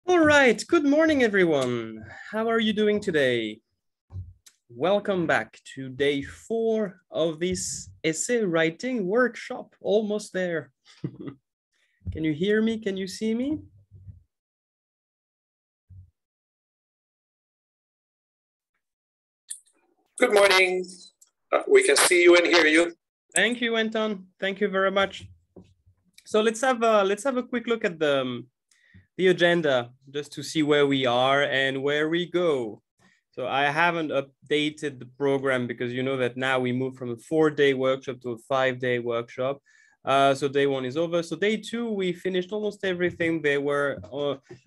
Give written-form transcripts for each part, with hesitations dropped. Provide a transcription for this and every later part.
All right, good morning, everyone. How are you doing today? Welcome back to day 4 of this essay writing workshop. Almost there. Can you hear me? Can you see me? Good morning. We can see you and hear you. Thank you, Anton. Thank you very much. So let's have a quick look at the agenda just to see where we are and where we go. So I haven't updated the program because you know that now we move from a 4-day workshop to a 5-day workshop. So day 1 is over. So day 2, we finished almost everything.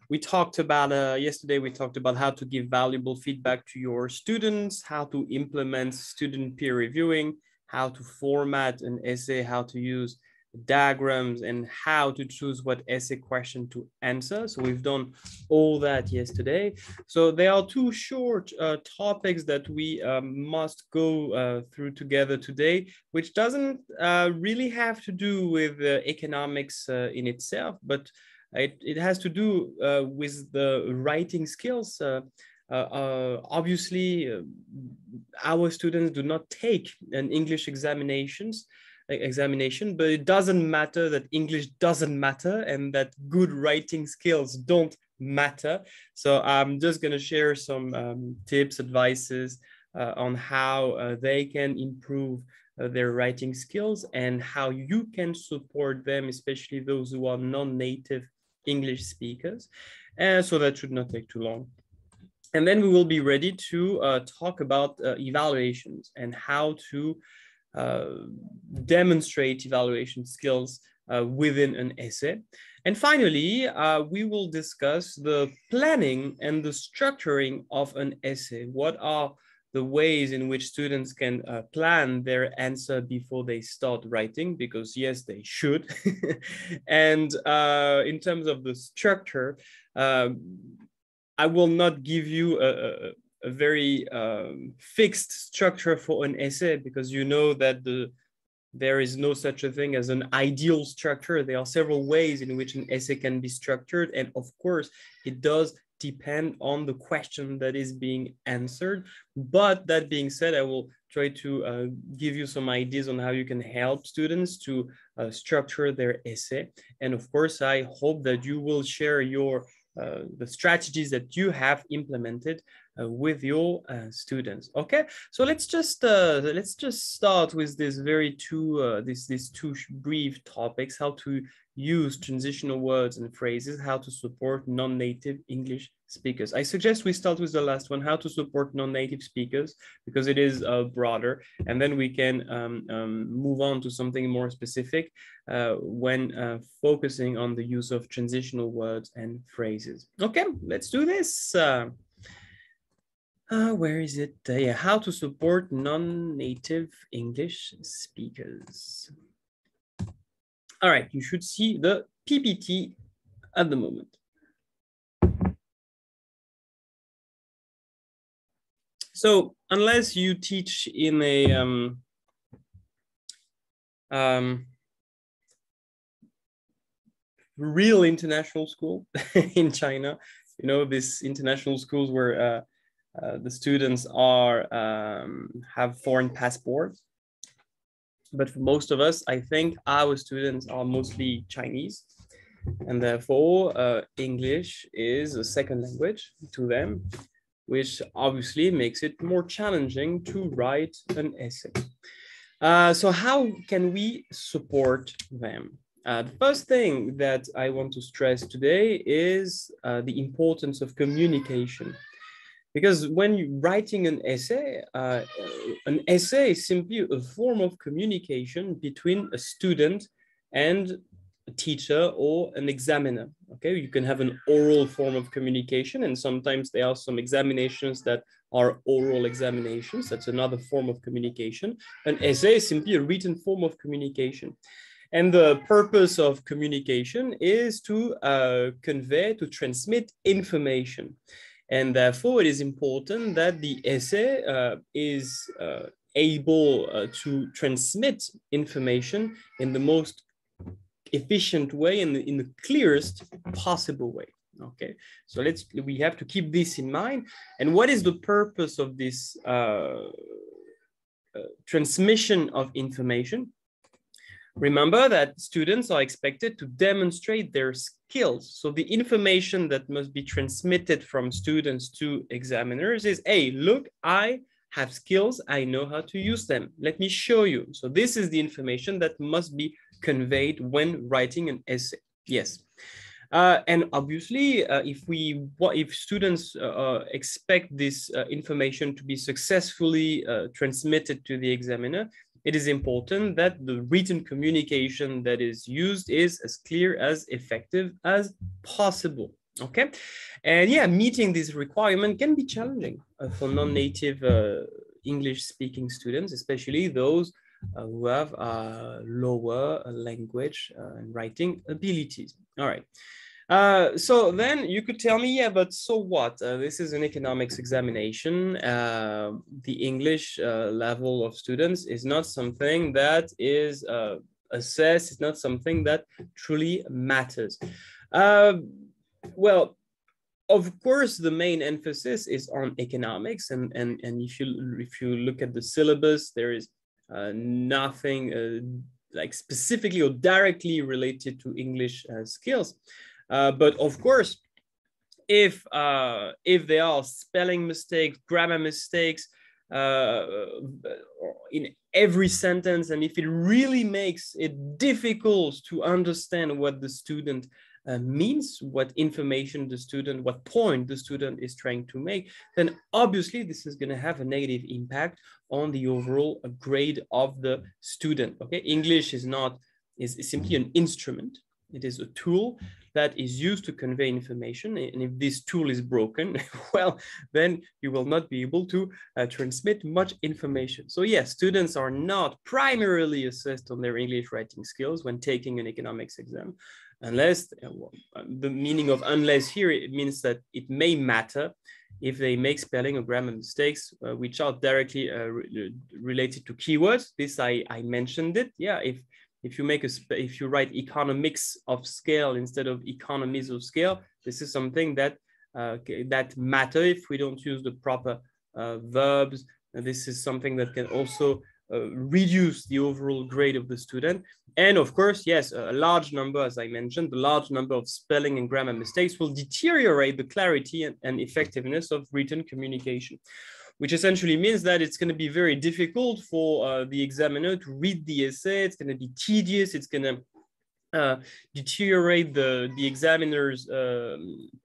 We talked about, yesterday we talked about how to give valuable feedback to your students, how to implement student peer reviewing, how to format an essay, how to use diagrams, and how to choose what essay question to answer. So we've done all that yesterday. So there are 2 short topics that we must go through together today, which doesn't really have to do with economics in itself, but it has to do with the writing skills. Obviously, our students do not take an English examination, but it doesn't matter that English doesn't matter and that good writing skills don't matter. So I'm just going to share some tips, advices on how they can improve their writing skills and how you can support them, especially those who are non-native English speakers. And so that should not take too long. And then we will be ready to talk about evaluations and how to demonstrate evaluation skills within an essay. And finally, we will discuss the planning and the structuring of an essay. What are the ways in which students can plan their answer before they start writing? Because yes, they should. And in terms of the structure, I will not give you a very fixed structure for an essay, because you know that there is no such a thing as an ideal structure. There are several ways in which an essay can be structured. And of course, it does depend on the question that is being answered. But that being said, I will try to give you some ideas on how you can help students to structure their essay. And of course, I hope that you will share the strategies that you have implemented with your students. Okay, so let's just start with this these two brief topics: how to use transitional words and phrases, how to support non-native English speakers. I suggest we start with the last one, how to support non-native speakers, because it is broader, and then we can move on to something more specific when focusing on the use of transitional words and phrases. Okay, let's do this. Where is it? Yeah, how to support non-native English speakers. All right, you should see the PPT at the moment. So unless you teach in a real international school in China, you know, these international schools where the students are have foreign passports. But for most of us, I think our students are mostly Chinese, and therefore English is a second language to them, which obviously makes it more challenging to write an essay. So how can we support them? The first thing that I want to stress today is the importance of communication. Because when you're writing an essay is simply a form of communication between a student and a teacher or an examiner. Okay, you can have an oral form of communication, and sometimes there are some examinations that are oral examinations. That's another form of communication. An essay is simply a written form of communication. And the purpose of communication is to convey, to transmit information. And therefore, it is important that the essay is able to transmit information in the most efficient way, in the clearest possible way. Okay, so we have to keep this in mind. And what is the purpose of this transmission of information? Remember that students are expected to demonstrate their skills. So the information that must be transmitted from students to examiners is, hey, look, I have skills, I know how to use them. Let me show you. So this is the information that must be conveyed when writing an essay. Yes. And obviously, if students expect this information to be successfully transmitted to the examiner, it is important that the written communication that is used is as clear, as effective as possible. Okay, and yeah, meeting this requirement can be challenging for non-native English-speaking students, especially those who have lower language and writing abilities. All right. So then you could tell me, yeah, but so what? This is an economics examination. The English level of students is not something that is assessed. It's not something that truly matters. Well, of course, the main emphasis is on economics, and if you look at the syllabus, there is nothing like specifically or directly related to English skills. But of course, if there are spelling mistakes, grammar mistakes in every sentence, and if it really makes it difficult to understand what the student means, what information the student, what point the student is trying to make, then obviously this is going to have a negative impact on the overall grade of the student. Okay, English is simply an instrument. It is a tool that is used to convey information. And if this tool is broken, well, then you will not be able to transmit much information. So yes, students are not primarily assessed on their English writing skills when taking an economics exam, unless, the meaning of unless here, it means that it may matter if they make spelling or grammar mistakes, which are directly related to keywords. This I mentioned it. Yeah, if you write economics of scale instead of economies of scale, this is something that matter if we don't use the proper verbs. And this is something that can also reduce the overall grade of the student. And of course, yes, a large number, as I mentioned, the large number of spelling and grammar mistakes will deteriorate the clarity and effectiveness of written communication, which essentially means that it's going to be very difficult for the examiner to read the essay. It's going to be tedious. It's going to deteriorate the examiner's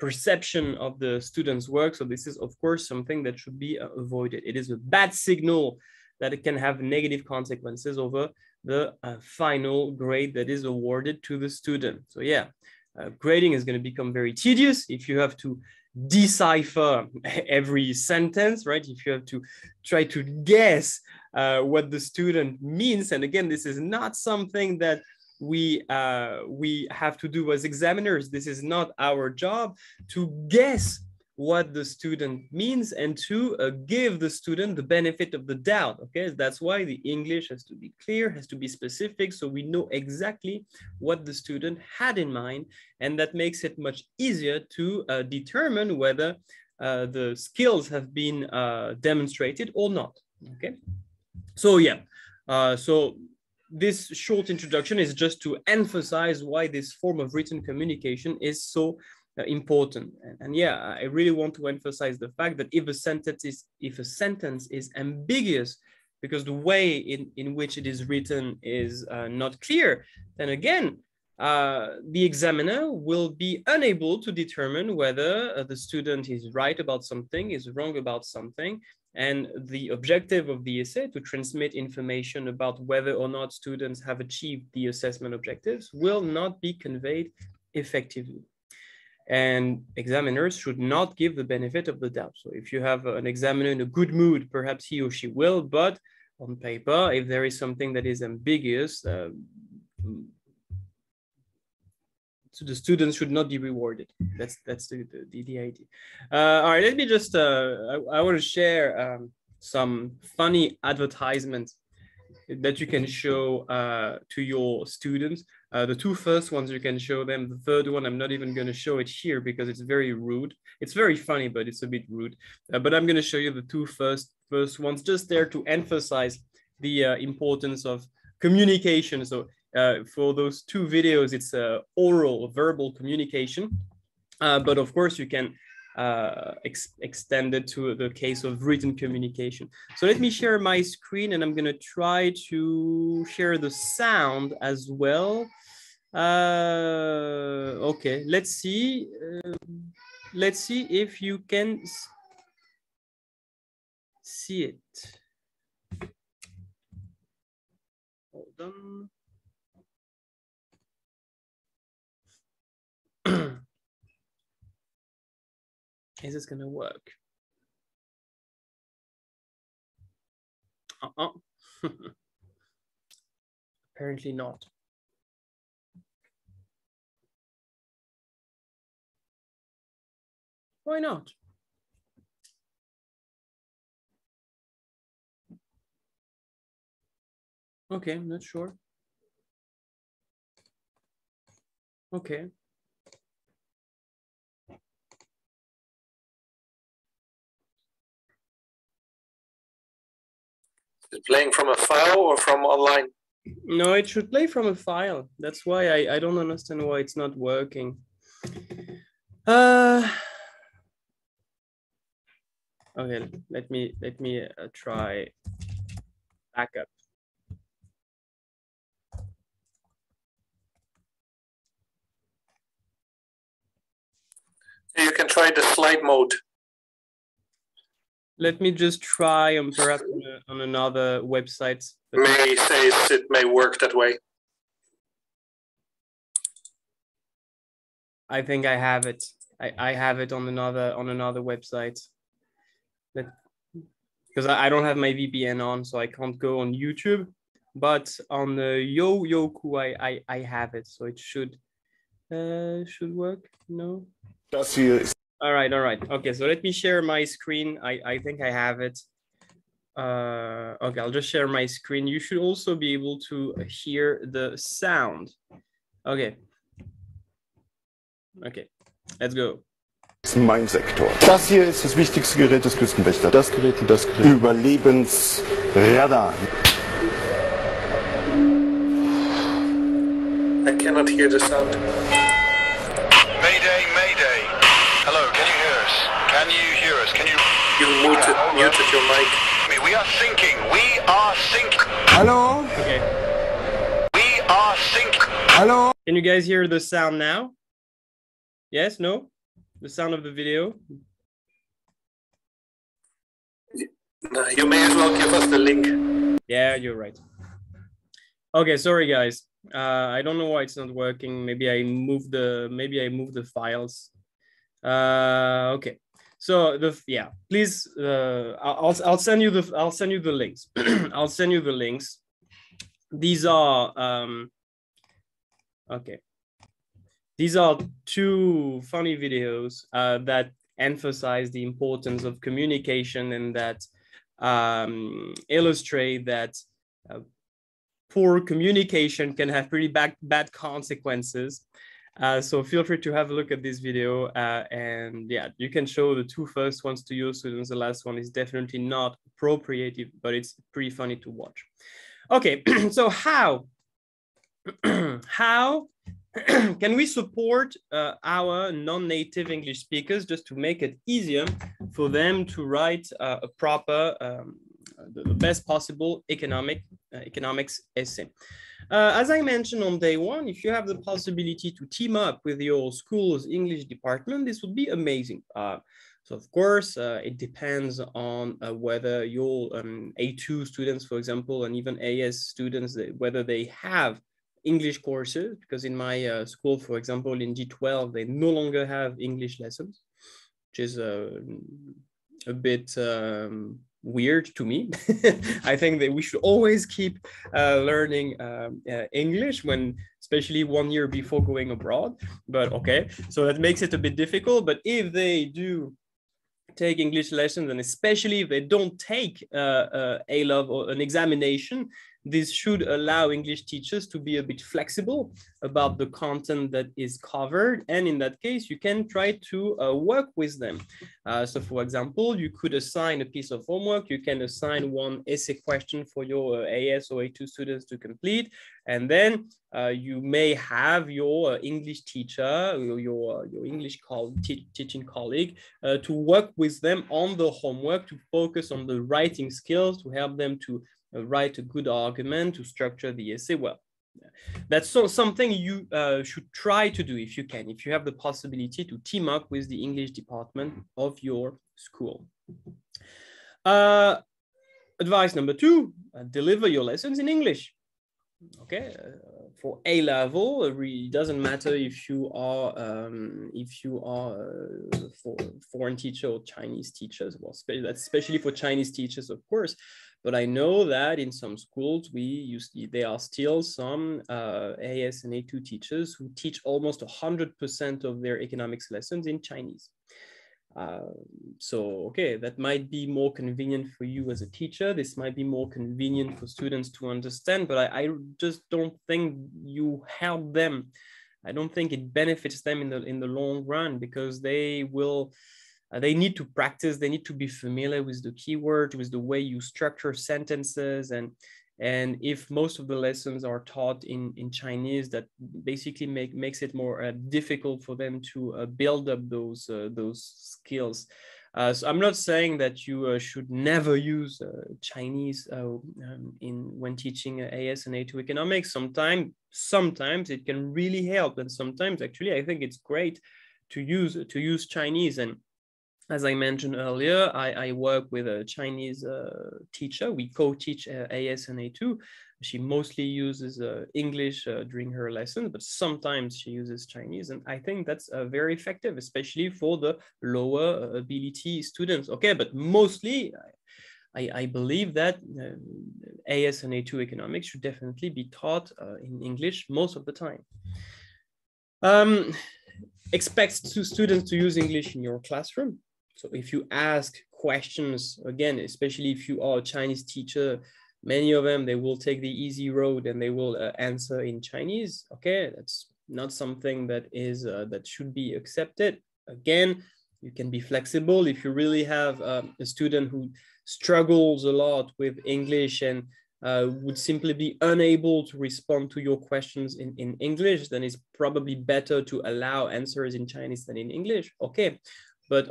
perception of the student's work. So this is, of course, something that should be avoided. It is a bad signal that it can have negative consequences over the final grade that is awarded to the student. So yeah, grading is going to become very tedious if you have to decipher every sentence, right? If you have to try to guess what the student means. And again, this is not something that we have to do as examiners. This is not our job to guess what the student means and to give the student the benefit of the doubt. Okay, that's why the English has to be clear, has to be specific, so we know exactly what the student had in mind, and that makes it much easier to determine whether the skills have been demonstrated or not. Okay, so yeah, so this short introduction is just to emphasize why this form of written communication is so important. And yeah, I really want to emphasize the fact that if a sentence is ambiguous because the way in which it is written is not clear, then again, the examiner will be unable to determine whether the student is right about something, is wrong about something. And the objective of the essay, to transmit information about whether or not students have achieved the assessment objectives, will not be conveyed effectively. And examiners should not give the benefit of the doubt. So if you have an examiner in a good mood, perhaps he or she will, but on paper, if there is something that is ambiguous, so the students should not be rewarded. That's the idea. All right, let me just, I want to share some funny advertisements that you can show to your students. The two first ones you can show them. The third one, I'm not even going to show it here because it's very rude. It's very funny, but it's a bit rude. But I'm going to show you the two first ones just there to emphasize the importance of communication. So for those two videos, it's oral, verbal communication. But of course, you can extend it to the case of written communication. So let me share my screen, and I'm going to try to share the sound as well. Okay, let's see. Let's see if you can see it. Hold on. Is this gonna work? Apparently not. Why not? Okay, I'm not sure. Okay. Is it playing from a file or from online? No, it should play from a file. That's why I don't understand why it's not working. Okay, let me try backup. You can try the slide mode. Let me just try perhaps on another website. Mary says it may work that way. I think I have it. I have it on another website. Because I don't have my VPN on, so I can't go on YouTube. But on the Youku, I have it, so it should work. No. All right. Okay, so let me share my screen. I think I have it. Okay, I'll just share my screen. You should also be able to hear the sound. Okay. Okay, let's go. Mein Sektor. Das hier ist das wichtigste Gerät des Küstenwächters. Das Gerät und das Gerät. Überlebensradar. I cannot hear the sound. Mayday, Mayday. Hello, can you hear us? Can you hear us? Can you... You muted your mic. We are sinking. We are sinking. Hello? Okay. We are sinking. Hello? Can you guys hear the sound now? Yes, no? The sound of the video? You may as well give us the link. Yeah, you're right. Okay, sorry guys. I don't know why it's not working. Maybe I moved the files. Okay. So please I'll send you the links. I'll send you the links. These are okay. These are two funny videos that emphasize the importance of communication and that illustrate that poor communication can have pretty bad consequences. So feel free to have a look at this video and yeah, you can show the two first ones to your students. The last one is definitely not appropriate, but it's pretty funny to watch. Okay, so how can we support our non-native English speakers just to make it easier for them to write a proper, the best possible economics essay? As I mentioned on day one, if you have the possibility to team up with your school's English department, this would be amazing. So of course, it depends on whether your A2 students, for example, and even AS students, whether they have English courses, because in my school, for example, in G12, they no longer have English lessons, which is a bit weird to me. I think that we should always keep learning English especially 1 year before going abroad, but okay. So that makes it a bit difficult, but if they do take English lessons, and especially if they don't take A-Level or an examination, This should allow English teachers to be a bit flexible about the content that is covered. And in that case, you can try to work with them. So for example, you could assign a piece of homework. You can assign one essay question for your AS or A2 students to complete. And then you may have your English teacher, your English teaching colleague to work with them on the homework, to focus on the writing skills, to help them to write a good argument, to structure the essay well. That's something you should try to do if you can, if you have the possibility to team up with the English department of your school. Advice number 2, deliver your lessons in English. Okay, for A level, it really doesn't matter if you are foreign teacher or Chinese teachers. Well, especially for Chinese teachers, of course. But I know that in some schools, there are still some AS and A2 teachers who teach almost 100% of their economics lessons in Chinese. So, okay, that might be more convenient for you as a teacher. This might be more convenient for students to understand, but I just don't think you help them. I don't think it benefits them in the long run, because they need to practice. They need to be familiar with the keyword, with the way you structure sentences. And if most of the lessons are taught in Chinese, that basically makes it more difficult for them to build up those skills. So I'm not saying that you should never use Chinese when teaching AS and A2 economics. Sometimes it can really help, and sometimes actually I think it's great to use Chinese. And as I mentioned earlier, I work with a Chinese teacher. We co-teach AS and A2. She mostly uses English during her lessons, but sometimes she uses Chinese. And I think that's very effective, especially for the lower ability students. Okay, but mostly I believe that AS and A2 economics should definitely be taught in English most of the time. Expect students to use English in your classroom. So if you ask questions, again, especially if you are a Chinese teacher, many of them, they will take the easy road and they will answer in Chinese. Okay, that's not something that should be accepted. Again, you can be flexible. If you really have a student who struggles a lot with English and would simply be unable to respond to your questions in English, then it's probably better to allow answers in Chinese than in English. Okay. But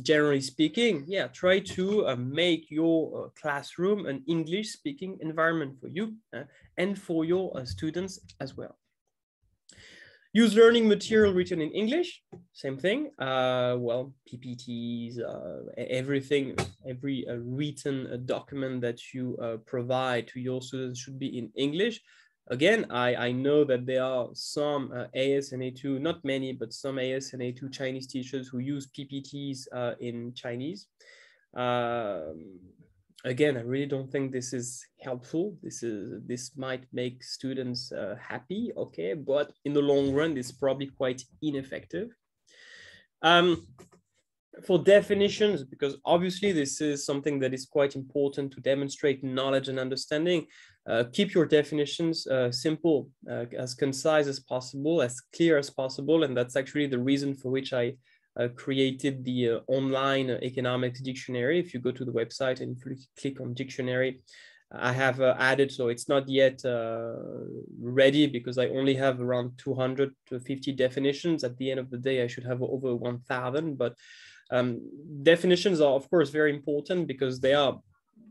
generally speaking, yeah, try to make your classroom an English-speaking environment for you and for your students as well. Use learning material written in English, same thing. Well, PPTs, everything, every written document that you provide to your students should be in English. Again, I know that there are some AS and A2, not many, but some AS and A2 Chinese teachers who use PPTs in Chinese. Again, I really don't think this is helpful. This might make students happy, okay, but in the long run, it's probably quite ineffective. For definitions, because obviously this is something that is quite important to demonstrate knowledge and understanding. Keep your definitions simple, as concise as possible, as clear as possible. And that's actually the reason for which I created the online economics dictionary. If you go to the website and click on dictionary, I have added, so it's not yet ready because I only have around 250 definitions. At the end of the day, I should have over 1,000, but definitions are of course very important because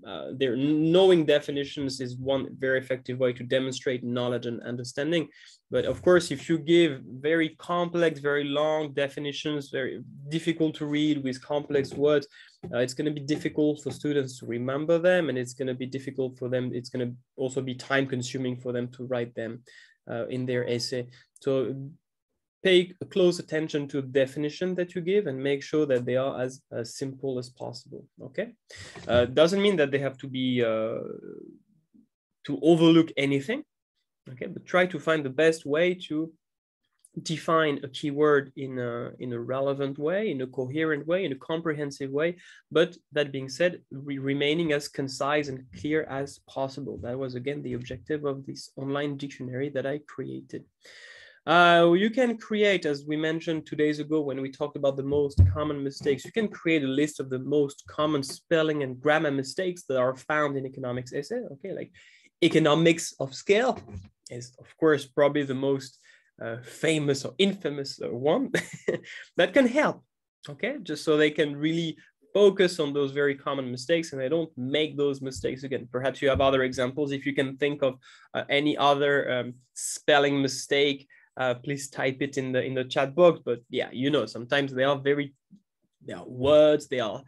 knowing definitions is one very effective way to demonstrate knowledge and understanding. But of course, if you give very complex, very long definitions, very difficult to read with complex words, it's going to be difficult for students to remember them, and it's going to be difficult for them. It's going to also be time consuming for them to write them in their essay. So pay close attention to the definition that you give and make sure that they are as simple as possible, okay? Doesn't mean that they have to be, to overlook anything, okay? But try to find the best way to define a keyword in a relevant way, in a coherent way, in a comprehensive way. But that being said, remaining as concise and clear as possible. That was, again, the objective of this online dictionary that I created. You can create, as we mentioned 2 days ago when we talked about the most common mistakes, you can create a list of the most common spelling and grammar mistakes that are found in economics essay. Okay, like economics of scale is, of course, probably the most famous or infamous one that can help, okay, just so they can really focus on those very common mistakes and they don't make those mistakes again. Perhaps you have other examples. If you can think of any other spelling mistake, please type it in the chat box. But yeah, you know, sometimes they are words, they are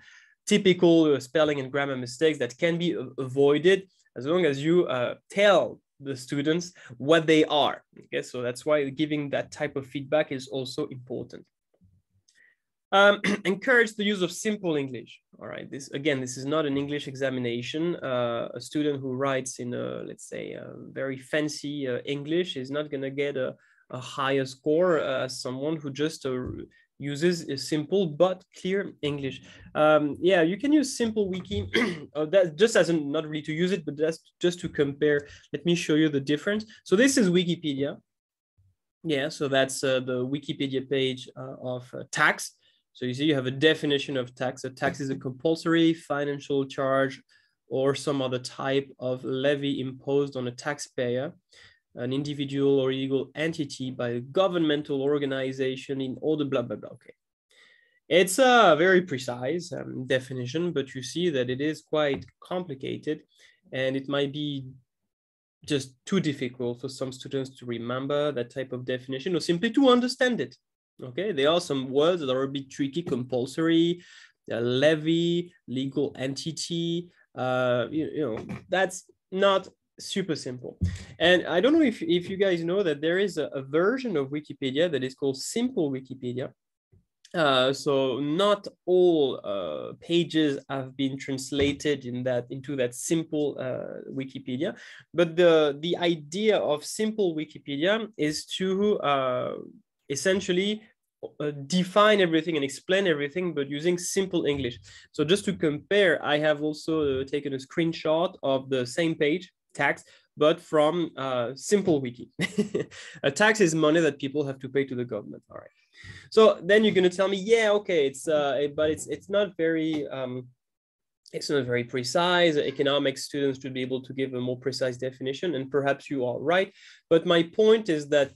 typical spelling and grammar mistakes that can be avoided as long as you tell the students what they are. Okay, so that's why giving that type of feedback is also important. Encourage the use of simple English. All right, this is not an English examination. A student who writes in let's say very fancy English is not going to get a higher score as someone who just uses a simple but clear English. Yeah, you can use Simple Wiki. That just as not really to use it, but that's just to compare. Let me show you the difference. So this is Wikipedia. Yeah, so that's the Wikipedia page of tax. So you see you have a definition of tax. A tax is a compulsory financial charge or some other type of levy imposed on a taxpayer, an individual or legal entity by a governmental organization in order blah, blah, blah. Okay. It's a very precise definition, but you see that it is quite complicated and it might be just too difficult for some students to remember that type of definition or simply to understand it. Okay, there are some words that are a bit tricky: compulsory, levy, legal entity. You know, that's not super simple. And I don't know if you guys know that there is a version of Wikipedia that is called Simple Wikipedia. So not all pages have been translated into that simple Wikipedia, but the idea of Simple Wikipedia is to essentially define everything and explain everything, but using simple English. So just to compare, I have also taken a screenshot of the same page, tax, but from Simple Wiki. A tax is money that people have to pay to the government. All right. So then you're going to tell me, yeah, okay, but it's not very precise. Economics students should be able to give a more precise definition, and perhaps you are right. But my point is that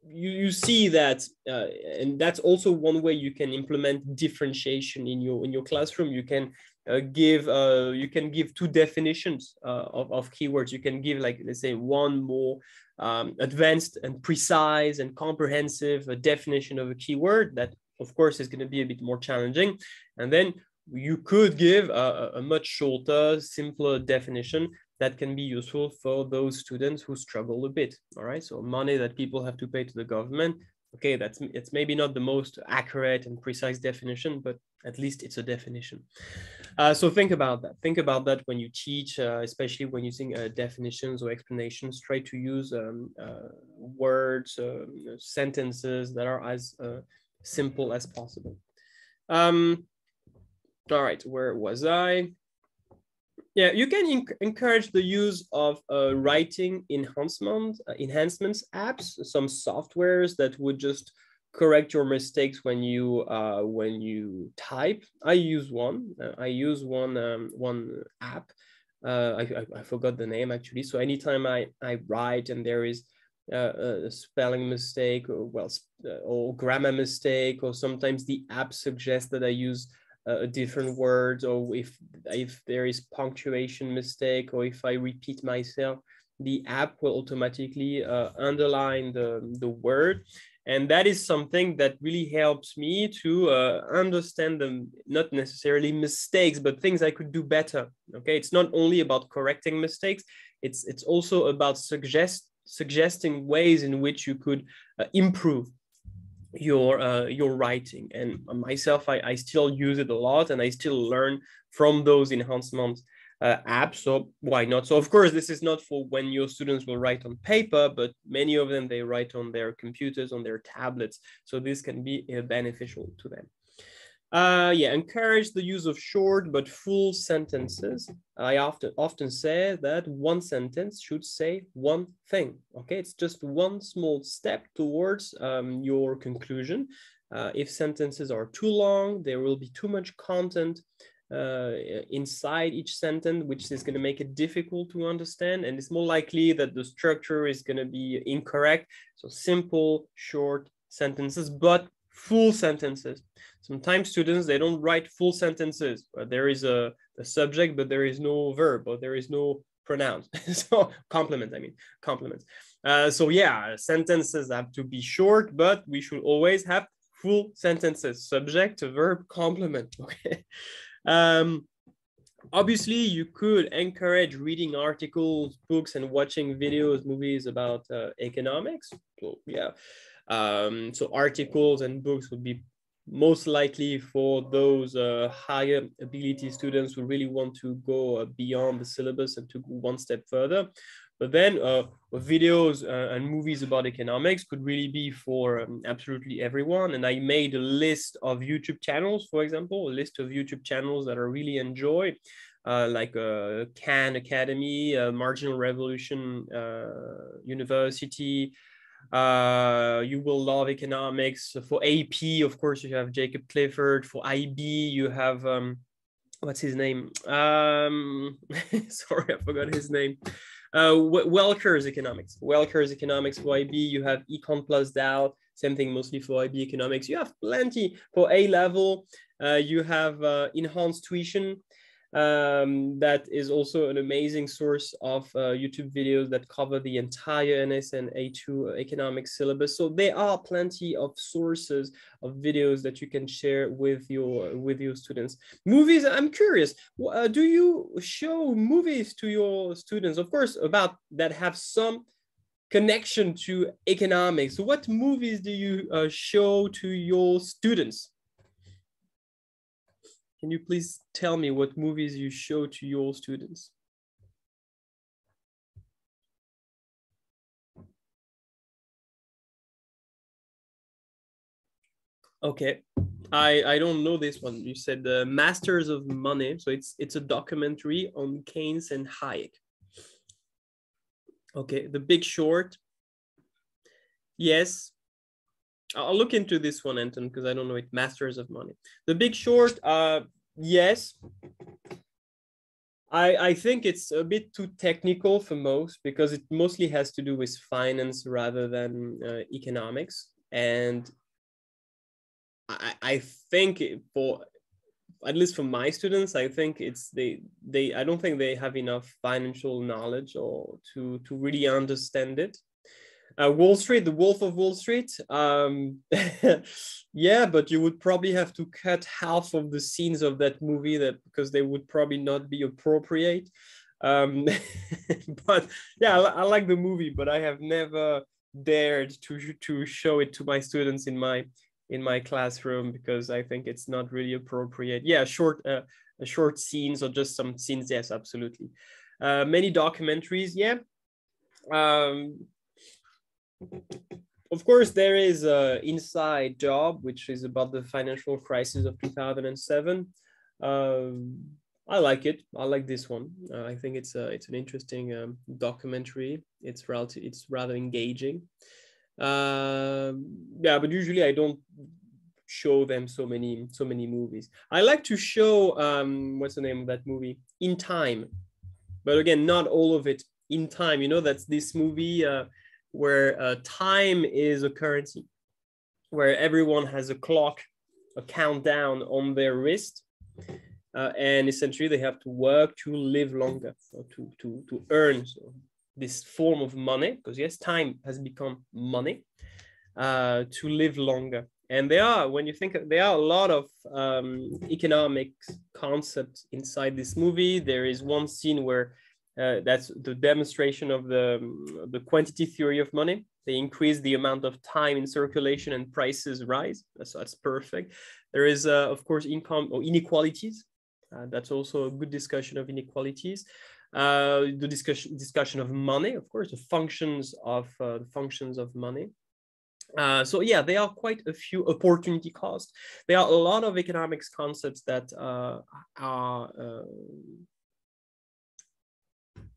you see that, and that's also one way you can implement differentiation in your classroom. You can give two definitions of keywords. You can give, like, let's say, one more advanced and precise and comprehensive definition of a keyword that, of course, is going to be a bit more challenging. And then you could give a much shorter, simpler definition that can be useful for those students who struggle a bit. All right, so money that people have to pay to the government. Okay, it's maybe not the most accurate and precise definition, but at least it's a definition. So think about that. Think about that when you teach, especially when using definitions or explanations. Try to use words, sentences that are as simple as possible. All right, where was I? Yeah, you can encourage the use of writing enhancements apps, some softwares that would just correct your mistakes when you type. I use one. One app. I forgot the name actually. So anytime I write and there is a spelling mistake or grammar mistake, or sometimes the app suggests that I use different words, or if there is punctuation mistake, or if I repeat myself, the app will automatically underline the word. And that is something that really helps me to understand them, not necessarily mistakes, but things I could do better. Okay, it's not only about correcting mistakes, it's also about suggesting ways in which you could improve your writing. And myself, I still use it a lot, and I still learn from those enhancements app, so why not? So of course, this is not for when your students will write on paper, but many of them, they write on their computers, on their tablets. So this can be beneficial to them. Yeah, encourage the use of short but full sentences. I often say that one sentence should say one thing. Okay, it's just one small step towards your conclusion. If sentences are too long, there will be too much content inside each sentence, which is going to make it difficult to understand, and it's more likely that the structure is going to be incorrect. So simple, short sentences, but full sentences. Sometimes students, they don't write full sentences. There is a subject, but there is no verb, or there is no pronoun. So complement, I mean, complements. So yeah, sentences have to be short, but we should always have full sentences, subject, verb, complement. Okay. Obviously, you could encourage reading articles, books, and watching videos, movies about economics. So yeah, so articles and books would be most likely for those higher ability students who really want to go beyond the syllabus and to go one step further. But then videos and movies about economics could really be for absolutely everyone. And I made a list of YouTube channels, for example, a list of YouTube channels that I really enjoy, like Khan Academy, Marginal Revolution University. You will love economics. For AP, of course, you have Jacob Clifford. For IB, you have, what's his name? Sorry, I forgot his name. Welker's Economics. Welker's Economics for IB. You have Econ Plus Dow. Same thing, mostly for IB Economics. You have plenty for A level. You have Enhanced Tuition. That is also an amazing source of YouTube videos that cover the entire NSN A2 economics syllabus. So there are plenty of sources of videos that you can share with your students. Movies, I'm curious, do you show movies to your students, of course, about that have some connection to economics? What movies do you show to your students? Can you please tell me what movies you show to your students? Okay, I don't know this one. You said the Masters of Money, so it's a documentary on Keynes and Hayek. Okay, The Big Short. Yes. I'll look into this one, Anton, because I don't know it. Masters of Money. The Big Short, yes. I think it's a bit too technical for most, because it mostly has to do with finance rather than economics. And I think for, at least for my students, I think it's I don't think they have enough financial knowledge or to really understand it. Wall Street, The Wolf of Wall Street. Yeah, but you would probably have to cut half of the scenes of that movie because they would probably not be appropriate. But yeah, I like the movie, but I have never dared to show it to my students in my classroom because I think it's not really appropriate. Yeah, short scenes or just some scenes. Yes, absolutely. Many documentaries. Yeah. Of course, there is Inside Job, which is about the financial crisis of 2007. I like it. I like this one. I think it's an interesting documentary. It's rather engaging. Yeah, but usually I don't show them so many movies. I like to show what's the name of that movie? In Time, but again, not all of it. In Time, you know, that's this movie where time is a currency, where everyone has a clock, a countdown on their wrist, and essentially they have to work to live longer, or to earn this form of money, because yes, time has become money, to live longer. And there are a lot of economic concepts inside this movie. There is one scene where that's the demonstration of the quantity theory of money. They increase the amount of time in circulation and prices rise. So that's perfect. There is, of course, income or inequalities. That's also a good discussion of inequalities. The discussion of money, of course, the functions of money. So yeah, there are quite a few opportunity costs. There are a lot of economics concepts that are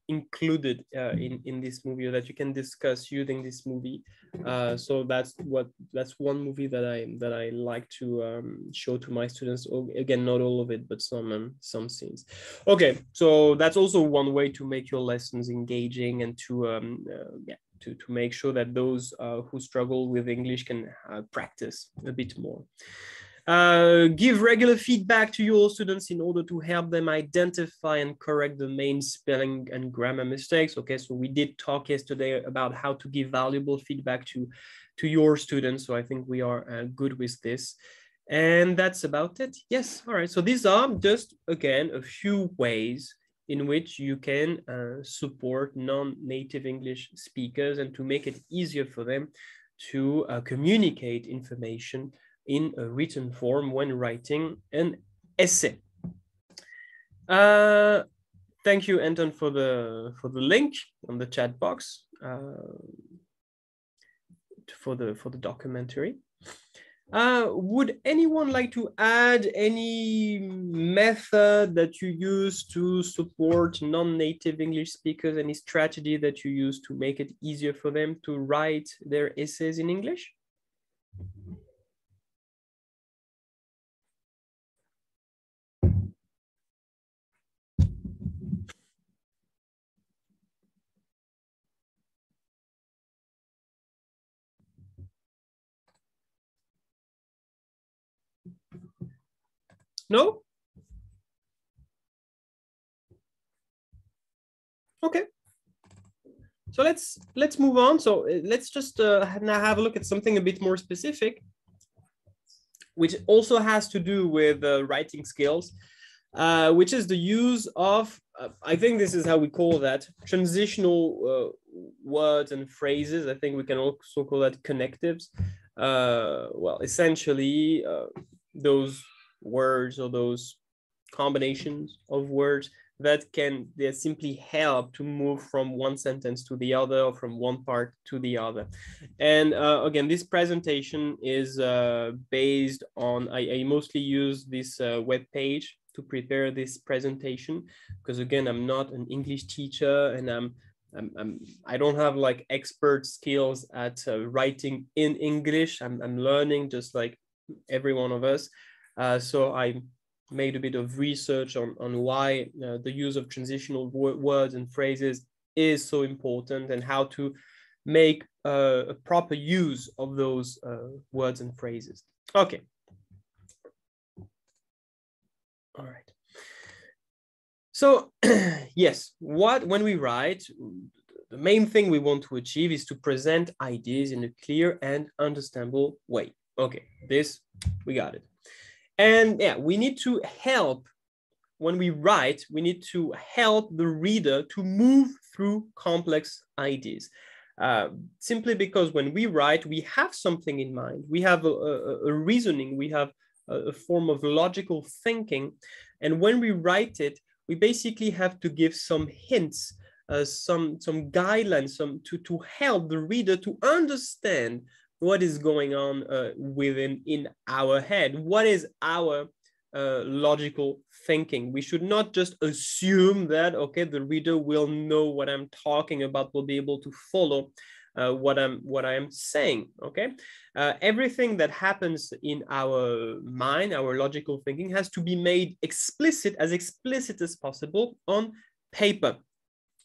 included in this movie, or that you can discuss using this movie. So that's one movie that I like to show to my students. Again, not all of it, but some scenes. Okay, so that's also one way to make your lessons engaging, and to make sure that those who struggle with English can practice a bit more. Give regular feedback to your students in order to help them identify and correct the main spelling and grammar mistakes. Okay, so we did talk yesterday about how to give valuable feedback to your students. So I think we are good with this. And that's about it. Yes, all right. So these are just, again, a few ways in which you can support non-native English speakers and to make it easier for them to communicate information in a written form when writing an essay. Thank you, Anton, for the link on the chat box for the documentary. Would anyone like to add any method that you use to support non-native English speakers? Any strategy that you use to make it easier for them to write their essays in English? No? Okay. So let's move on. So let's just now have a look at something a bit more specific, which also has to do with writing skills, which is the use of, I think this is how we call that, transitional words and phrases. I think we can also call that connectives. Well, essentially, those words or those combinations of words that they simply help to move from one sentence to the other, or from one part to the other. And again, this presentation is based on, I mostly use this web page to prepare this presentation, because again, I'm not an English teacher, and I don't have like expert skills at writing in English. I'm learning just like every one of us. So I made a bit of research on why the use of transitional words and phrases is so important, and how to make a proper use of those words and phrases. Okay. All right. So yes, when we write, the main thing we want to achieve is to present ideas in a clear and understandable way. Okay, this, we got it. And yeah, we need to help, when we write, we need to help the reader to move through complex ideas. Simply because when we write, we have something in mind. We have a reasoning, we have a form of logical thinking. And when we write it, we basically have to give some hints, some guidelines, to help the reader to understand what is going on in our head. What is our logical thinking? We should not just assume that, okay, the reader will know what I'm talking about, will be able to follow what I'm saying, okay? Everything that happens in our mind, our logical thinking, has to be made explicit as possible on paper.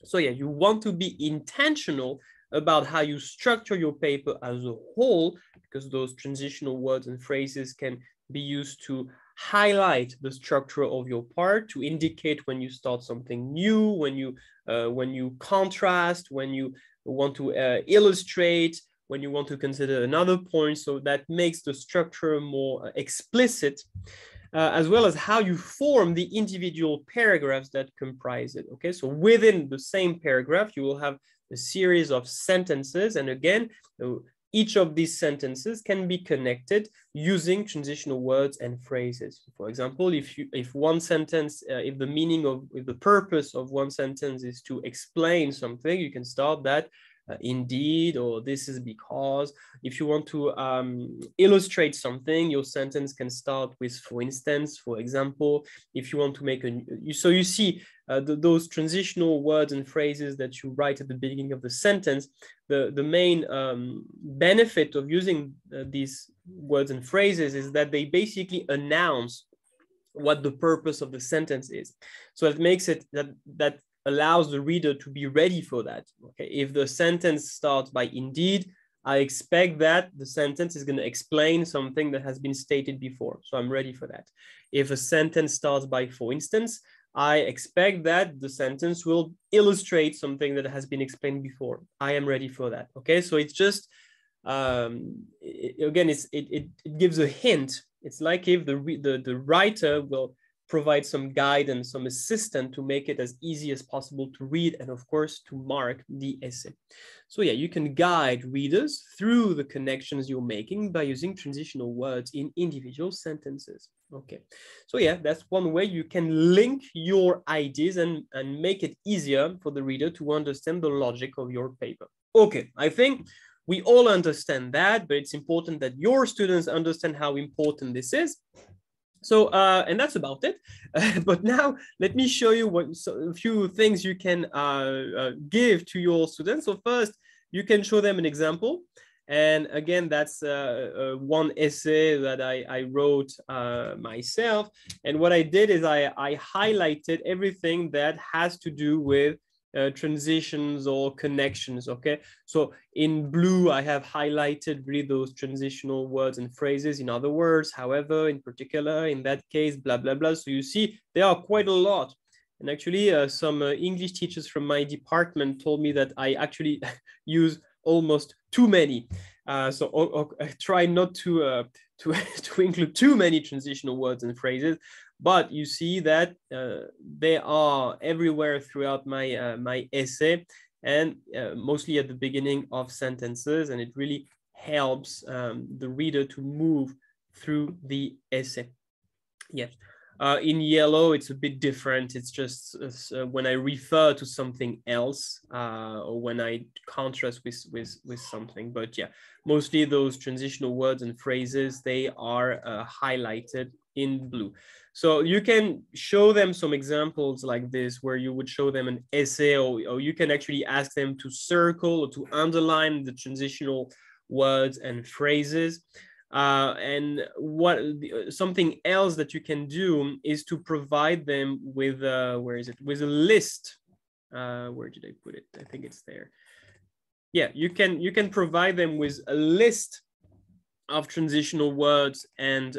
So yeah, you want to be intentional about how you structure your paper as a whole, because those transitional words and phrases can be used to highlight the structure of your part, to indicate when you start something new, when you contrast, when you want to illustrate, when you want to consider another point. So that makes the structure more explicit, as well as how you form the individual paragraphs that comprise it. Okay, so within the same paragraph, you will have a series of sentences, and again, each of these sentences can be connected using transitional words and phrases. For example, if one sentence, if the purpose of one sentence is to explain something, you can start that indeed, or this is because. If you want to illustrate something, your sentence can start with for instance, for example. If you want to make so you see those transitional words and phrases that you write at the beginning of the sentence, the main benefit of using these words and phrases is that they basically announce what the purpose of the sentence is. So it makes it that allows the reader to be ready for that. Okay, if the sentence starts by indeed, I expect that the sentence is going to explain something that has been stated before. So I'm ready for that. If a sentence starts by for instance, I expect that the sentence will illustrate something that has been explained before. I am ready for that. Okay, so it's just, again, it gives a hint. It's like if the writer will provide some guidance, some assistance to make it as easy as possible to read and of course to mark the essay. So yeah, you can guide readers through the connections you're making by using transitional words in individual sentences. Okay, so yeah, that's one way you can link your ideas and make it easier for the reader to understand the logic of your paper. Okay, I think we all understand that, but it's important that your students understand how important this is. So, and that's about it. But now let me show you a few things you can give to your students. So first, you can show them an example. And again, that's one essay that I wrote myself. And what I did is I highlighted everything that has to do with transitions or connections. Okay, so in blue I have highlighted really those transitional words and phrases. In other words, however, in particular, in that case, blah blah blah. So you see there are quite a lot, and actually some English teachers from my department told me that I actually use almost too many. So I try not to include too many transitional words and phrases. But you see that they are everywhere throughout my my essay, and mostly at the beginning of sentences, and it really helps the reader to move through the essay. Yes. In yellow, it's a bit different. It's just when I refer to something else or when I contrast with something. But yeah, mostly those transitional words and phrases, they are highlighted in blue. So you can show them some examples like this, where you would show them an essay, or you can actually ask them to circle or to underline the transitional words and phrases. And something else that you can do is to provide them with with a list. Where did I put it? I think it's there. Yeah, you can provide them with a list of transitional words and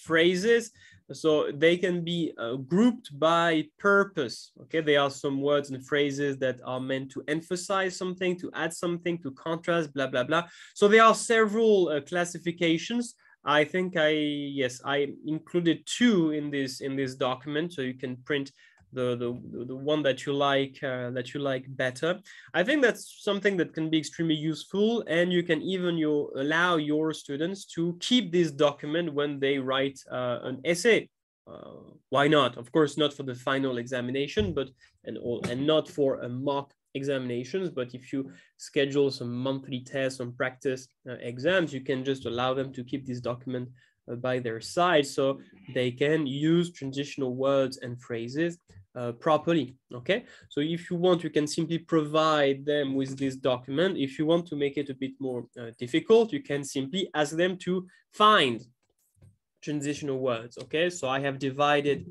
phrases. So they can be grouped by purpose. Okay, there are some words and phrases that are meant to emphasize something, to add something, to contrast, blah blah blah. So there are several classifications. I think I included 2 in this document, so you can print the one that you like better. I think that's something that can be extremely useful, and you can even allow your students to keep this document when they write an essay. Why not? Of course, not for the final examination, but and not for a mock examinations, but if you schedule some monthly tests on practice exams, you can just allow them to keep this document by their side, so they can use transitional words and phrases properly. Okay, so if you want, you can simply provide them with this document. If you want to make it a bit more difficult, you can simply ask them to find transitional words. Okay, so I have divided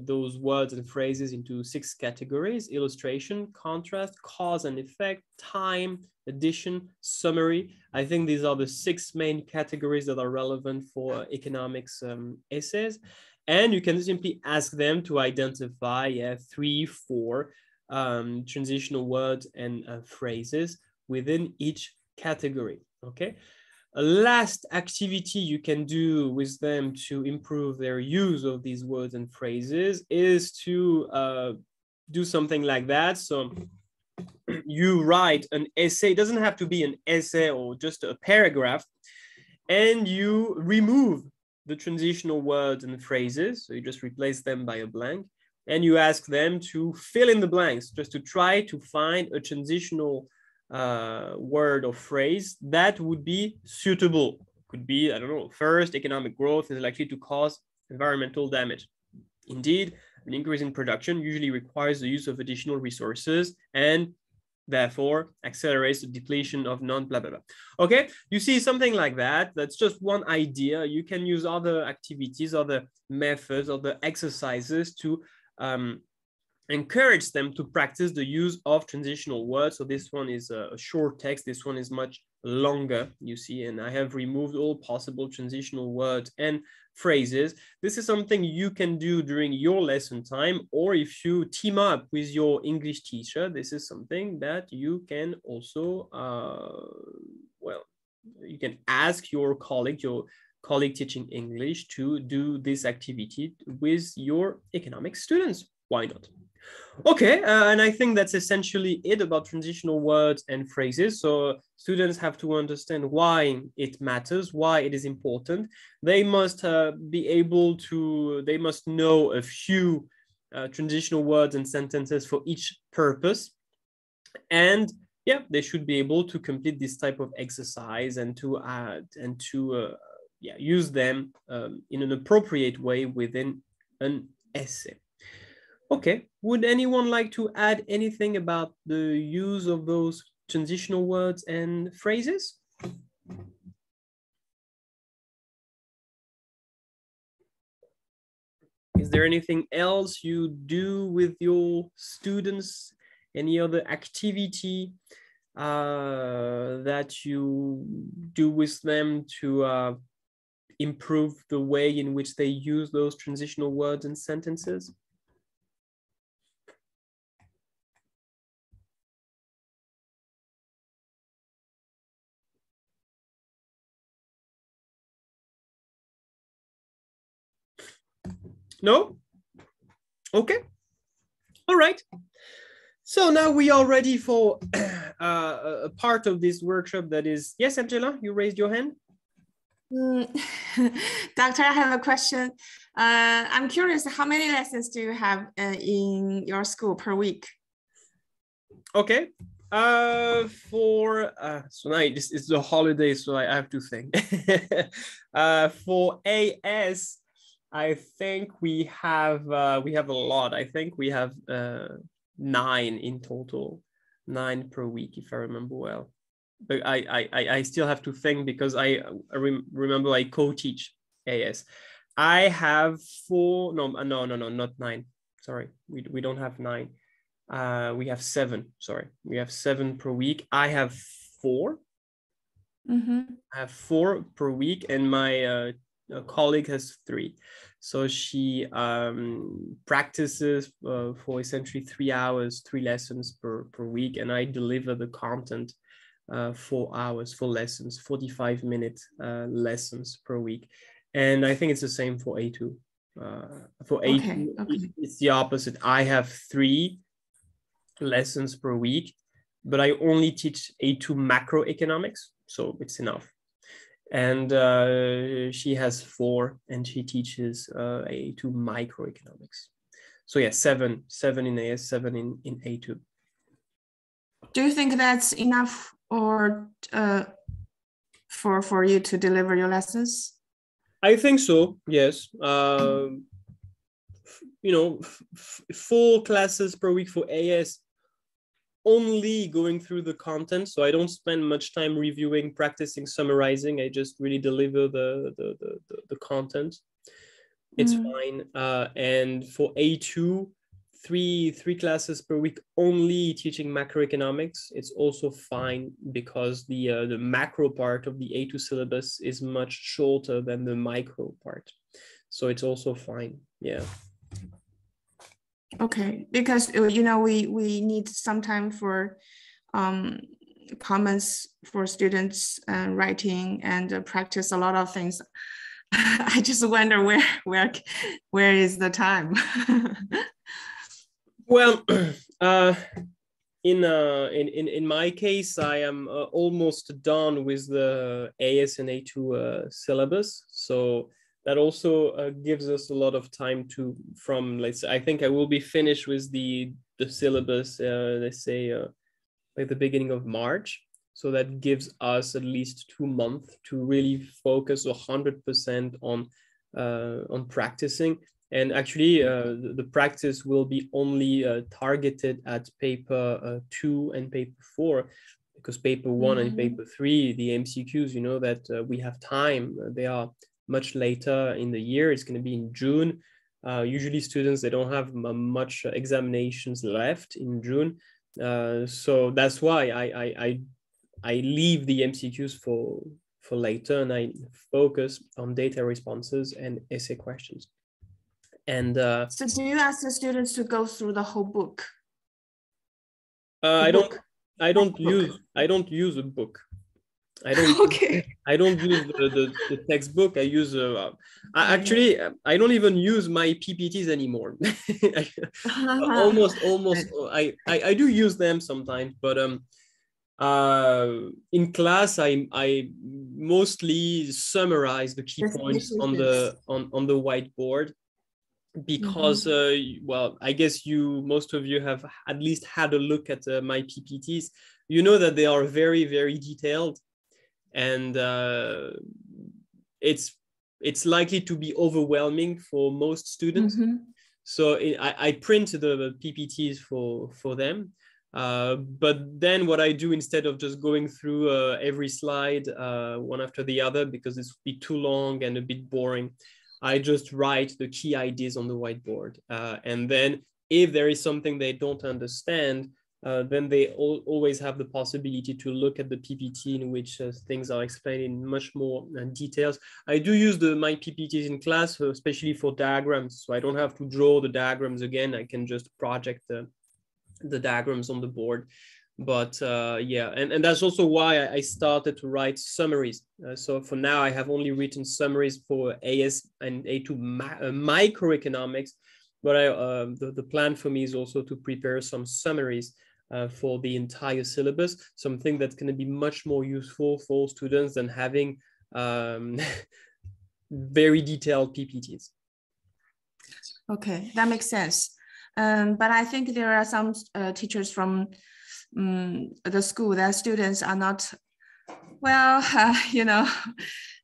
those words and phrases into 6 categories: illustration, contrast, cause and effect, time, addition, summary. I think these are the 6 main categories that are relevant for economics essays. And you can simply ask them to identify 3, 4 transitional words and phrases within each category. Okay. A last activity you can do with them to improve their use of these words and phrases is to do something like that. So you write an essay. It doesn't have to be an essay or just a paragraph, and you remove the transitional words and phrases. So you just replace them by a blank, and you ask them to fill in the blanks, just to try to find a transitional word or phrase that would be suitable. Could be, I don't know, first, economic growth is likely to cause environmental damage. Indeed, an increase in production usually requires the use of additional resources and therefore accelerates the depletion of non-blah, blah, blah. Okay, you see something like that. That's just one idea. You can use other activities, other methods, other exercises to encourage them to practice the use of transitional words. So this one is a short text. This one is much longer, you see, and I have removed all possible transitional words and phrases. This is something you can do during your lesson time, or if you team up with your English teacher, this is something that you can also, well, you can ask your colleague teaching English to do this activity with your economics students. Why not? Okay, and I think that's essentially it about transitional words and phrases. So students have to understand why it matters, why it is important. They must be able to, they must know a few transitional words and sentences for each purpose. And yeah, they should be able to complete this type of exercise and to use them in an appropriate way within an essay. Okay, would anyone like to add anything about the use of those transitional words and phrases? Is there anything else you do with your students? Any other activity that you do with them to improve the way in which they use those transitional words and sentences? No? Okay. All right. So now we are ready for a part of this workshop that is, yes, Angela, you raised your hand. Doctor, I have a question. I'm curious, how many lessons do you have in your school per week? Okay. So now it's the holiday, so I have to think. For AS, I think we have a lot. I think we have 9 in total, 9 per week, if I remember well. But I still have to think because I remember I co-teach AS. I have 4. No, not 9. Sorry, we don't have 9. We have 7. Sorry, we have 7 per week. I have 4. Mm-hmm. I have 4 per week, and my colleague has 3. So she practices for essentially 3 hours, 3 lessons per week, and I deliver the content 4 hours, 4 lessons, 45-minute lessons per week. And I think it's the same for A2. For A2, okay. It's the opposite. I have 3 lessons per week, but I only teach A2 macroeconomics, so it's enough. And she has 4, and she teaches A2 microeconomics. So yeah, 7 in AS, 7 in A2. Do you think that's enough, or for you to deliver your lessons? I think so. Yes. 4 classes per week for AS. Only going through the content, so I don't spend much time reviewing, practicing, summarizing. I just really deliver the content. It's fine. And for A2, 3 classes per week, only teaching macroeconomics. It's also fine because the macro part of the A2 syllabus is much shorter than the micro part, so it's also fine. Yeah. Okay, because we need some time for comments for students writing and practice a lot of things. I just wonder where is the time? Well, in my case, I am almost done with the AS and A2 syllabus. So that also gives us a lot of time to, from, let's say, I think I will be finished with the syllabus, let's say, like the beginning of March. So that gives us at least 2 months to really focus 100% on practicing. And actually, the practice will be only targeted at paper 2 and paper 4, because paper 1 and paper 3, the MCQs, you know that we have time. They are much later in the year. It's going to be in June. Usually students, they don't have much examinations left in June. So that's why I leave the MCQs for later, and I focus on data responses and essay questions. And so do you ask the students to go through the whole book? I don't use a book. I don't Okay. I don't use the textbook. I use actually I don't even use my PPTs anymore. almost I do use them sometimes, but in class I mostly summarize the key points on the whiteboard, because well, I guess most of you have at least had a look at my PPTs. You know that they are very, very detailed, and it's likely to be overwhelming for most students. So I print the PPTs for them, but then what I do, instead of just going through every slide one after the other, because it's be too long and a bit boring, I just write the key ideas on the whiteboard. And then if there is something they don't understand, then they always have the possibility to look at the PPT, in which things are explained in much more details. I do use my PPTs in class, especially for diagrams, so I don't have to draw the diagrams again. I can just project the diagrams on the board. But yeah, and that's also why I started to write summaries. So for now, I have only written summaries for AS and A2 microeconomics, but the plan for me is also to prepare some summaries for the entire syllabus, something that's going to be much more useful for students than having very detailed PPTs. Okay, that makes sense. But I think there are some teachers from the school that students are not, well, you know,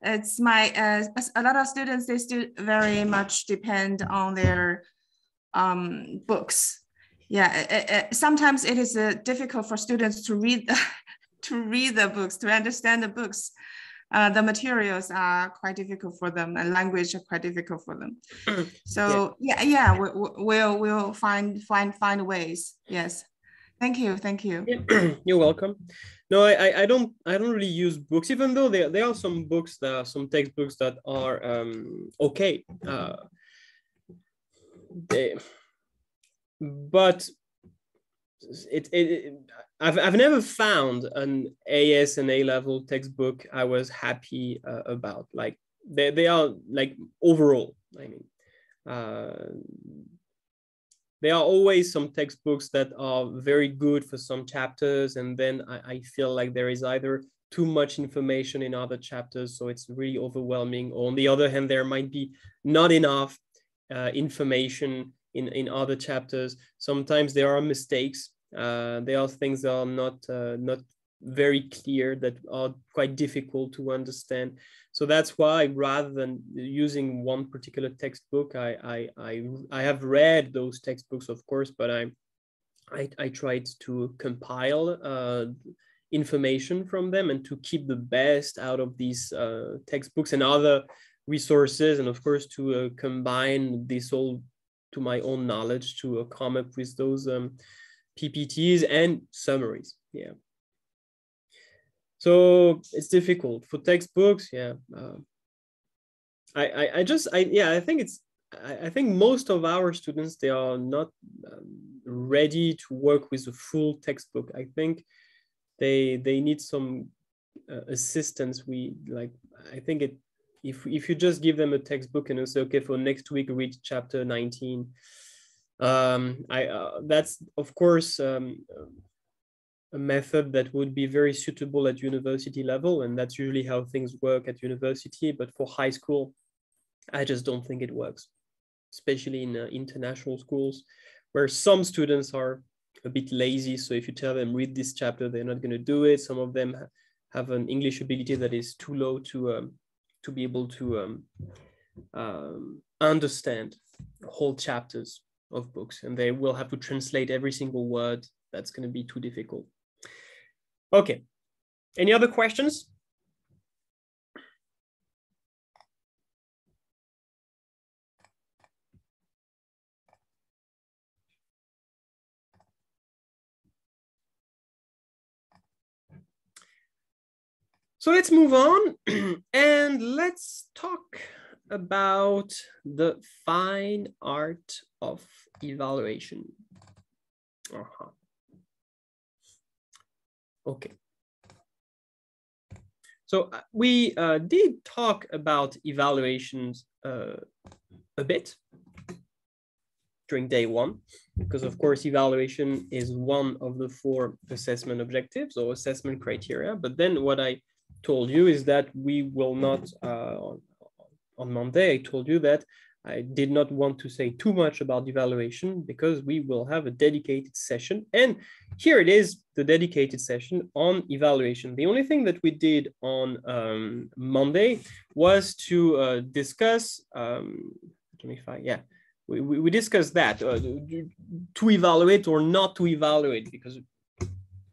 it's a lot of students, they still very much depend on their books. Yeah, sometimes it is difficult for students to read the books, to understand the books. The materials are quite difficult for them, and language are quite difficult for them. So yeah, we'll find ways. Yes, thank you. Yeah. You're welcome. No, I don't really use books, even though there are some books, some textbooks that are okay. But I've never found an AS and A-level textbook I was happy about. Like they are, like, overall, I mean, there are always some textbooks that are very good for some chapters, and then I feel like there is either too much information in other chapters, so it's really overwhelming, or on the other hand, there might be not enough information in other chapters. Sometimes there are mistakes. There are things that are not very clear, that are quite difficult to understand. So that's why, rather than using one particular textbook, I have read those textbooks, of course, but I tried to compile information from them and to keep the best out of these textbooks and other resources, and of course to combine this all to my own knowledge to come up with those PPTs and summaries. Yeah. So it's difficult for textbooks. Yeah. I think most of our students, they are not ready to work with a full textbook. I think they need some assistance. I think if you just give them a textbook and you say, okay, for next week read chapter 19, that's of course a method that would be very suitable at university level, and that's usually how things work at university. But for high school, I just don't think it works, especially in international schools, where some students are a bit lazy. So if you tell them read this chapter, they're not going to do it. Some of them have an English ability that is too low to be able to understand whole chapters of books, and they will have to translate every single word. That's going to be too difficult. Okay, any other questions? So let's move on and let's talk about the fine art of evaluation. Okay. So we did talk about evaluations a bit during day one, because of course evaluation is one of the 4 assessment objectives or assessment criteria. But then what I told you is that we will not, on Monday, I told you that I did not want to say too much about evaluation because we will have a dedicated session. And here it is, the dedicated session on evaluation. The only thing that we did on Monday was to discuss, we discussed that, to evaluate or not to evaluate, because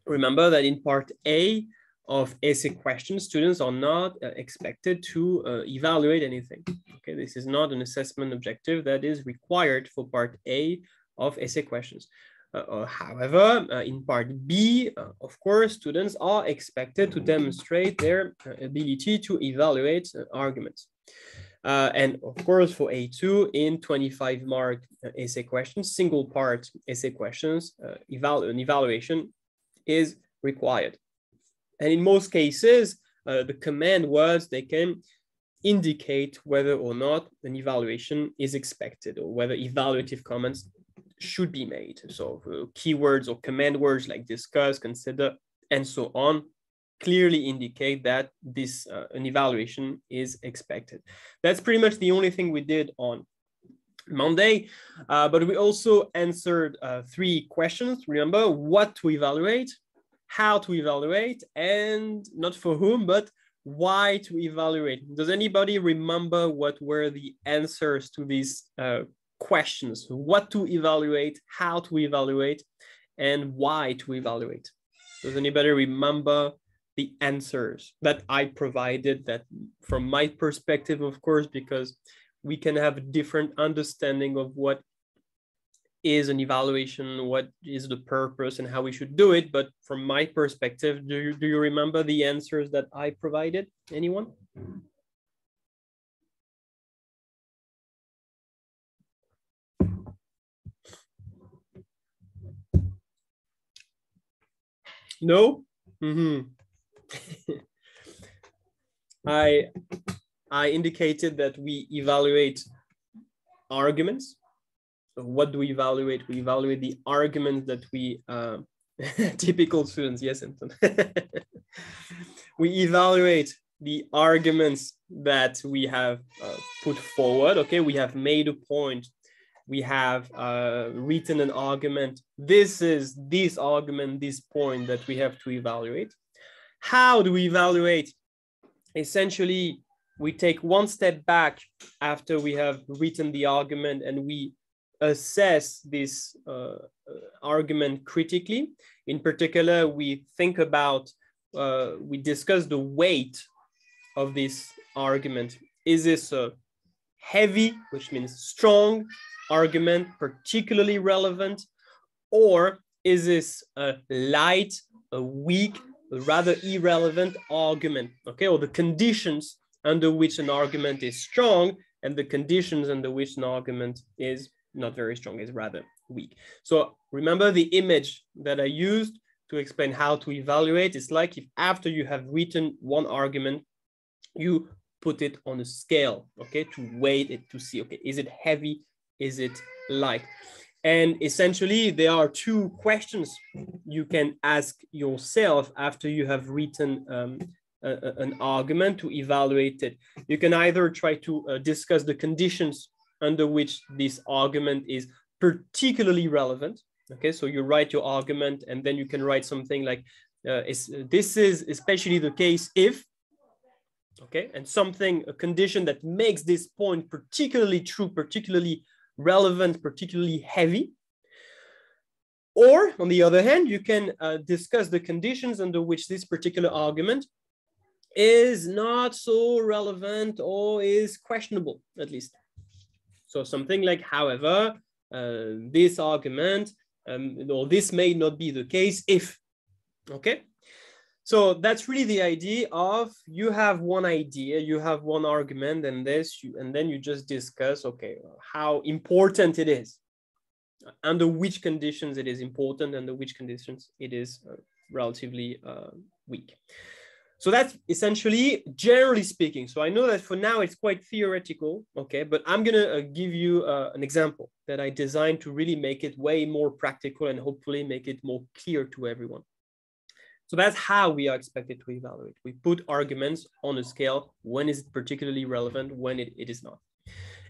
remember that in part A of essay questions, students are not expected to evaluate anything. Okay, this is not an assessment objective that is required for part A of essay questions. However, in part B, of course, students are expected to demonstrate their ability to evaluate arguments. And of course, for A2, in 25-mark essay questions, single part essay questions, an evaluation is required. And in most cases, the command words, they can indicate whether or not an evaluation is expected or whether evaluative comments should be made. So keywords or command words like discuss, consider, and so on clearly indicate that this an evaluation is expected. That's pretty much the only thing we did on Monday, but we also answered 3 questions. Remember, what to evaluate, how to evaluate, and not for whom, but why to evaluate. Does anybody remember what were the answers to these questions? What to evaluate, how to evaluate, and why to evaluate? Does anybody remember the answers that I provided? That from my perspective, of course, because we can have a different understanding of what is an evaluation, what is the purpose, and how we should do it. But from my perspective, do you remember the answers that I provided? Anyone? No? Mm-hmm. I indicated that we evaluate arguments. So what do we evaluate? We evaluate the arguments that we, typical students, yes, Anton. We evaluate the arguments that we have put forward, okay? We have made a point, we have written an argument. This is this argument, this point that we have to evaluate. How do we evaluate? Essentially, we take one step back after we have written the argument and we assess this argument critically. In particular, we think about, we discuss the weight of this argument. Is this a heavy, which means strong argument, particularly relevant, or is this a light, a weak, a rather irrelevant argument, okay? Or the conditions under which an argument is strong and the conditions under which an argument is not very strong, is rather weak. So remember the image that I used to explain how to evaluate. It's like if after you have written one argument, you put it on a scale, okay, to weigh it, to see, okay, is it heavy, is it light? And essentially, there are two questions you can ask yourself after you have written an argument to evaluate it. You can either try to discuss the conditions under which this argument is particularly relevant. Okay, so you write your argument and then you can write something like, this is especially the case if, okay, and something, a condition that makes this point particularly true, particularly relevant, particularly heavy. Or on the other hand, you can discuss the conditions under which this particular argument is not so relevant or is questionable, at least. So something like, however, this argument, or this may not be the case if, okay? So that's really the idea of, you have one idea, you have one argument, and then you just discuss, okay, how important it is, under which conditions it is important, under which conditions it is relatively weak. So that's essentially, generally speaking. So I know that for now it's quite theoretical, okay, but I'm gonna give you an example that I designed to really make it way more practical and hopefully make it more clear to everyone. So that's how we are expected to evaluate. We put arguments on a scale. When is it particularly relevant, when it is not.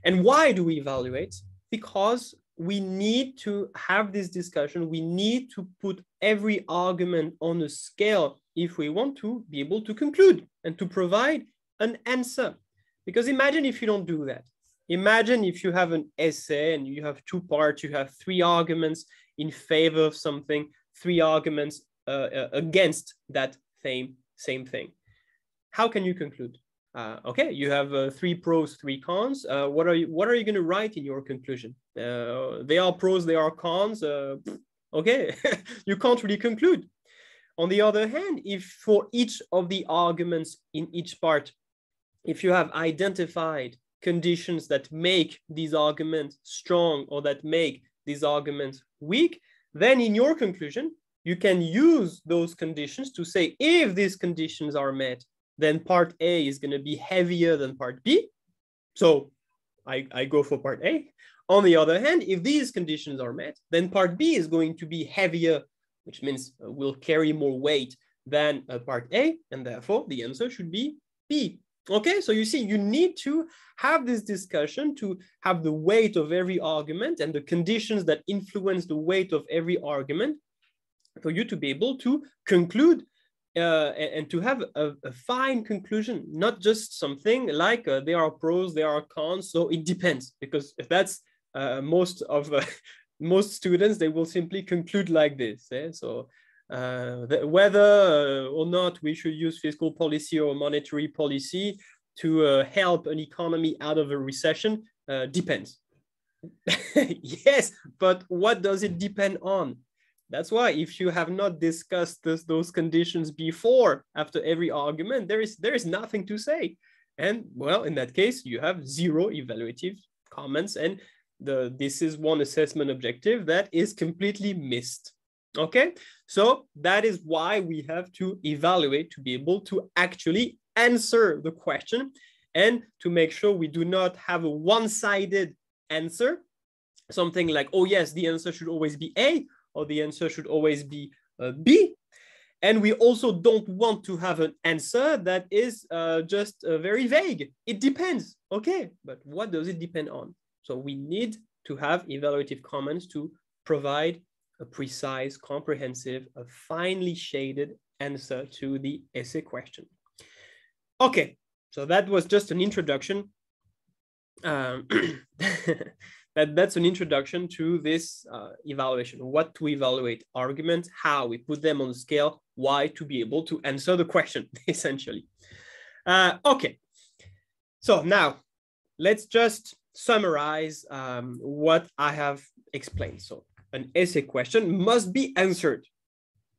And why do we evaluate? Because we need to have this discussion. We need to put every argument on a scale if we want to be able to conclude and to provide an answer. Because imagine if you don't do that. Imagine if you have an essay and you have two parts, you have three arguments in favor of something, three arguments against that same thing. How can you conclude? Okay, you have three pros, three cons. What are you going to write in your conclusion? They are pros, they are cons. Okay, you can't really conclude. On the other hand, if for each of the arguments in each part, if you have identified conditions that make these arguments strong or that make these arguments weak, then in your conclusion, you can use those conditions to say, if these conditions are met, then part A is going to be heavier than part B. So I go for part A. On the other hand, if these conditions are met, then part B is going to be heavier, which means will carry more weight than part A, and therefore the answer should be B. Okay, so you see, you need to have this discussion to have the weight of every argument and the conditions that influence the weight of every argument for you to be able to conclude and to have a fine conclusion, not just something like there are pros, there are cons, so it depends, because if that's most students, they will simply conclude like this. So whether or not we should use fiscal policy or monetary policy to help an economy out of a recession depends. Yes, but what does it depend on? That's why if you have not discussed those conditions before, after every argument, there is nothing to say. And well, in that case, you have zero evaluative comments, and this is one assessment objective that is completely missed. Okay, so that is why we have to evaluate to be able to actually answer the question and to make sure we do not have a one-sided answer, something like, oh yes, the answer should always be A, or the answer should always be B. And we also don't want to have an answer that is just very vague. It depends, okay, but what does it depend on? So we need to have evaluative comments to provide a precise, comprehensive, a finely shaded answer to the essay question. Okay, so that was just an introduction. That's an introduction to this evaluation, what to evaluate, arguments, how we put them on the scale, why, to be able to answer the question, essentially. Okay, so now let's just summarize what I have explained. So an essay question must be answered.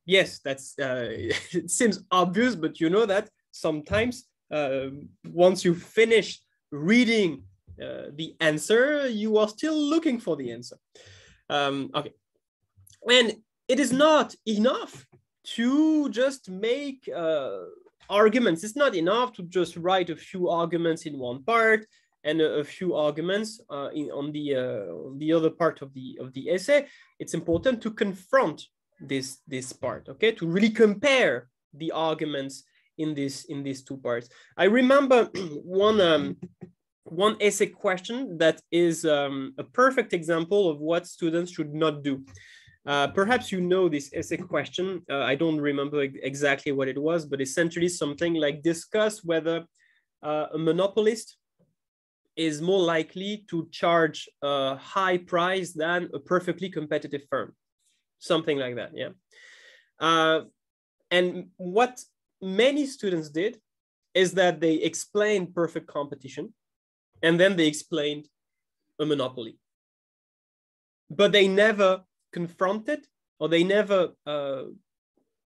Yes, that's it seems obvious, but you know that sometimes once you finish reading the answer, you are still looking for the answer. Okay, and it is not enough to just make arguments. It's not enough to just write a few arguments in one part and a few arguments on the other part of the essay, it's important to confront this part, okay, to really compare the arguments in these two parts. I remember one essay question that is a perfect example of what students should not do. Perhaps you know this essay question. I don't remember exactly what it was, but essentially something like discuss whether a monopolist is more likely to charge a high price than a perfectly competitive firm. Something like that, yeah. And what many students did is that they explained perfect competition, and then they explained a monopoly. But they never confronted, or they never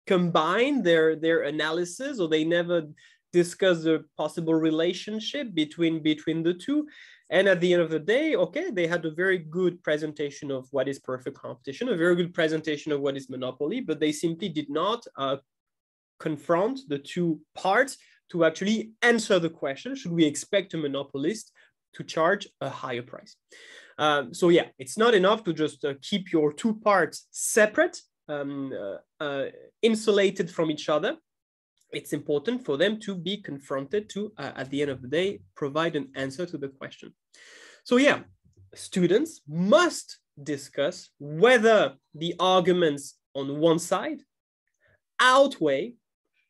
combined their analysis, or they never discussed the possible relationship between the two. And at the end of the day, okay, they had a very good presentation of what is perfect competition, a very good presentation of what is monopoly, but they simply did not confront the two parts to actually answer the question, should we expect a monopolist to charge a higher price? So yeah, it's not enough to just keep your two parts separate, insulated from each other. It's important for them to be confronted to, at the end of the day, provide an answer to the question. So yeah, students must discuss whether the arguments on one side outweigh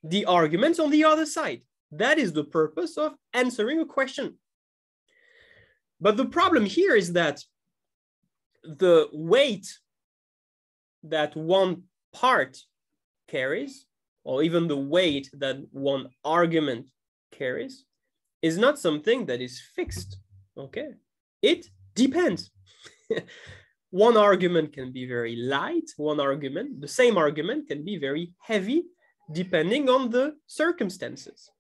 the arguments on the other side. That is the purpose of answering a question. But the problem here is that the weight that one part carries, or even the weight that one argument carries, is not something that is fixed, okay? It depends. One argument can be very light, the same argument can be very heavy, depending on the circumstances.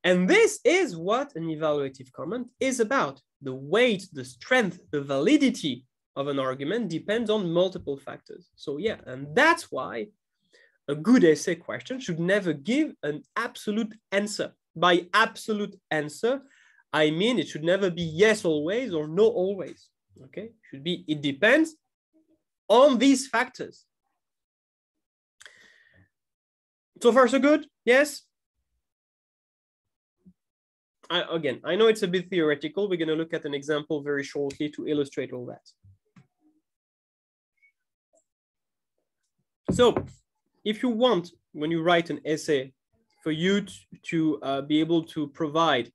And this is what an evaluative comment is about. The weight, the strength, the validity of an argument depends on multiple factors. So yeah, and that's why a good essay question should never give an absolute answer. By absolute answer, I mean it should never be yes always or no always. Okay, it should be it depends on these factors. So far so good? Yes? Again, I know it's a bit theoretical. We're going to look at an example very shortly to illustrate all that. So if you want, when you write an essay, for you to be able to provide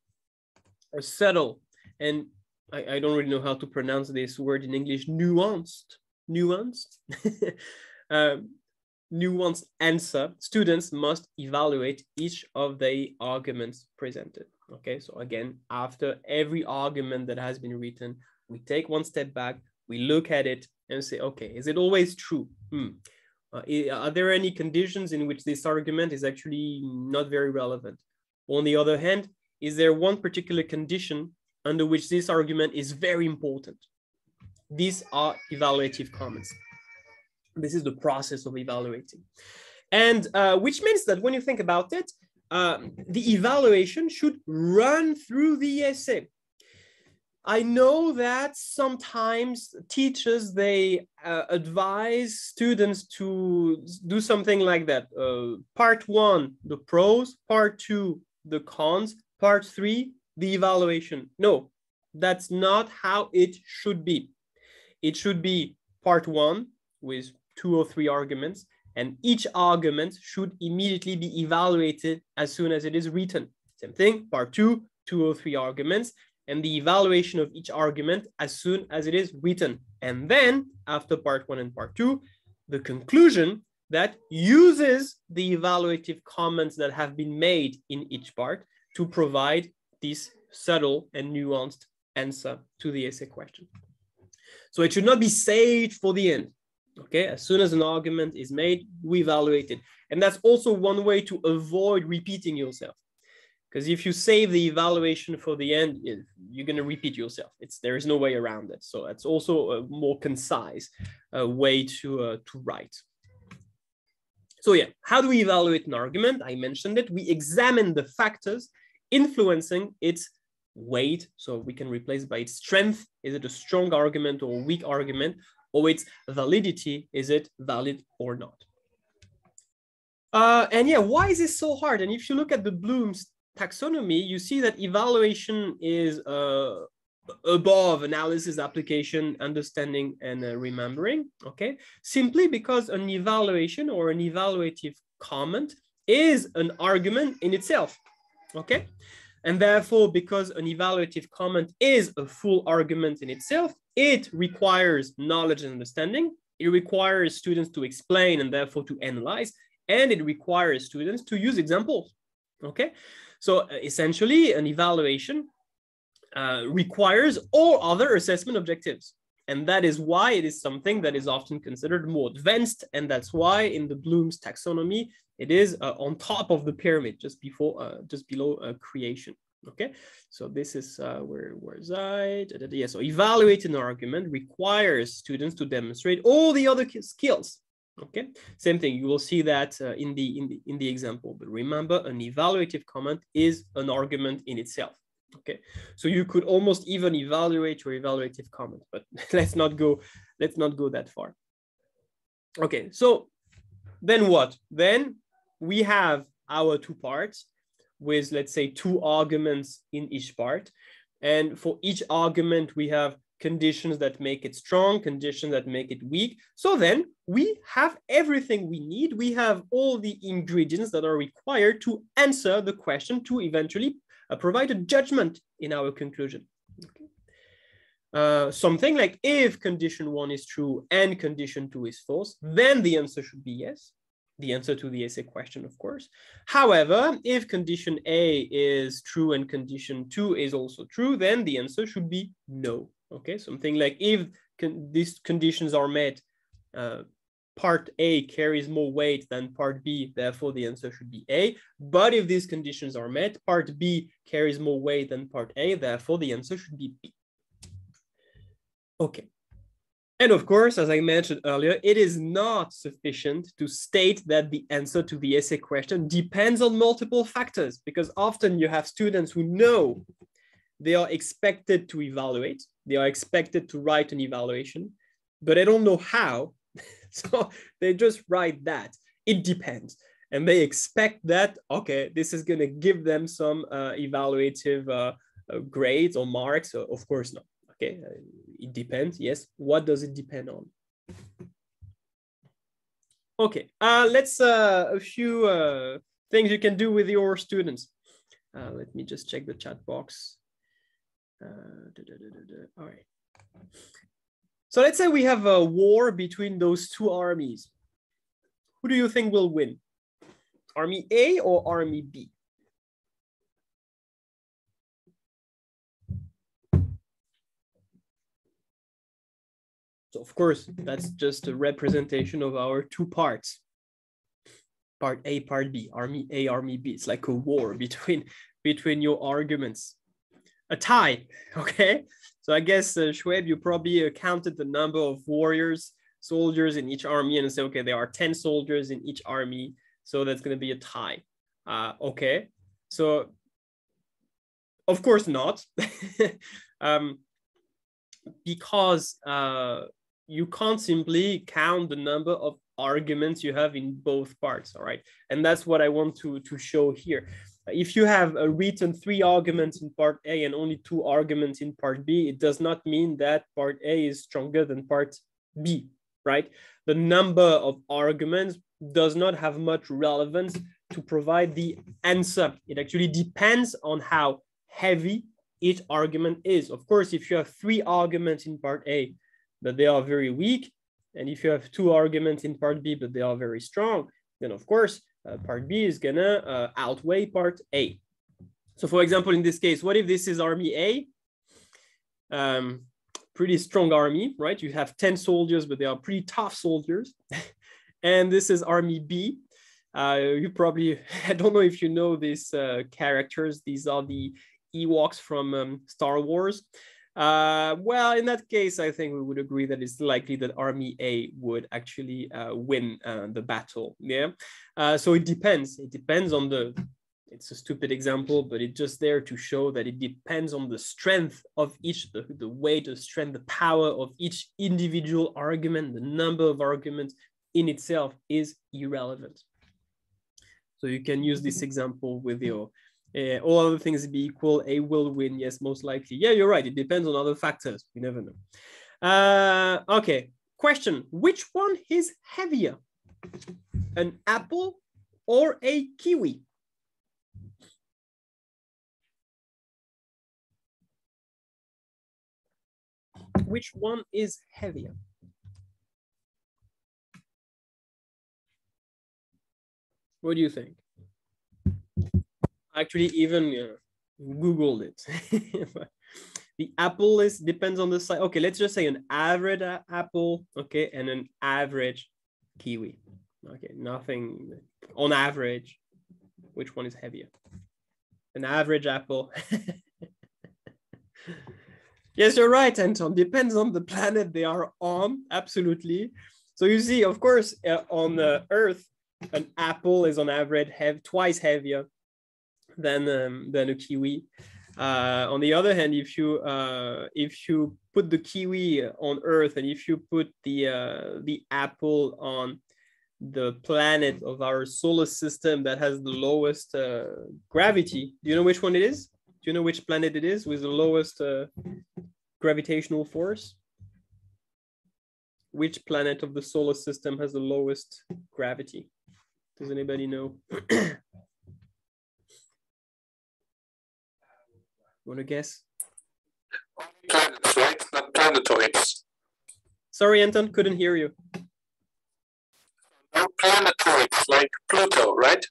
a subtle, and I don't really know how to pronounce this word in English, nuanced answer, students must evaluate each of the arguments presented. Okay, so again, after every argument that has been written, we take one step back, we look at it and say, okay, is it always true? Are there any conditions in which this argument is actually not very relevant? On the other hand, is there one particular condition under which this argument is very important? These are evaluative comments. This is the process of evaluating. And which means that when you think about it, the evaluation should run through the essay. I know that sometimes teachers, they advise students to do something like that. Part 1, the pros, part 2, the cons, part 3, the evaluation. No, that's not how it should be. It should be part 1 with 2 or 3 arguments, and each argument should immediately be evaluated as soon as it is written. Same thing, part 2, 2 or 3 arguments, and the evaluation of each argument as soon as it is written. And then after part 1 and part 2, the conclusion that uses the evaluative comments that have been made in each part to provide this subtle and nuanced answer to the essay question. So it should not be saved for the end. Okay, as soon as an argument is made, we evaluate it. And that's also one way to avoid repeating yourself. Because if you save the evaluation for the end, you're going to repeat yourself. There is no way around it. So that's also a more concise way to write. So yeah, how do we evaluate an argument? I mentioned it. We examine the factors influencing its weight? So we can replace by its strength. Is it a strong argument or a weak argument? Or its validity, is it valid or not? And yeah, why is this so hard? And if you look at the Bloom's taxonomy, you see that evaluation is above analysis, application, understanding, and remembering, okay? Simply because an evaluation or an evaluative comment is an argument in itself, okay? And therefore, because an evaluative comment is a full argument in itself, it requires knowledge and understanding. It requires students to explain and therefore to analyze, and it requires students to use examples, okay? So essentially, an evaluation requires all other assessment objectives. And that is why it is something that is often considered more advanced. And that's why in the Bloom's taxonomy, it is on top of the pyramid, just below creation. Okay, so this is where's I? Yeah, so evaluate an argument requires students to demonstrate all the other skills. Okay, same thing. You will see that in the example. But remember, an evaluative comment is an argument in itself. Okay, so you could almost even evaluate your evaluative comment, but let's not go that far. Okay, so then what? Then we have our two parts with, let's say, two arguments in each part. And for each argument, we have conditions that make it strong, conditions that make it weak. So then we have everything we need. We have all the ingredients that are required to answer the question, to eventually provide a judgment in our conclusion. Okay. Something like if condition 1 is true and condition 2 is false, then the answer should be yes. The answer to the essay question, of course. However, if condition A is true and condition 2 is also true, then the answer should be no. Okay, something like if these conditions are met, part A carries more weight than part B, therefore the answer should be A. But if these conditions are met, part B carries more weight than part A, therefore the answer should be B. Okay. And of course, as I mentioned earlier, it is not sufficient to state that the answer to the essay question depends on multiple factors, because often you have students who know they are expected to evaluate, they are expected to write an evaluation, but they don't know how. So they just write that. It depends. And they expect that, okay, this is going to give them some evaluative grades or marks. Of course not. Okay, it depends. Yes. What does it depend on? Okay, let's a few things you can do with your students. Let me just check the chat box. All right. So let's say we have a war between those two armies. Who do you think will win? Army A or Army B? So of course, that's just a representation of our two parts. Part A, part B, Army A, Army B. It's like a war between your arguments. A tie, okay? So I guess, Shoaib, you probably counted the number of warriors, soldiers in each army and say, okay, there are 10 soldiers in each army. So that's going to be a tie. Okay, so of course not. Because you can't simply count the number of arguments you have in both parts, all right? And that's what I want to show here. If you have written 3 arguments in part A and only 2 arguments in part B, it does not mean that part A is stronger than part B, right? The number of arguments does not have much relevance to provide the answer. It actually depends on how heavy each argument is. Of course, if you have 3 arguments in part A, but they are very weak, and if you have 2 arguments in part B, but they are very strong, then of course, part B is gonna outweigh part A. So for example, in this case, what if this is Army A? Pretty strong army, right? You have 10 soldiers, but they are pretty tough soldiers. And this is Army B. You probably, I don't know if you know these characters. These are the Ewoks from Star Wars. Well, in that case, I think we would agree that it's likely that Army A would actually win the battle. Yeah. So it depends. It depends on the it's a stupid example, but it's just there to show that it depends on the strength of each, the weight, the strength, the power of each individual argument. The number of arguments in itself is irrelevant. So you can use this example with your, all other things be equal, A will win, yes, most likely. Yeah, you're right, it depends on other factors, you never know. Okay, question, which one is heavier? An apple or a kiwi? Which one is heavier? What do you think? I actually even Googled it. The apple depends on the size. Okay, let's just say an average apple, okay, and an average kiwi. Okay, nothing on average. Which one is heavier? An average apple. Yes, you're right, Anton. Depends on the planet they are on, absolutely. So you see, of course, on Earth, an apple is on average twice heavier than a kiwi. On the other hand, if you put the kiwi on Earth and if you put the apple on the planet of our solar system that has the lowest gravity, do you know which one it is? Do you know which planet it is with the lowest gravitational force? Which planet of the solar system has the lowest gravity? Does anybody know? Want to guess? Planets, right? Not planetoids. Sorry, Anton, couldn't hear you. No planetoids, like Pluto, right?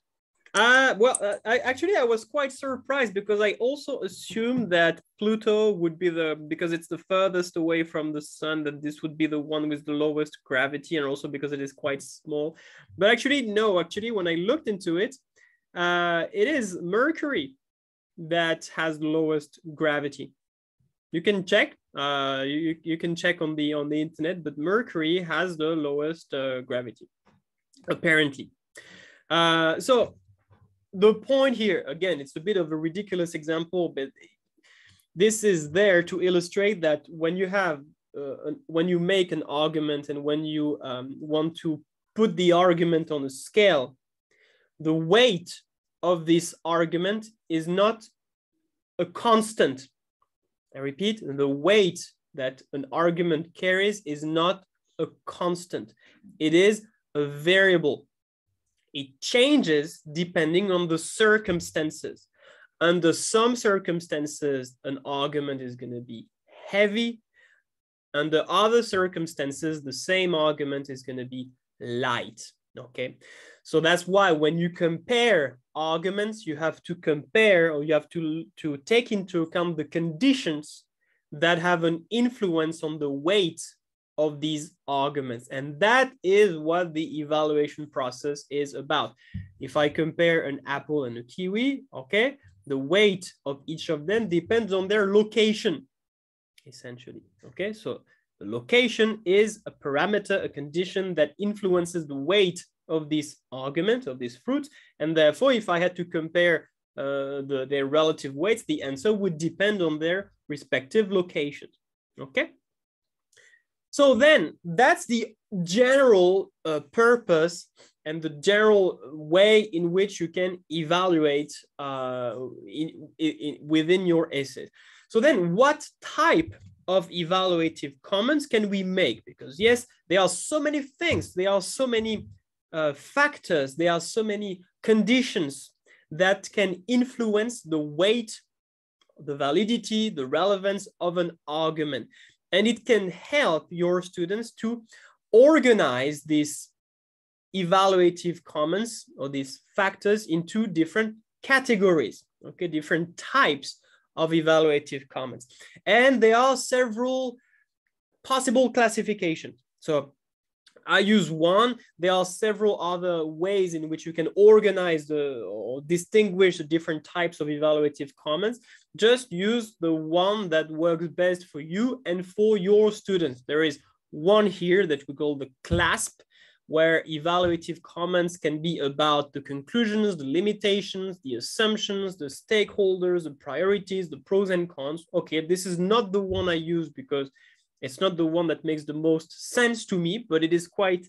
Well, I was quite surprised because I also assumed that Pluto would be because it's the furthest away from the sun, that this would be the one with the lowest gravity, and also because it is quite small. But actually, no, when I looked into it, it is Mercury that has the lowest gravity. You can check, you can check on the internet, but Mercury has the lowest gravity, apparently. So the point here, again, it's a bit of a ridiculous example, but this is there to illustrate that when you have, when you make an argument and when you want to put the argument on a scale, the weight of this argument is not a constant. I repeat, the weight that an argument carries is not a constant. It is a variable. It changes depending on the circumstances. Under some circumstances, an argument is going to be heavy. Under other circumstances, the same argument is going to be light. Okay, so that's why when you compare arguments, you have to compare, or you have to take into account the conditions that have an influence on the weight of these arguments. And that is what the evaluation process is about. If I compare an apple and a kiwi, okay, the weight of each of them depends on their location, essentially. Okay, so the location is a parameter, a condition that influences the weight of this argument, of this fruit. And therefore, if I had to compare their relative weights, the answer would depend on their respective locations. Okay? So then that's the general purpose and the general way in which you can evaluate within your essay. So then what type of evaluative comments can we make? Because yes, there are so many things, there are so many factors, there are so many conditions that can influence the weight, the validity, the relevance of an argument. And it can help your students to organize these evaluative comments or these factors into different categories, okay, different types of evaluative comments. And there are several possible classifications. So I use one. There are several other ways in which you can organize or distinguish the different types of evaluative comments. Just use the one that works best for you and for your students. There is one here that we call the CLASP, where evaluative comments can be about the conclusions, the limitations, the assumptions, the stakeholders, the priorities, the pros and cons. Okay, this is not the one I use because it's not the one that makes the most sense to me, but it is quite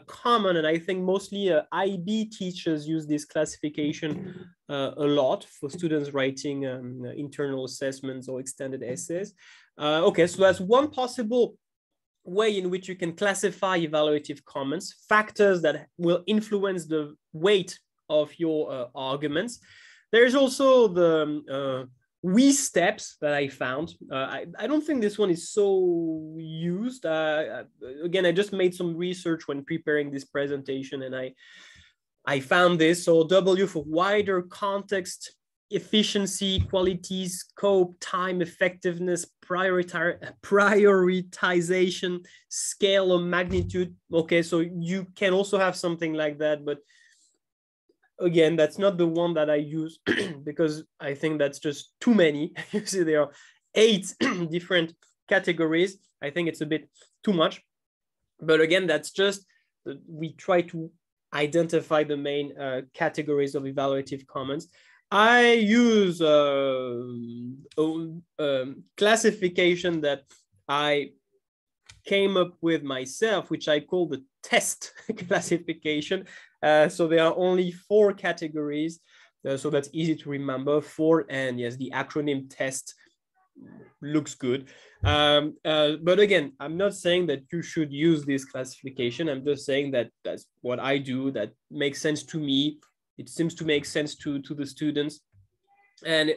common. And I think mostly IB teachers use this classification a lot for students writing internal assessments or extended essays. Okay, so that's one possible way in which you can classify evaluative comments, factors that will influence the weight of your arguments. There's also the WE steps that I found. I don't think this one is so used. Again, I just made some research when preparing this presentation and I found this. So W for wider context, efficiency, quality, scope, time, effectiveness, prioritization, scale or magnitude. Okay, so you can also have something like that, but again, that's not the one that I use because I think that's just too many. You see, there are 8 different categories. I think it's a bit too much, but again, that's just, we try to identify the main categories of evaluative comments. I use a classification that I came up with myself, which I call the TEST classification. So there are only 4 categories, so that's easy to remember. 4, and yes, the acronym TEST looks good. But again, I'm not saying that you should use this classification. I'm just saying that that's what I do, that makes sense to me. It seems to make sense to the students. And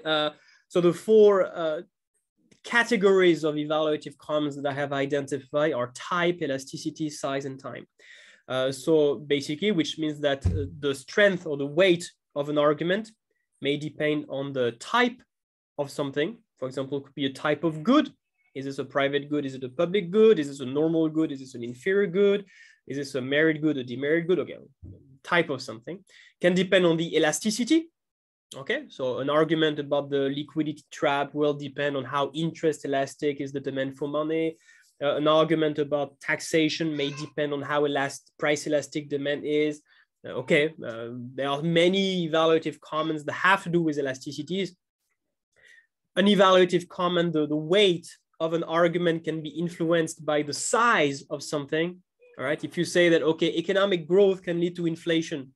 so the 4 categories of evaluative comments that I have identified are type, elasticity, size, and time. So basically, which means that the strength or the weight of an argument may depend on the type of something. For example, it could be a type of good. Is this a private good? Is it a public good? Is this a normal good? Is this an inferior good? Is this a merit good, a demerit good? Okay, type of something. Can depend on the elasticity. Okay, so an argument about the liquidity trap will depend on how interest elastic is the demand for money. An argument about taxation may depend on how price elastic demand is. Okay, there are many evaluative comments that have to do with elasticities. An evaluative comment, the weight of an argument can be influenced by the size of something. All right, if you say that, okay, economic growth can lead to inflation.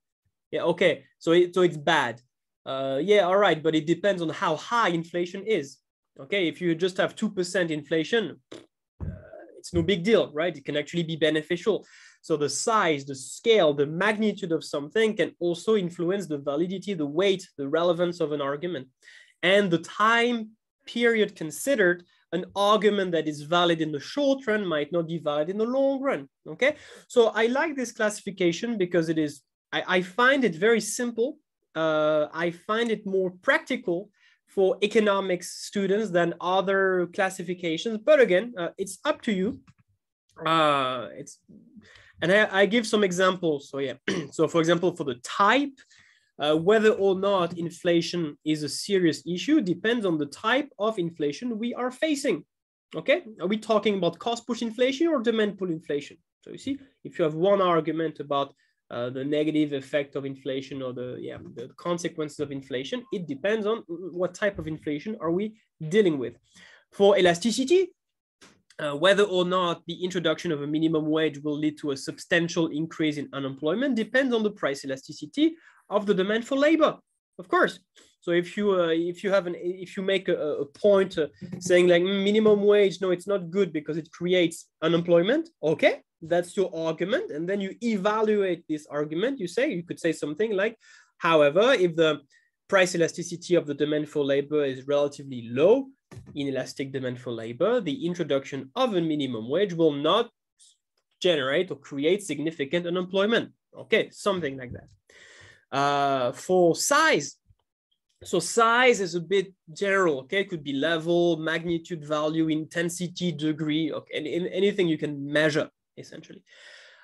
Yeah, okay, so it's bad. Yeah, all right, but it depends on how high inflation is. Okay, if you just have 2% inflation, it's no big deal, right? It can actually be beneficial. So the size, the scale, the magnitude of something can also influence the validity, the weight, the relevance of an argument. And the time period considered, an argument that is valid in the short run might not be valid in the long run, okay? So I like this classification because it is, I find it very simple. I find it more practical for economics students than other classifications. But again, it's up to you. I give some examples. So yeah, so for example, for the type, whether or not inflation is a serious issue depends on the type of inflation we are facing. Okay, are we talking about cost push inflation or demand pull inflation? So you see, if you have one argument about the negative effect of inflation or the consequences of inflation, it depends on what type of inflation are we dealing with. For elasticity, whether or not the introduction of a minimum wage will lead to a substantial increase in unemployment depends on the price elasticity of the demand for labor, of course. So if you make a point saying like minimum wage, no, it's not good because it creates unemployment. Okay, that's your argument, and then you evaluate this argument. You could say something like, however, if the price elasticity of the demand for labor is relatively low, inelastic demand for labor, the introduction of a minimum wage will not generate or create significant unemployment. Okay, something like that. For size, so size is a bit general, okay? It could be level, magnitude, value, intensity, degree, okay, anything you can measure, essentially.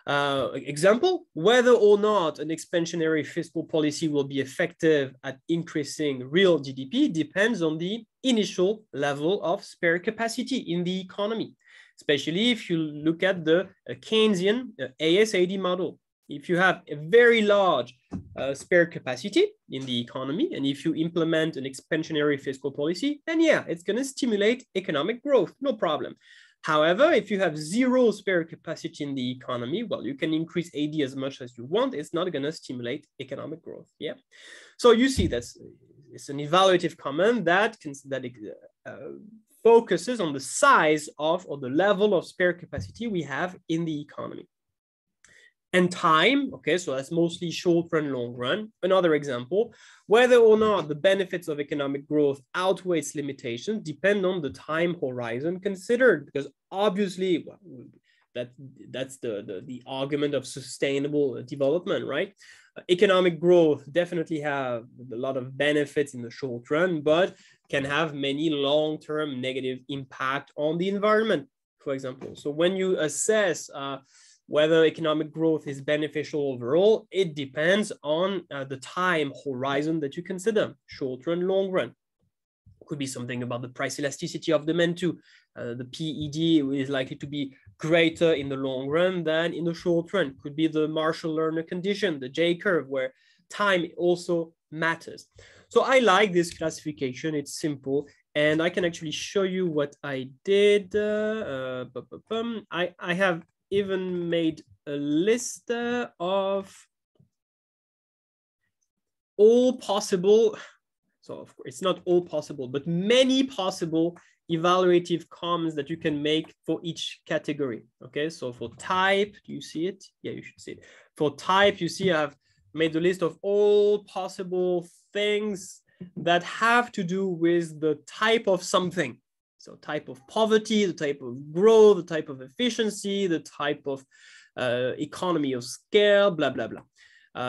Example, whether or not an expansionary fiscal policy will be effective at increasing real GDP depends on the initial level of spare capacity in the economy. especially if you look at the Keynesian ASAD model. If you have a very large spare capacity in the economy, and if you implement an expansionary fiscal policy, then yeah, it's going to stimulate economic growth, no problem. However, if you have zero spare capacity in the economy, well, you can increase AD as much as you want. It's not going to stimulate economic growth. Yeah. So you see it's an evaluative comment that focuses on the size of or the level of spare capacity we have in the economy. And time, okay, so that's mostly short run, long run. Another example, whether or not the benefits of economic growth outweigh its limitations depend on the time horizon considered, because obviously, well, that's the argument of sustainable development, right? Economic growth definitely have a lot of benefits in the short run, but can have many long-term negative impact on the environment, for example. So when you assess whether economic growth is beneficial overall, it depends on the time horizon that you consider, short run, long run. Could be something about the price elasticity of demand too. The PED is likely to be greater in the long run than in the short run. Could be the Marshall-Lerner condition, the J-curve, where time also matters. So I like this classification. It's simple. And I can actually show you what I did. I have even made a list of all possible, so of course it's not all possible, but many possible evaluative comments that you can make for each category. Okay, so for type, do you see it? Yeah, you should see it. For type, you see I've made a list of all possible things that have to do with the type of something. So type of poverty, the type of growth, the type of efficiency, the type of economy of scale, blah, blah, blah.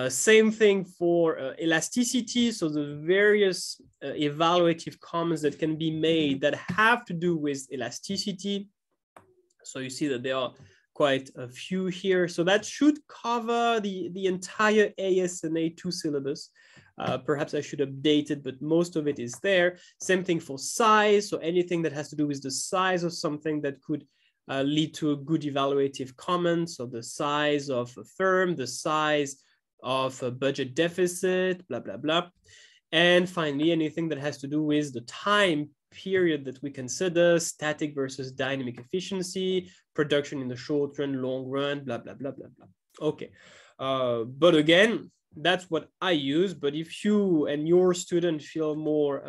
Same thing for elasticity. So the various evaluative comments that can be made that have to do with elasticity. So you see that there are quite a few here. So that should cover the entire ASNA 2 syllabus. Perhaps I should update it, but most of it is there. Same thing for size. So anything that has to do with the size of something that could lead to a good evaluative comment. So the size of a firm, the size of a budget deficit, blah, blah, blah. And finally, anything that has to do with the time period that we consider, static versus dynamic efficiency, production in the short run, long run, blah, blah, blah, blah, blah. Okay. But again, that's what I use. But if you and your student feel more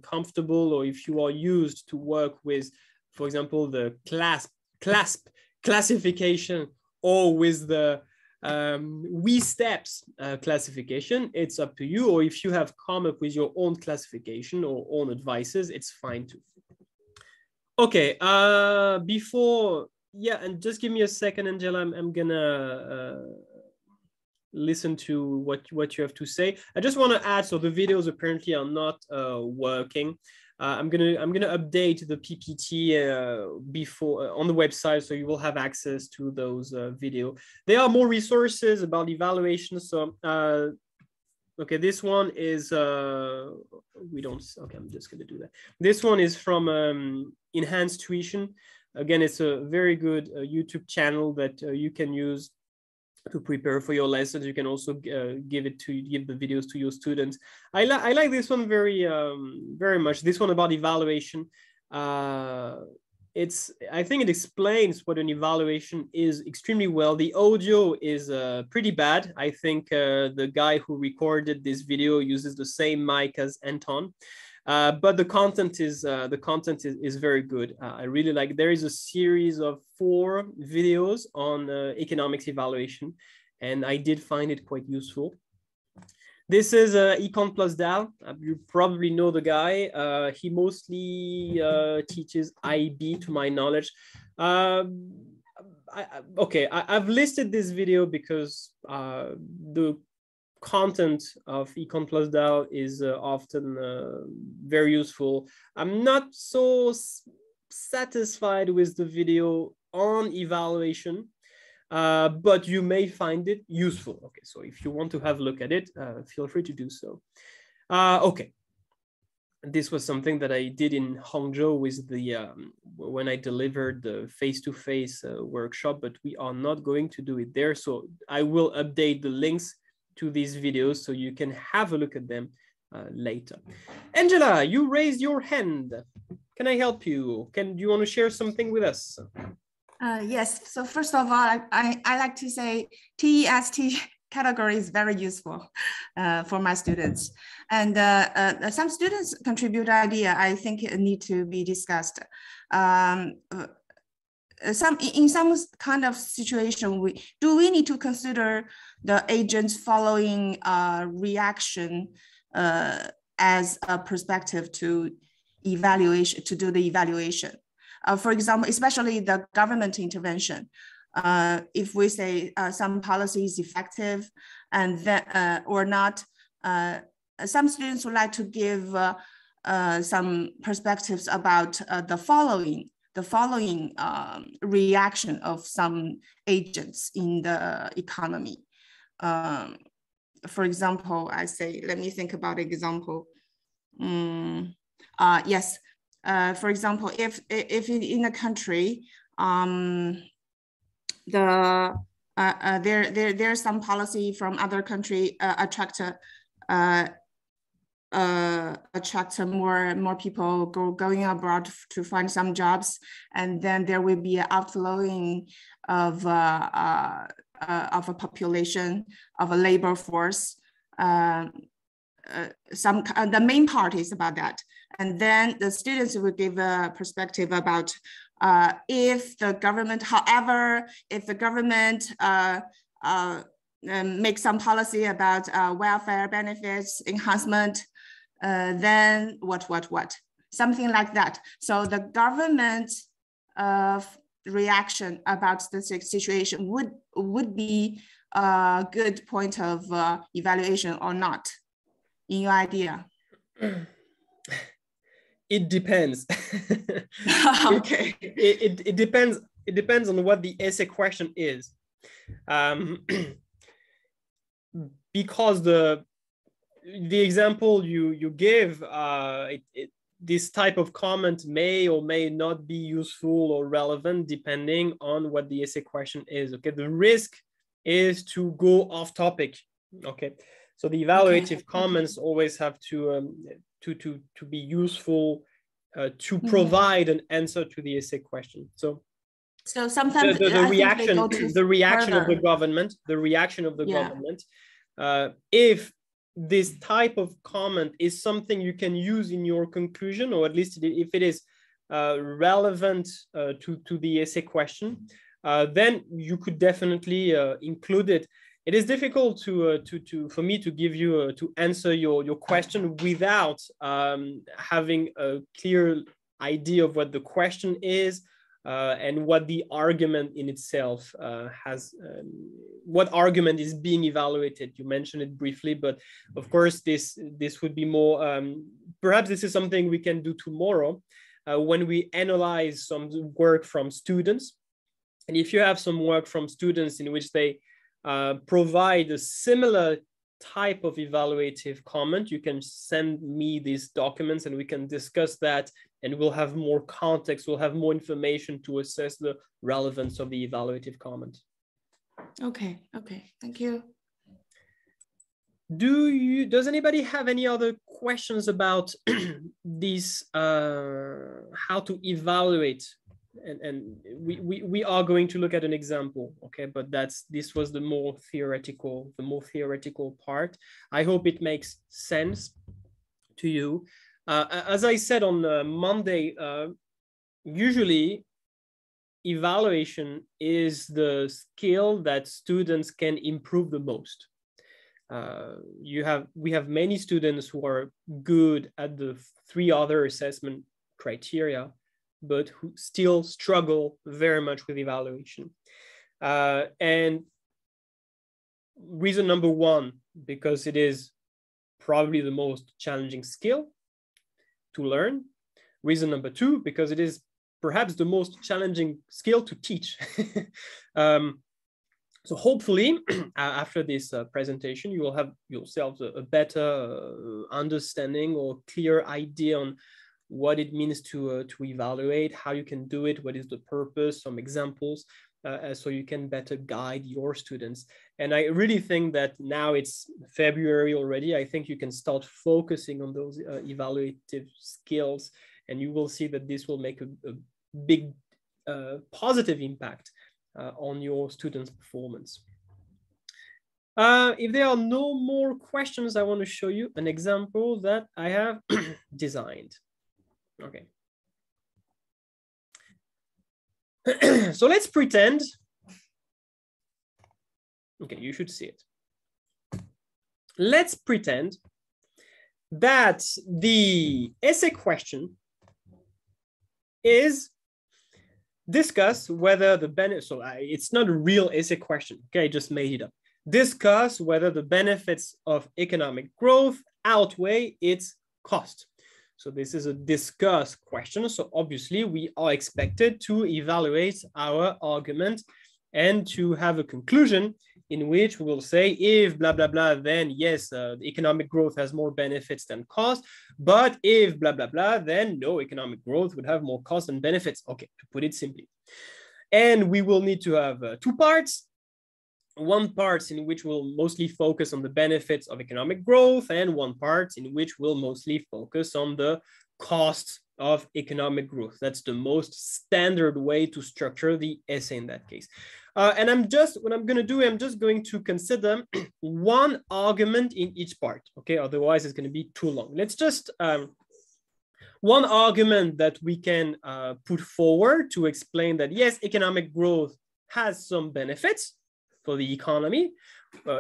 comfortable, or if you are used to work with, for example, the CLASP classification, or with the WeSteps classification, it's up to you. Or if you have come up with your own classification or own advices, it's fine too. Okay, before, yeah, and just give me a second, Angela, I'm gonna listen to what you have to say. I just want to add, so the videos apparently are not working. I'm gonna update the PPT before on the website, so you will have access to those videos. There are more resources about evaluation. So okay, this one is we don't. Okay, I'm just gonna do that. This one is from Enhanced Tuition. Again, it's a very good YouTube channel that you can use to prepare for your lessons. You can also give the videos to your students. I like this one very much. This one about evaluation. I think it explains what an evaluation is extremely well. The audio is pretty bad. I think the guy who recorded this video uses the same mic as Anton. But the content is very good. I really like. There is a series of 4 videos on economics evaluation, and I did find it quite useful. This is Econ Plus Dal. You probably know the guy. He mostly teaches IB, to my knowledge. I've listed this video because the content of Econ Plus Dal is often very useful. I'm not so satisfied with the video on evaluation, but you may find it useful. Okay, so if you want to have a look at it, feel free to do so. Okay, this was something that I did in Hangzhou with when I delivered the face-to-face workshop, but we are not going to do it there. So I will update the links to these videos so you can have a look at them later. Angela, you raised your hand. Can I help you? Do you want to share something with us? Yes. So first of all, I like to say TEST category is very useful for my students. And some students contribute idea I think it need to be discussed. In some kind of situation, we need to consider the agent's following reaction as a perspective to evaluation, to do the evaluation. For example, especially the government intervention. If we say some policy is effective and that or not, some students would like to give some perspectives about the following reaction of some agents in the economy. For example, I say, let me think about an example. Yes, for example, if in a country, there's some policy from other country attract more people going abroad to find some jobs, and then there will be an outflowing of a population, of a labor force. The main part is about that, and then the students will give a perspective about if the government, however, if the government make some policy about welfare benefits enhancement, then what, something like that. So the government reaction about the situation would be a good point of evaluation or not, in your idea? It depends. Okay. It depends. It depends on what the essay question is, because the example you give, this type of comment may or may not be useful or relevant depending on what the essay question is. Okay, the risk is to go off topic. Okay, so the evaluative comments always have to be useful to provide an answer to the essay question. So sometimes the reaction of the government, if this type of comment is something you can use in your conclusion, or at least if it is relevant to the essay question, then you could definitely include it. It is difficult for me to give you to answer your question without having a clear idea of what the question is and what the argument in itself has, what argument is being evaluated. You mentioned it briefly, but of course this would be more, perhaps this is something we can do tomorrow when we analyze some work from students. And if you have some work from students in which they provide a similar type of evaluative comment, you can send me these documents and we can discuss that, and we'll have more context, we'll have more information to assess the relevance of the evaluative comment. Okay, thank you. Does anybody have any other questions about this, how to evaluate? And we are going to look at an example, okay, but this was the more theoretical part. I hope it makes sense to you. As I said on Monday, usually evaluation is the skill that students can improve the most. We have many students who are good at the 3 other assessment criteria, but who still struggle very much with evaluation. And reason number 1, because it is probably the most challenging skill to learn. Reason number 2, because it is perhaps the most challenging skill to teach. So hopefully, after this presentation, you will have yourselves a better understanding or clear idea on what it means to evaluate, how you can do it, what is the purpose, some examples, so you can better guide your students. And I really think that now it's February already, I think you can start focusing on those evaluative skills, and you will see that this will make a big positive impact on your students' performance. If there are no more questions, I want to show you an example that I have designed. Okay. So let's pretend, okay, you should see it. Let's pretend that the essay question is discuss whether the benefit, so it's not a real essay question, okay, I just made it up. Discuss whether the benefits of economic growth outweigh its cost. So this is a discuss question. So obviously we are expected to evaluate our argument and to have a conclusion in which we will say, if blah, blah, blah, then yes, the economic growth has more benefits than cost. But if blah, blah, blah, then no, economic growth would have more cost than benefits. Okay, to put it simply. And we will need to have two parts. One part in which we'll mostly focus on the benefits of economic growth, and one part in which we'll mostly focus on the costs of economic growth. That's the most standard way to structure the essay in that case. And what I'm going to do, I'm just going to consider one argument in each part. Okay, otherwise it's going to be too long. Let's just one argument that we can put forward to explain that yes, economic growth has some benefits for the economy,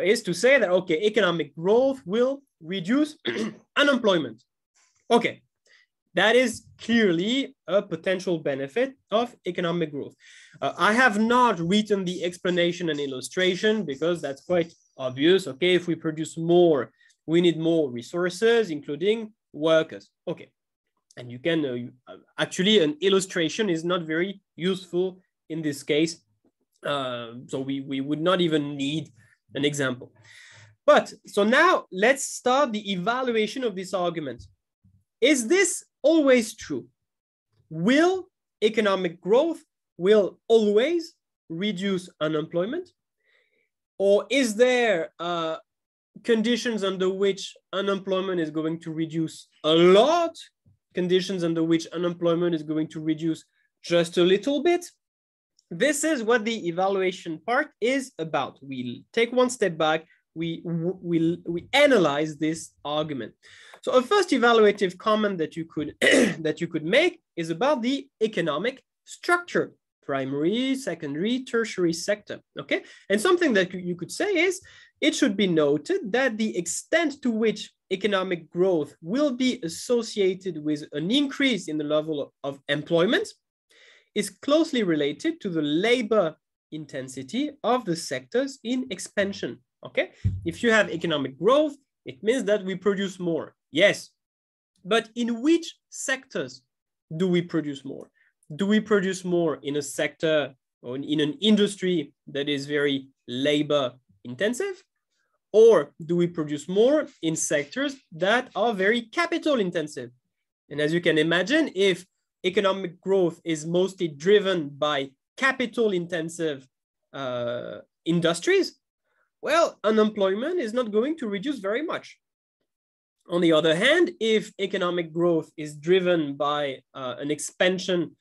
is to say that, okay, economic growth will reduce unemployment. Okay, that is clearly a potential benefit of economic growth. I have not written the explanation and illustration because that's quite obvious. Okay, if we produce more, we need more resources, including workers. Okay, and you can, actually an illustration is not very useful in this case. So we would not even need an example. But so now let's start the evaluation of this argument. Is this always true? Will economic growth will always reduce unemployment? Or is there conditions under which unemployment is going to reduce a lot? Conditions under which unemployment is going to reduce just a little bit? This is what the evaluation part is about. We take one step back, we analyze this argument. So a first evaluative comment that you could that you could make is about the economic structure, primary, secondary, tertiary sector. Okay, and something that you could say is it should be noted that the extent to which economic growth will be associated with an increase in the level of employment is closely related to the labor intensity of the sectors in expansion, okay? If you have economic growth, it means that we produce more, yes. But in which sectors do we produce more? Do we produce more in a sector or in an industry that is very labor intensive? Or do we produce more in sectors that are very capital intensive? And as you can imagine, if economic growth is mostly driven by capital-intensive industries, well, unemployment is not going to reduce very much. On the other hand, if economic growth is driven by an expansion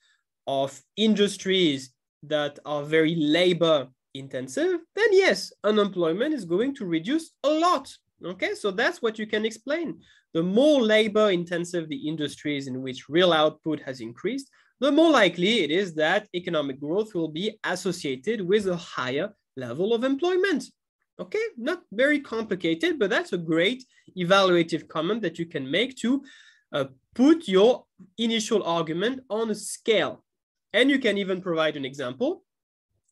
of industries that are very labor-intensive, then yes, unemployment is going to reduce a lot. Okay, so that's what you can explain. The more labor-intensive the industries in which real output has increased, the more likely it is that economic growth will be associated with a higher level of employment. Okay, not very complicated, but that's a great evaluative comment that you can make to put your initial argument on a scale. And you can even provide an example.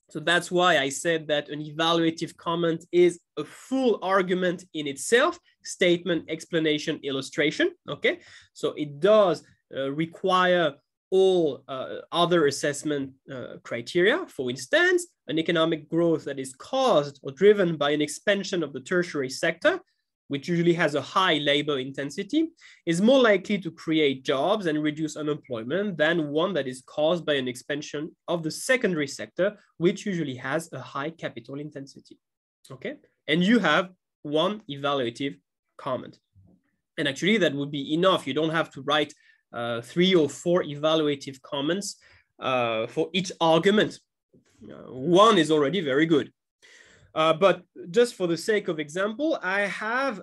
So that's why I said that an evaluative comment is a full argument in itself, statement, explanation, illustration, okay? So it does require all other assessment criteria. For instance, an economic growth that is caused or driven by an expansion of the tertiary sector which usually has a high labor intensity, is more likely to create jobs and reduce unemployment than one that is caused by an expansion of the secondary sector, which usually has a high capital intensity. Okay, and you have one evaluative comment. And actually that would be enough. You don't have to write 3 or 4 evaluative comments for each argument. One is already very good. But just for the sake of example, I have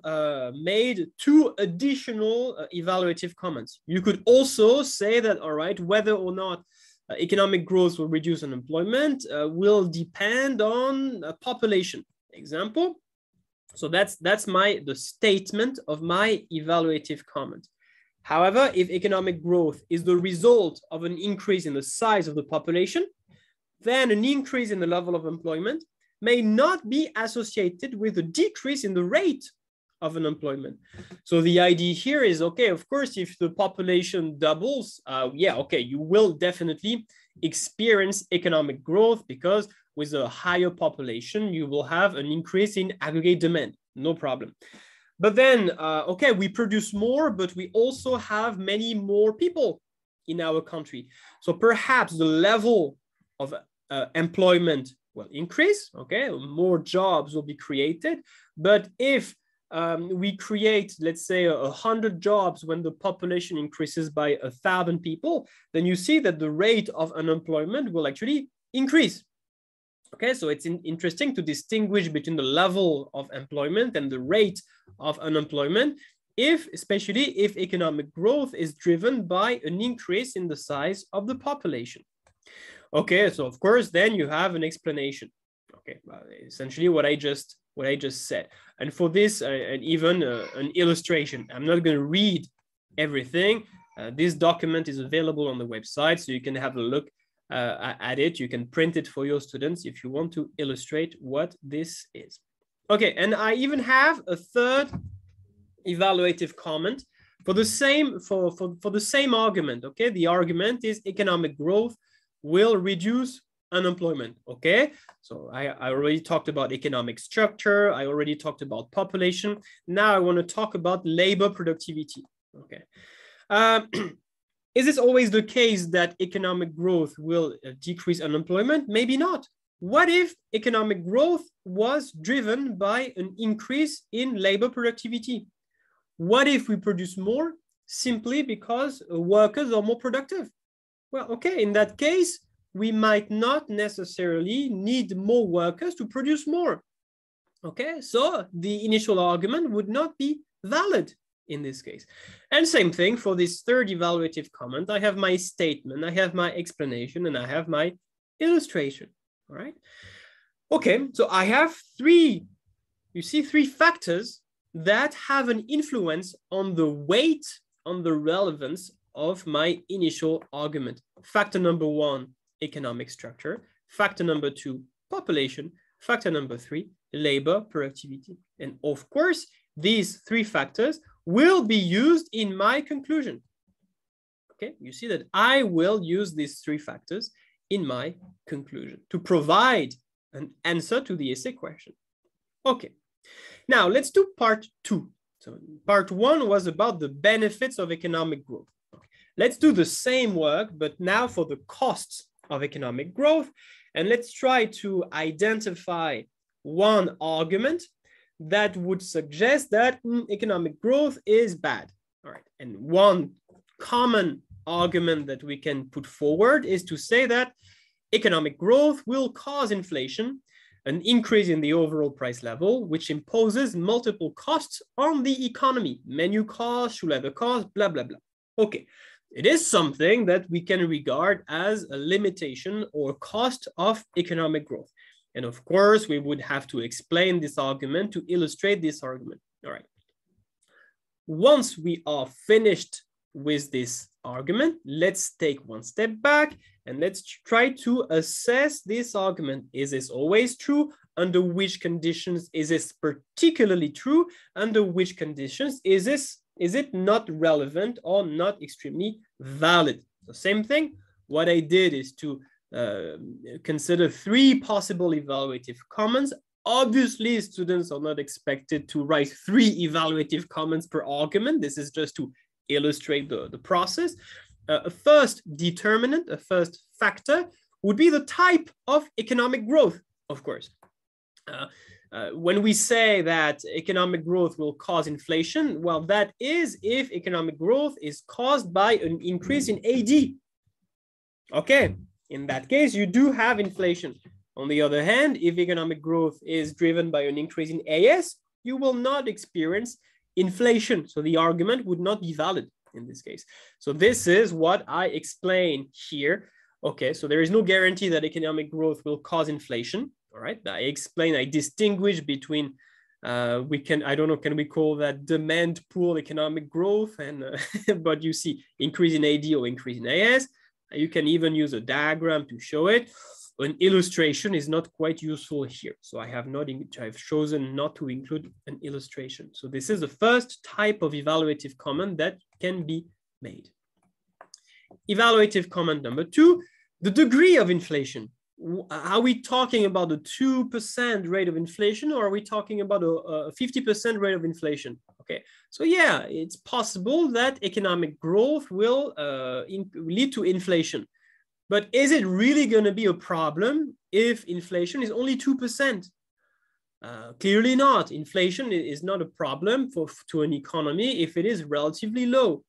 made 2 additional evaluative comments. You could also say that, all right, whether or not economic growth will reduce unemployment will depend on population. Example. So that's the statement of my evaluative comment. However, if economic growth is the result of an increase in the size of the population, then an increase in the level of employment may not be associated with a decrease in the rate of unemployment. So the idea here is, okay, of course, if the population doubles, yeah, okay, you will definitely experience economic growth because with a higher population, you will have an increase in aggregate demand, no problem. But then, okay, we produce more, but we also have many more people in our country. So perhaps the level of employment will increase, okay, more jobs will be created. But if we create, let's say, 100 jobs when the population increases by 1,000 people, then you see that the rate of unemployment will actually increase. Okay, so it's interesting to distinguish between the level of employment and the rate of unemployment, especially if economic growth is driven by an increase in the size of the population. Okay, so of course, then you have an explanation. Okay, essentially what I just said. And for this, and even an illustration. I'm not going to read everything. This document is available on the website, so you can have a look at it. You can print it for your students if you want to illustrate what this is. Okay, and I even have a third evaluative comment for the same argument. Okay, the argument is economic growth will reduce unemployment. Okay, so I already talked about economic structure. I already talked about population. Now I want to talk about labor productivity. Okay. Is this always the case that economic growth will decrease unemployment? Maybe not. What if economic growth was driven by an increase in labor productivity? What if we produce more simply because workers are more productive? Well, okay, in that case, we might not necessarily need more workers to produce more. Okay, so the initial argument would not be valid in this case. And same thing for this third evaluative comment. I have my statement, I have my explanation, and I have my illustration. All right. Okay, so I have three factors that have an influence on the weight, on the relevance of my initial argument. Factor number 1, economic structure. Factor number 2, population. Factor number 3, labor productivity. And of course, these 3 factors will be used in my conclusion. Okay, you see that I will use these 3 factors in my conclusion to provide an answer to the essay question. Okay, now let's do part 2. So part 1 was about the benefits of economic growth. Okay. Let's do the same work, but now for the costs of economic growth. And let's try to identify one argument that would suggest that economic growth is bad. All right, and one common argument that we can put forward is to say that economic growth will cause inflation, an increase in the overall price level, which imposes multiple costs on the economy, menu costs, shoe leather costs, blah, blah, blah. Okay, it is something that we can regard as a limitation or cost of economic growth. And of course, we would have to explain this argument to illustrate this argument. All right. Once we are finished with this argument, let's take one step back and let's try to assess this argument. Is this always true? Under which conditions is this particularly true? Under which conditions is it not relevant or not extremely valid? The same thing. What I did is to consider 3 possible evaluative comments Obviously, students are not expected to write 3 evaluative comments per argument. This is just to illustrate the process. A first determinant, a first factor would be the type of economic growth, of course. When we say that economic growth will cause inflation, well, that is if economic growth is caused by an increase in AD. Okay, in that case, you do have inflation. On the other hand, if economic growth is driven by an increase in AS, you will not experience inflation. So the argument would not be valid in this case. So this is what I explain here. Okay, so there is no guarantee that economic growth will cause inflation. All right, I distinguish between, I don't know, can we call that demand pool economic growth? And but you see increase in AD or increase in AS. You can even use a diagram to show it. An illustration is not quite useful here. So I've chosen not to include an illustration. So this is the first type of evaluative comment that can be made. Evaluative comment number 2, the degree of inflation. Are we talking about a 2% rate of inflation, or are we talking about a 50% rate of inflation? Okay, so yeah, it's possible that economic growth will lead to inflation. But is it really going to be a problem if inflation is only 2%? Clearly not. Inflation is not a problem to an economy if it is relatively low.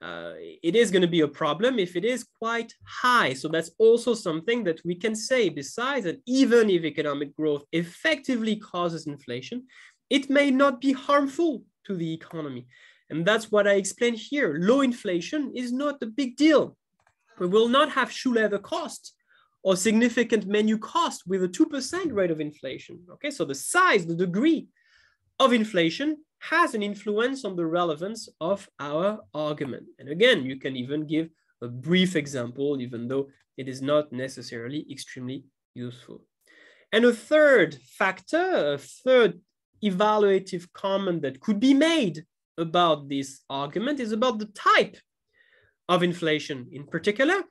It is going to be a problem if it is quite high. So that's also something that we can say. Besides that, even if economic growth effectively causes inflation, it may not be harmful to the economy. And that's what I explained here. Low inflation is not a big deal. We will not have shoe leather costs or significant menu cost with a 2% rate of inflation. Okay, so the size, the degree of inflation has an influence on the relevance of our argument. And again, you can even give a brief example, even though it is not necessarily extremely useful. And a third factor, a third evaluative comment that could be made about this argument is about the type of inflation. In particular,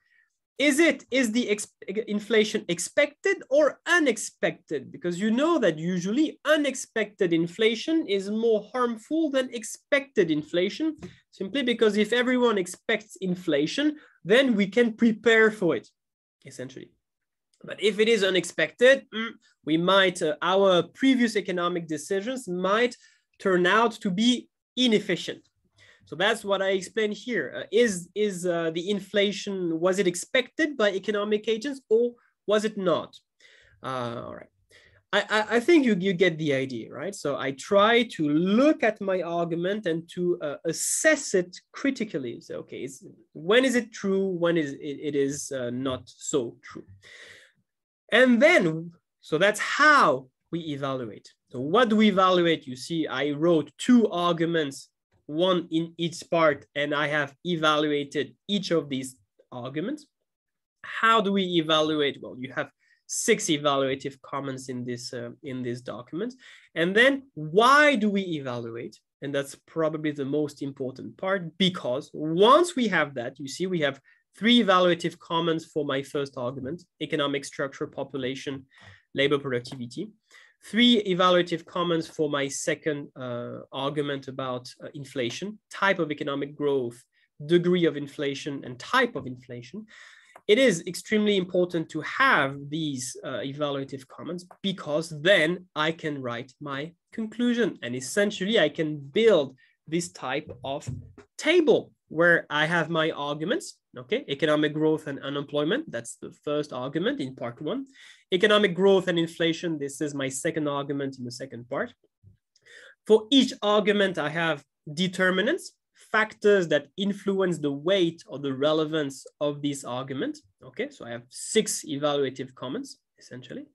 is the inflation expected or unexpected? Because you know that usually unexpected inflation is more harmful than expected inflation, simply because if everyone expects inflation, then we can prepare for it, essentially. But if it is unexpected, we might, our previous economic decisions might turn out to be inefficient. So that's what I explained here. Is the inflation, was it expected by economic agents or was it not? All right. I think you get the idea, right? So I try to look at my argument and to assess it critically. So, okay, when is it true? When it is not so true? And then, so that's how we evaluate. So what do we evaluate? You see, I wrote 2 arguments, one in each part, and I have evaluated each of these arguments. How do we evaluate? Well, you have 6 evaluative comments in this document. And then why do we evaluate? And that's probably the most important part, because once we have that, you see, we have 3 evaluative comments for my first argument: economic structure, population, labor productivity. 3 evaluative comments for my second argument about inflation: type of economic growth, degree of inflation, and type of inflation. It is extremely important to have these evaluative comments, because then I can write my conclusion. And essentially, I can build this type of table where I have my arguments, okay? Economic growth and unemployment, that's the first argument in part 1. Economic growth and inflation, this is my second argument in the second part. For each argument, I have determinants, factors that influence the weight or the relevance of this argument, okay? So I have 6 evaluative comments, essentially.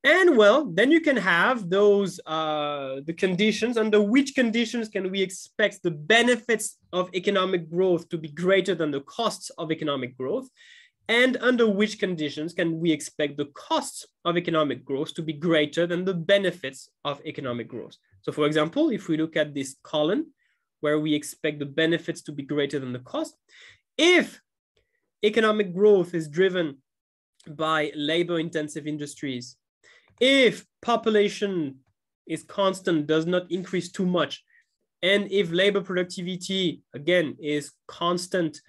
And well, then you can have those, the conditions. Under which conditions can we expect the benefits of economic growth to be greater than the costs of economic growth? And under which conditions can we expect the costs of economic growth to be greater than the benefits of economic growth? So for example, if we look at this column where we expect the benefits to be greater than the cost, if economic growth is driven by labor-intensive industries, if population is constant, does not increase too much, and if labor productivity, again, is constant,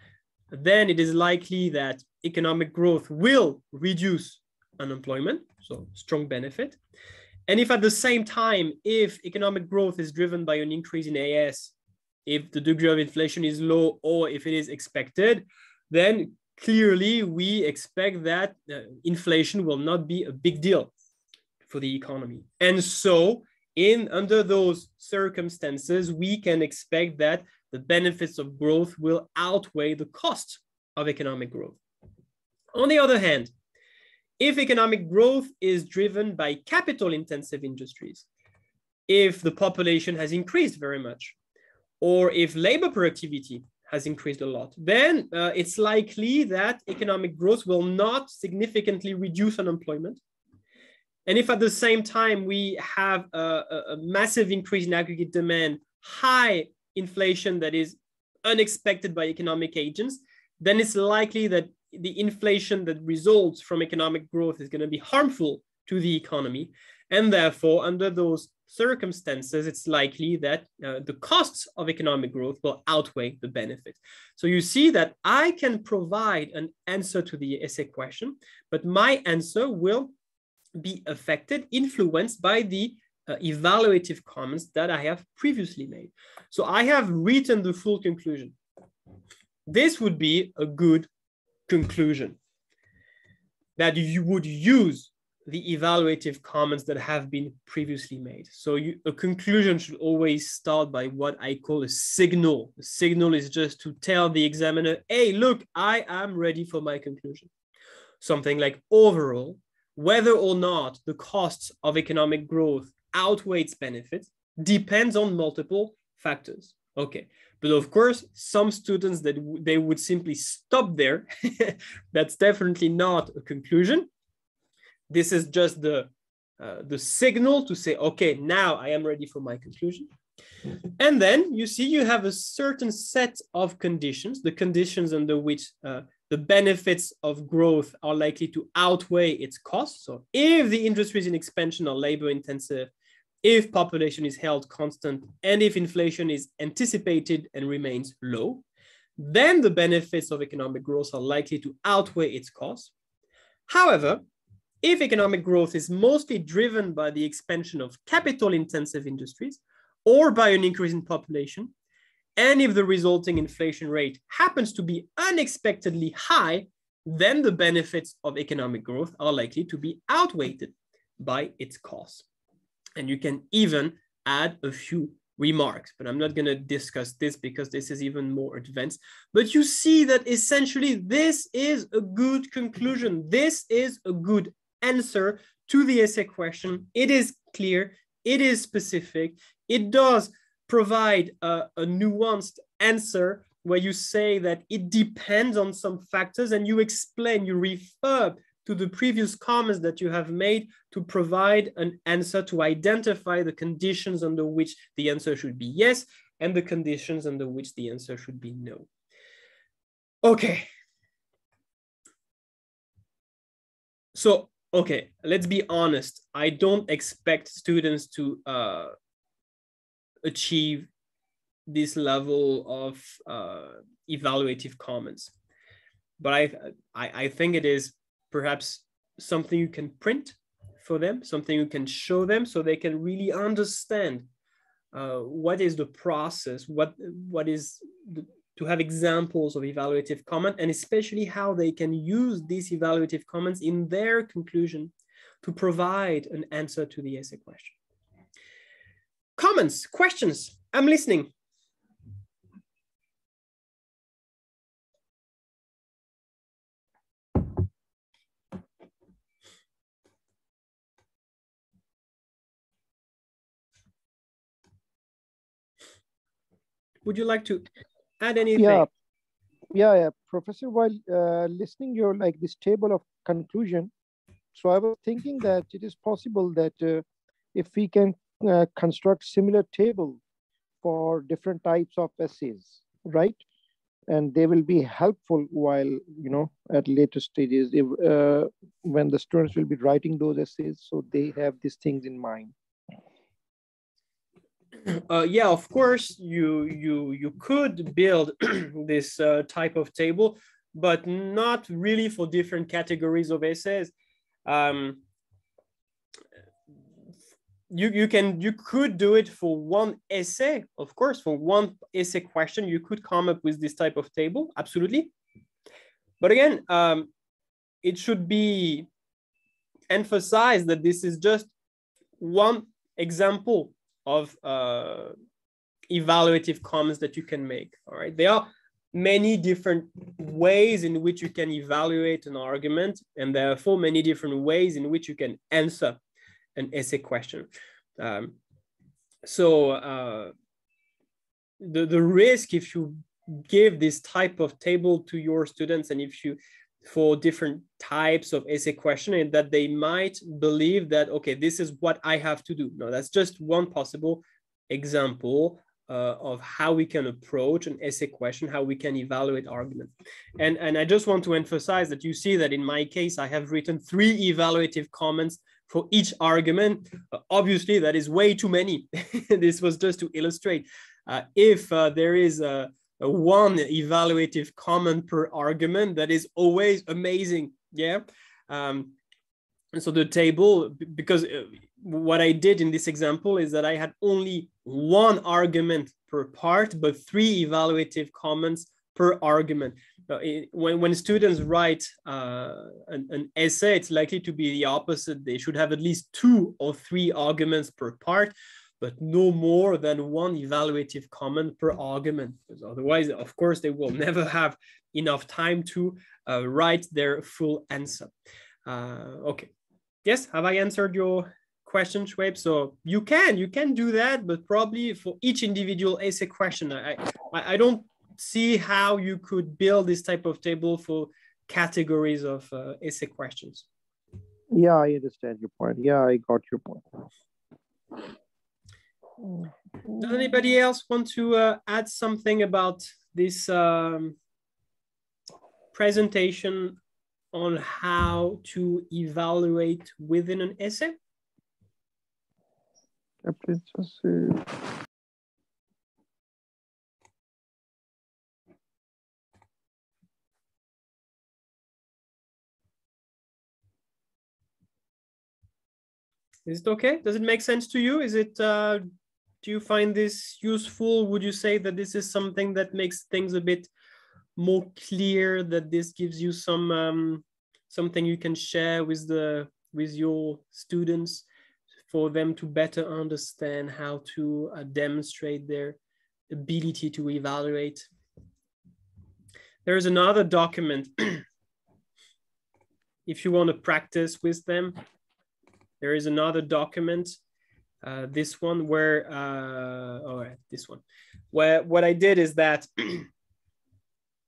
then it is likely that economic growth will reduce unemployment, so strong benefit. And if at the same time, if economic growth is driven by an increase in AS, if the degree of inflation is low or if it is expected, then clearly we expect that inflation will not be a big deal for the economy. And so under those circumstances, we can expect that the benefits of growth will outweigh the cost of economic growth. On the other hand, if economic growth is driven by capital-intensive industries, if the population has increased very much, or if labor productivity has increased a lot, then it's likely that economic growth will not significantly reduce unemployment. And if at the same time we have a massive increase in aggregate demand, high inflation that is unexpected by economic agents, then it's likely that the inflation that results from economic growth is going to be harmful to the economy. And therefore, under those circumstances, it's likely that the costs of economic growth will outweigh the benefit. So you see that I can provide an answer to the essay question, but my answer will be affected, influenced by the evaluative comments that I have previously made. So I have written the full conclusion. This would be a good conclusion, that you would use the evaluative comments that have been previously made. So a conclusion should always start by what I call a signal. The signal is just to tell the examiner, hey, look, I am ready for my conclusion. Something like overall, whether or not the costs of economic growth outweigh its benefits depends on multiple factors. Okay, but of course, some students they would simply stop there. That's definitely not a conclusion. This is just the signal to say, okay, now I am ready for my conclusion. And then you see you have a certain set of conditions, the conditions under which the benefits of growth are likely to outweigh its costs. So if the industry is in expansion or labor intensive, if population is held constant, and if inflation is anticipated and remains low, then the benefits of economic growth are likely to outweigh its costs. However, if economic growth is mostly driven by the expansion of capital-intensive industries or by an increase in population, and if the resulting inflation rate happens to be unexpectedly high, then the benefits of economic growth are likely to be outweighed by its costs. And you can even add a few remarks, but I'm not going to discuss this because this is even more advanced. But you see that essentially this is a good conclusion. This is a good answer to the essay question. It is clear, it is specific, it does provide a nuanced answer where you say that it depends on some factors, and you explain, you refer to the previous comments that you have made to provide an answer to identify the conditions under which the answer should be yes and the conditions under which the answer should be no. Okay. So, okay, let's be honest. I don't expect students to achieve this level of evaluative comments, but I think it is perhaps something you can print for them, something you can show them so they can really understand what is the process, what is to have examples of evaluative comment, and especially how they can use these evaluative comments in their conclusion to provide an answer to the essay question. Comments, questions, I'm listening. Would you like to add anything? Yeah. Professor, while listening your this table of conclusion, so I was thinking that it is possible that if we can construct similar table for different types of essays, right? and they will be helpful while, you know, at later stages, if, when the students will be writing those essays, so they have these things in mind. Yeah, of course, you could build this type of table, but not really for different categories of essays. You could do it for one essay, of course. For one essay question, you could come up with this type of table, absolutely. But again, it should be emphasized that this is just one example of evaluative comments that you can make. All right, there are many different ways in which you can evaluate an argument, and therefore many different ways in which you can answer an essay question. The risk, if you give this type of table to your students, and if you, for different types of essay question, is that they might believe that, okay, this is what I have to do. No, that's just one possible example of how we can approach an essay question, how we can evaluate argument. And I just want to emphasize that you see that in my case, I have written 3 evaluative comments for each argument. Obviously, that is way too many. This was just to illustrate. If there is a one evaluative comment per argument, that is always amazing. Yeah. And so the table, because what I did in this example is that I had only 1 argument per part, but 3 evaluative comments per argument. When students write an essay, it's likely to be the opposite. They should have at least 2 or 3 arguments per part, but no more than 1 evaluative comment per argument. Because otherwise, of course, they will never have enough time to write their full answer. Okay. Yes, have I answered your question, Schwab? So you can do that, but probably for each individual essay question, I don't see how you could build this type of table for categories of essay questions. Yeah, I understand your point. Yeah, I got your point. Does anybody else want to add something about this presentation on how to evaluate within an essay? Is it okay? Does it make sense to you? Is it, do you find this useful? Would you say that this is something that makes things a bit more clear, that this gives you some something you can share with your students for them to better understand how to demonstrate their ability to evaluate? There is another document if you want to practice with them. There is another document, this one where, this one, where what I did is that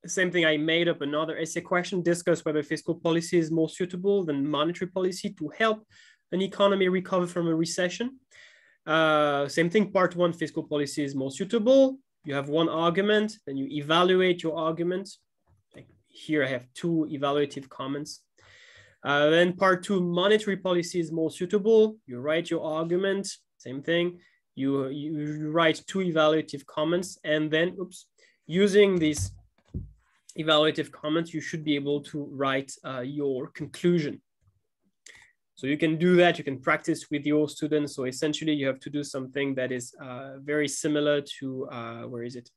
same thing, I made up another essay question, discuss whether fiscal policy is more suitable than monetary policy to help an economy recover from a recession. Same thing, part 1, fiscal policy is more suitable. You have 1 argument, then you evaluate your argument. Like here I have 2 evaluative comments. Then part 2, monetary policy is more suitable. You write your argument, same thing. You write 2 evaluative comments, and then, using these evaluative comments, you should be able to write your conclusion. So you can do that, you can practice with your students. So essentially you have to do something that is very similar to, where is it?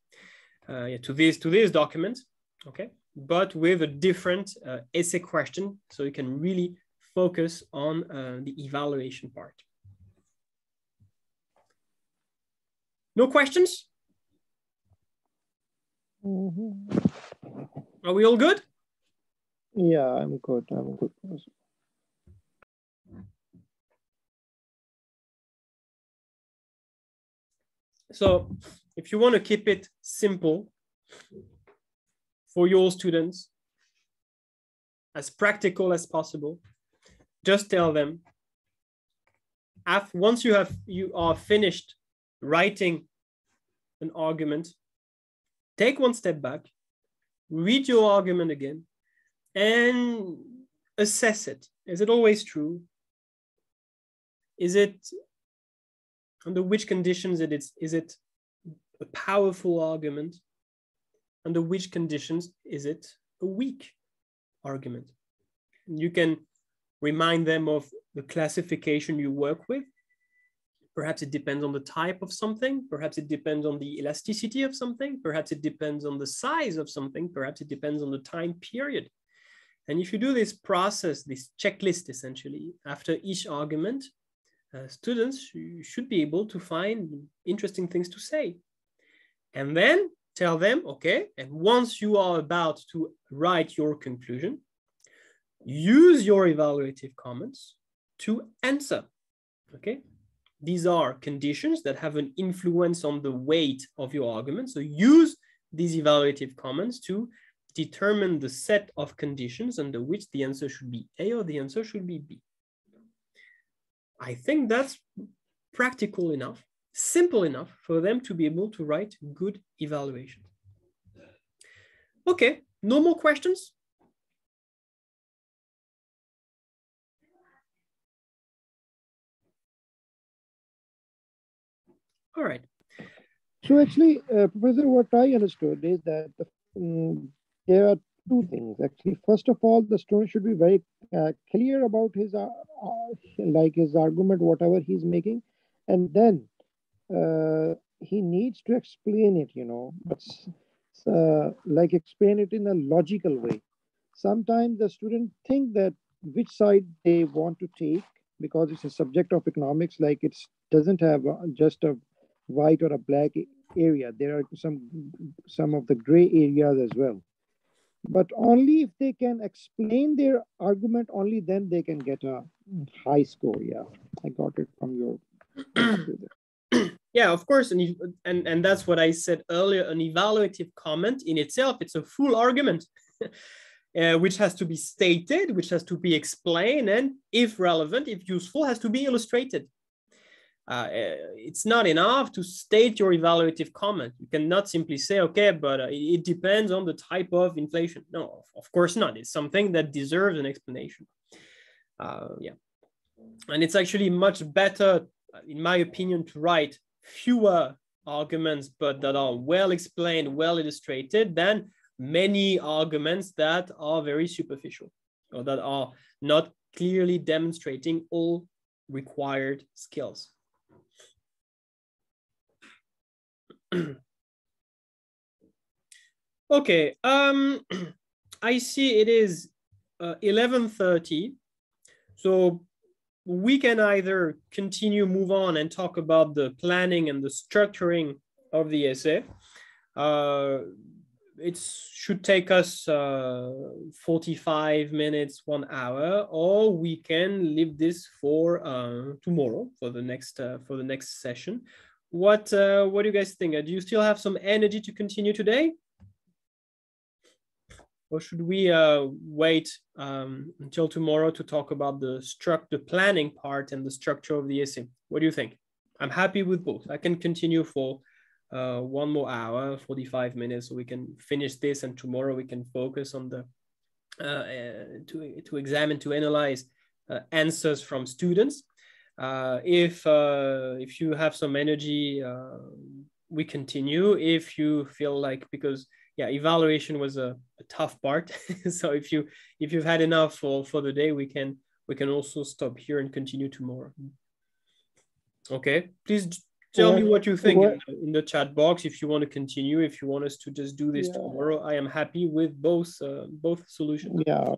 To this document, okay? But with a different essay question, so you can really focus on the evaluation part. No questions? Are we all good? Yeah, I'm good. I'm good. So if you want to keep it simple for your students, as practical as possible, just tell them, once you are finished writing an argument, take 1 step back read your argument again, and assess it. Is it always true? Is it, under which conditions is it a powerful argument? Under which conditions is it a weak argument? You can remind them of the classification you work with. Perhaps it depends on the type of something. Perhaps it depends on the elasticity of something. Perhaps it depends on the size of something. Perhaps it depends on the time period. And if you do this process, this checklist essentially, after each argument, students should be able to find interesting things to say. And then tell them, okay, and once you are about to write your conclusion, use your evaluative comments to answer, okay? These are conditions that have an influence on the weight of your argument. So use these evaluative comments to determine the set of conditions under which the answer should be A or the answer should be B. I think that's practical enough, simple enough for them to be able to write good evaluation. Okay, no more questions? All right. So actually, Professor, what I understood is that there are two things. Actually, first of all, the student should be very clear about his his argument, whatever he's making, and then he needs to explain it, you know, but like explain it in a logical way. Sometimes the student think that which side they want to take because it's a subject of economics, like it doesn't have just a white or a black area. There are some of the gray areas as well. But only if they can explain their argument, only then they can get a high score. Yeah, I got it from your. Yeah, of course, and that's what I said earlier. An evaluative comment in itself, it's a full argument, which has to be stated, which has to be explained, and if relevant, if useful, has to be illustrated. It's not enough to state your evaluative comment. You cannot simply say, okay, but it depends on the type of inflation. No, of course not. It's something that deserves an explanation. Yeah, and it's actually much better, in my opinion, to write fewer arguments, but that are well explained, well illustrated, than many arguments that are very superficial or that are not clearly demonstrating all required skills. Okay, I see it is 11:30, so we can either move on and talk about the planning and the structuring of the essay. It should take us 45 minutes, 1 hour, or we can leave this for tomorrow for the next session. What do you guys think? Do you still have some energy to continue today? Or should we wait until tomorrow to talk about the planning part and the structure of the essay? What do you think? I'm happy with both. I can continue for 1 more hour, 45 minutes, so we can finish this, and tomorrow we can focus on the to examine, to analyze answers from students. If you have some energy, we continue. If you feel like, because yeah, evaluation was a tough part. So if you've had enough for the day, we can also stop here and continue tomorrow. Okay, please tell me what you think in the chat box. If you want to continue, if you want us to just do this tomorrow, I am happy with both solutions. Yeah.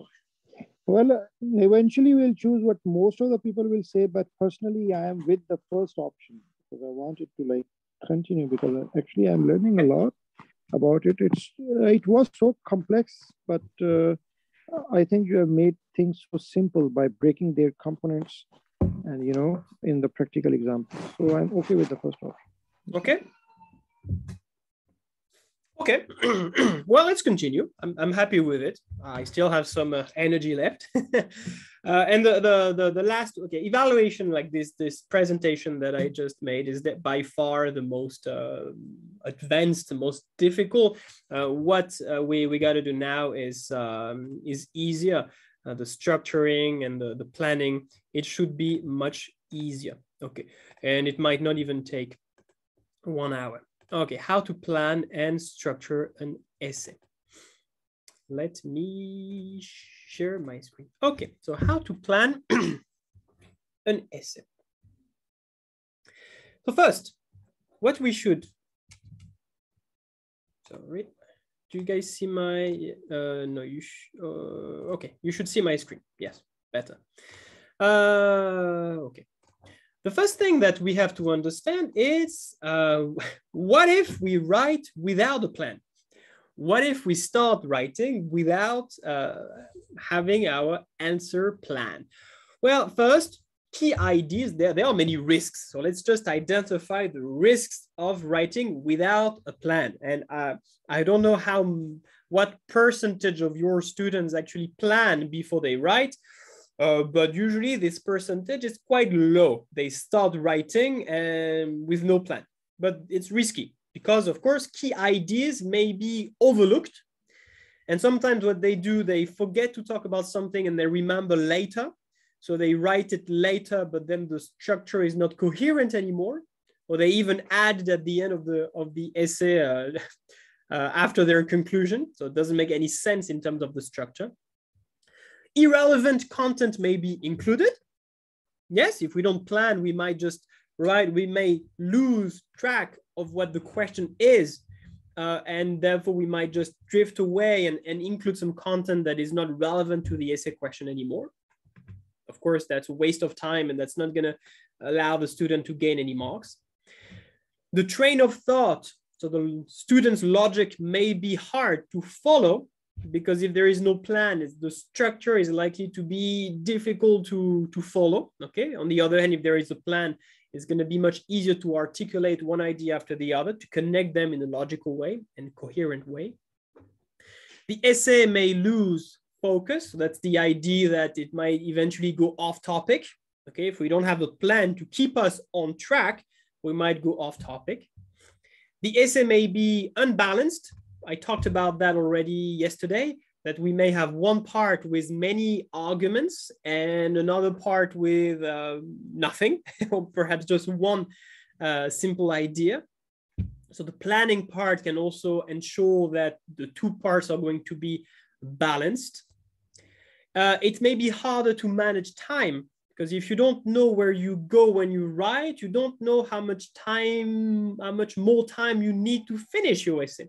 Well, eventually we'll choose what most of the people will say, but personally, I am with the first option because I wanted to like continue, because actually I'm learning a lot about it. It was so complex, but I think you have made things so simple by breaking their components and, you know, in the practical example. So I'm okay with the first option. Okay. Okay, well, let's continue. I'm happy with it. I still have some energy left. And the last, okay, evaluation like this presentation that I just made is that by far the most advanced, the most difficult. What we got to do now is easier. The structuring and the planning, it should be much easier. Okay, and it might not even take 1 hour. Okay, how to plan and structure an essay. Let me share my screen. Okay, so how to plan an essay. So first, what we should, sorry, do you guys see my, no, you, okay, you should see my screen. Yes, better. Okay. The first thing that we have to understand is what if we write without a plan? What if we start writing without having our answer plan? Well, first, key ideas, there are many risks. So let's just identify the risks of writing without a plan. And I don't know what percentage of your students actually plan before they write. But usually this percentage is quite low. They start writing with no plan, but it's risky because of course, key ideas may be overlooked. And sometimes what they do, they forget to talk about something and they remember later. So they write it later, but then the structure is not coherent anymore. Or they even add at the end of the essay after their conclusion. So it doesn't make any sense in terms of the structure. Irrelevant content may be included. Yes, if we don't plan, we might just write, we may lose track of what the question is. And therefore we might just drift away and include some content that is not relevant to the essay question anymore. Of course, that's a waste of time and that's not gonna allow the student to gain any marks. The train of thought, so the student's logic may be hard to follow because if there is no plan, the structure is likely to be difficult to follow, okay? On the other hand, if there is a plan, it's gonna be much easier to articulate one idea after the other, to connect them in a logical way and coherent way. The essay may lose focus. So that's the idea that it might eventually go off topic, okay? If we don't have a plan to keep us on track, we might go off topic. The essay may be unbalanced. I talked about that already yesterday, that we may have one part with many arguments and another part with nothing, or perhaps just one simple idea. So the planning part can also ensure that the two parts are going to be balanced. It may be harder to manage time, because if you don't know where you go when you write, you don't know how much more time you need to finish your essay.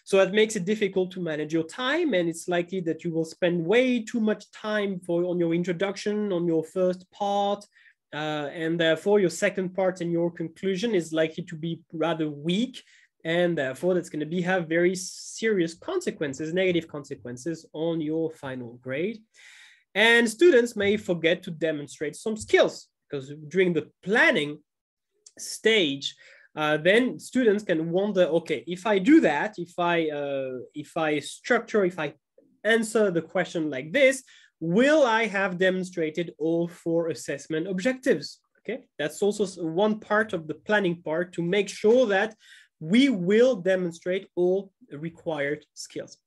So that makes it difficult to manage your time, and it's likely that you will spend way too much time on your introduction, on your first part, and therefore your second part and your conclusion is likely to be rather weak, and therefore that's going to have very serious consequences, negative consequences on your final grade. And students may forget to demonstrate some skills, because during the planning stage, then students can wonder, okay, if I do that, if I structure, if I answer the question like this, will I have demonstrated all 4 assessment objectives? Okay, that's also one part of the planning part, to make sure that we will demonstrate all required skills.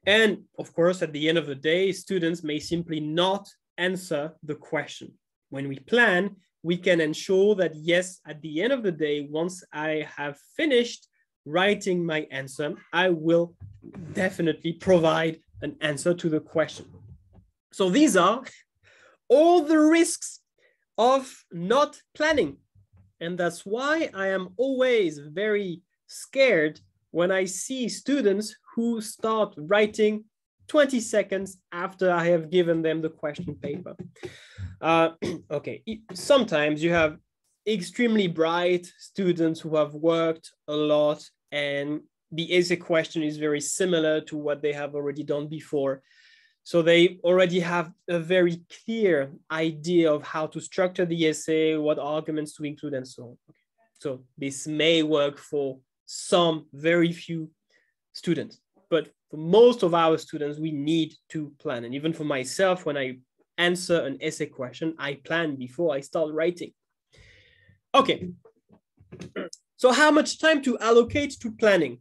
And of course, at the end of the day, students may simply not answer the question. When we plan, we can ensure that, yes, at the end of the day, once I have finished writing my answer, I will definitely provide an answer to the question. So these are all the risks of not planning. And that's why I am always very scared when I see students who start writing 20 seconds after I have given them the question paper. Okay, sometimes you have extremely bright students who have worked a lot and the essay question is very similar to what they have already done before. So they already have a very clear idea of how to structure the essay, what arguments to include, and so on. Okay. So this may work for some very few students. But for most of our students, we need to plan. And even for myself, when I answer an essay question, I plan before I start writing. Okay. So how much time to allocate to planning?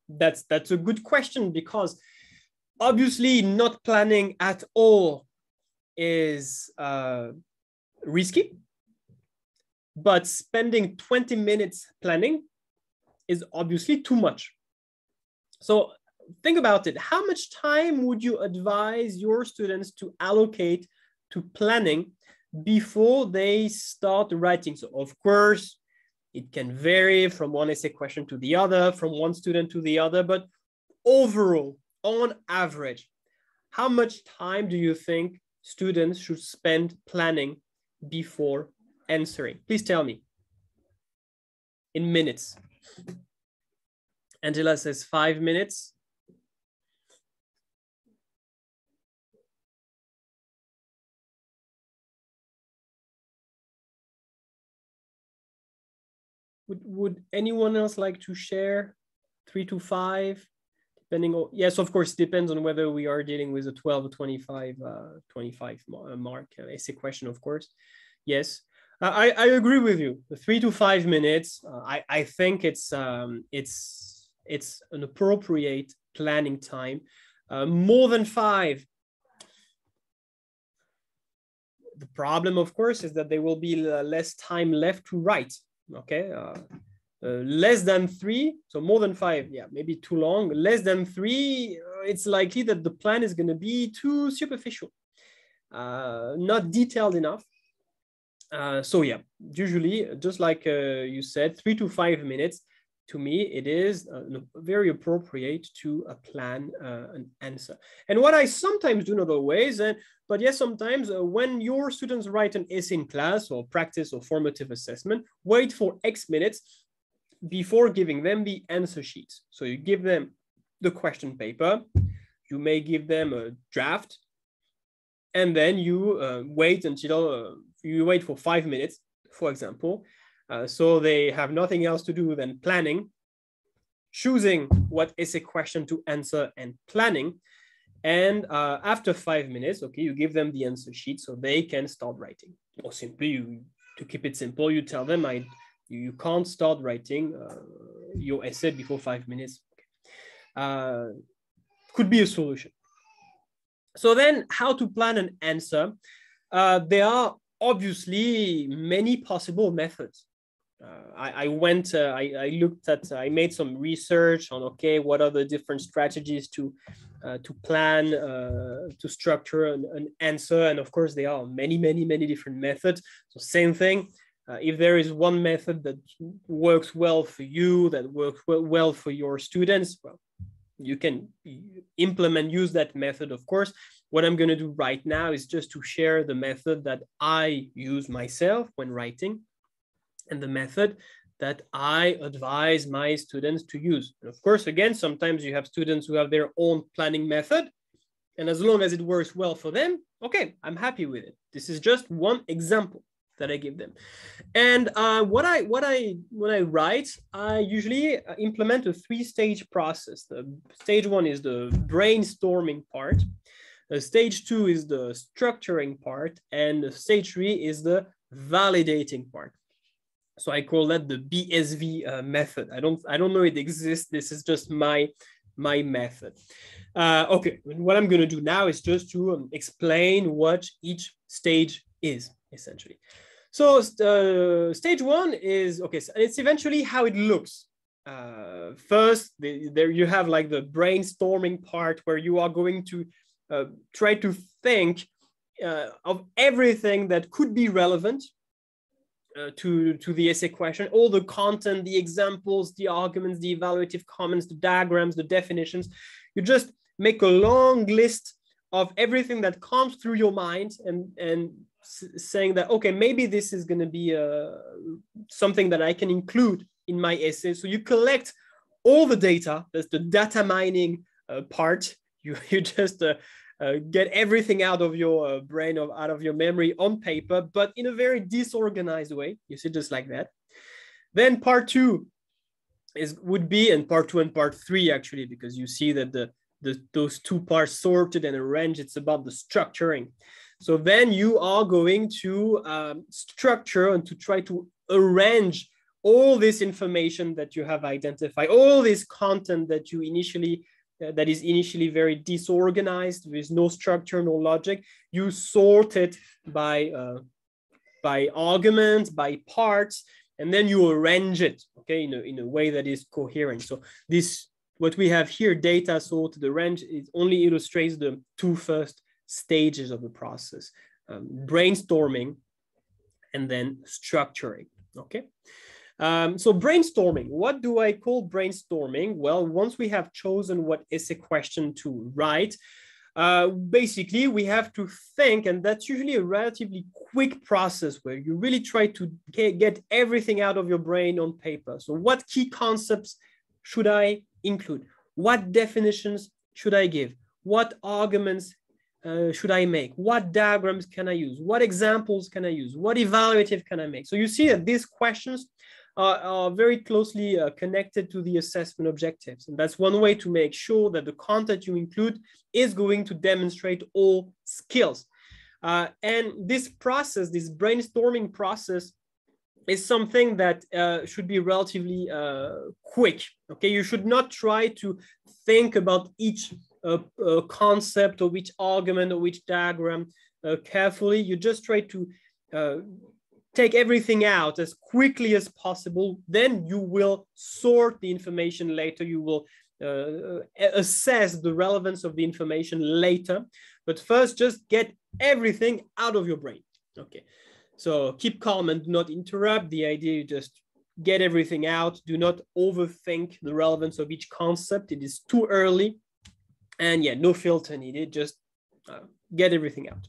That's a good question, because obviously not planning at all is risky, but spending 20 minutes planning is obviously too much. So think about it. How much time would you advise your students to allocate to planning before they start writing? So of course, it can vary from one essay question to the other, from one student to the other, but overall, on average, how much time do you think students should spend planning before answering? Please tell me in minutes. Angela says 5 minutes. Would anyone else like to share 3 to 5? Depending on, yes, of course, it depends on whether we are dealing with a 12 or 25 mark essay question, of course. Yes, I agree with you. The 3 to 5 minutes, I think it's an appropriate planning time. More than 5. The problem, of course, is that there will be less time left to write. Okay, less than 3, so more than 5, yeah, maybe too long. Less than 3, it's likely that the plan is going to be too superficial, not detailed enough. So yeah, usually, just like you said, 3 to 5 minutes, to me, it is very appropriate to plan an answer. And what I sometimes do, not always, but yes, sometimes when your students write an essay in class or practice or formative assessment, wait for X minutes before giving them the answer sheets. So you give them the question paper, you may give them a draft, and then you wait until you wait for 5 minutes, for example. So they have nothing else to do than planning, choosing what essay question to answer and planning. And after 5 minutes, okay, you give them the answer sheet so they can start writing. Or simply, to keep it simple, you tell them you can't start writing your essay before 5 minutes. Could be a solution. So then how to plan an answer? There are obviously many possible methods. I made some research on, okay, what are the different strategies to plan, to structure an answer. And of course, there are many different methods. So same thing, if there is one method that works well for you, that works well for your students, well, you can use that method, of course. What I'm going to do right now is just to share the method that I use myself when writing, and the method that I advise my students to use. And of course, again, sometimes you have students who have their own planning method, and as long as it works well for them, okay, I'm happy with it. This is just one example that I give them. And when I write, I usually implement a 3-stage process. The stage 1 is the brainstorming part. Stage 2 is the structuring part, and stage 3 is the validating part. So I call that the BSV method. I don't know it exists. This is just my method. Okay, what I'm going to do now is just to explain what each stage is, essentially. So stage 1 is, okay, so it's eventually how it looks. First, there you have like the brainstorming part where you are going to try to think of everything that could be relevant to the essay question, all the content, the examples, the arguments, the evaluative comments, the diagrams, the definitions. You just make a long list of everything that comes through your mind and saying that, okay, maybe this is going to be something that I can include in my essay. So you collect all the data. That's the data mining part. You just get everything out of your brain, out of your memory on paper, but in a very disorganized way. You see, just like that. Then part 2 would be, and part 2 and part 3 actually, because you see that those 2 parts sorted and arranged, it's about the structuring. So then you are going to structure and to try to arrange all this information that you have identified, all this content that you initially, that is initially very disorganized, with no structure, no logic. You sort it by arguments, by parts, and then you arrange it, okay, in a way that is coherent. So this, what we have here, data sorted, arranged, it only illustrates the 2 first stages of the process, brainstorming and then structuring, okay? So brainstorming, what do I call brainstorming? Well, once we have chosen what essay question to write, basically we have to think, and that's usually a relatively quick process where you really try to get everything out of your brain on paper. So what key concepts should I include? What definitions should I give? What arguments should I make? What diagrams can I use? What examples can I use? What evaluative can I make? So you see that these questions are very closely connected to the assessment objectives. And that's one way to make sure that the content you include is going to demonstrate all skills. And this process, this brainstorming process, is something that should be relatively quick. Okay, you should not try to think about each concept or which argument or which diagram carefully. You just try to take everything out as quickly as possible. Then you will sort the information later. You will assess the relevance of the information later. But first, just get everything out of your brain. Okay, so keep calm and do not interrupt. The idea is just get everything out. Do not overthink the relevance of each concept. It is too early. And yeah, no filter needed. Just get everything out.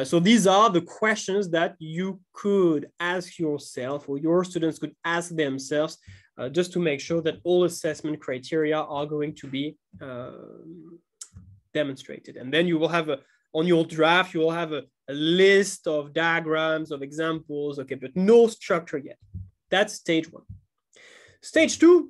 So these are the questions that you could ask yourself, or your students could ask themselves, just to make sure that all assessment criteria are going to be demonstrated. And then you will have on your draft, you will have a list of diagrams, of examples, okay, but no structure yet. That's stage 1. Stage 2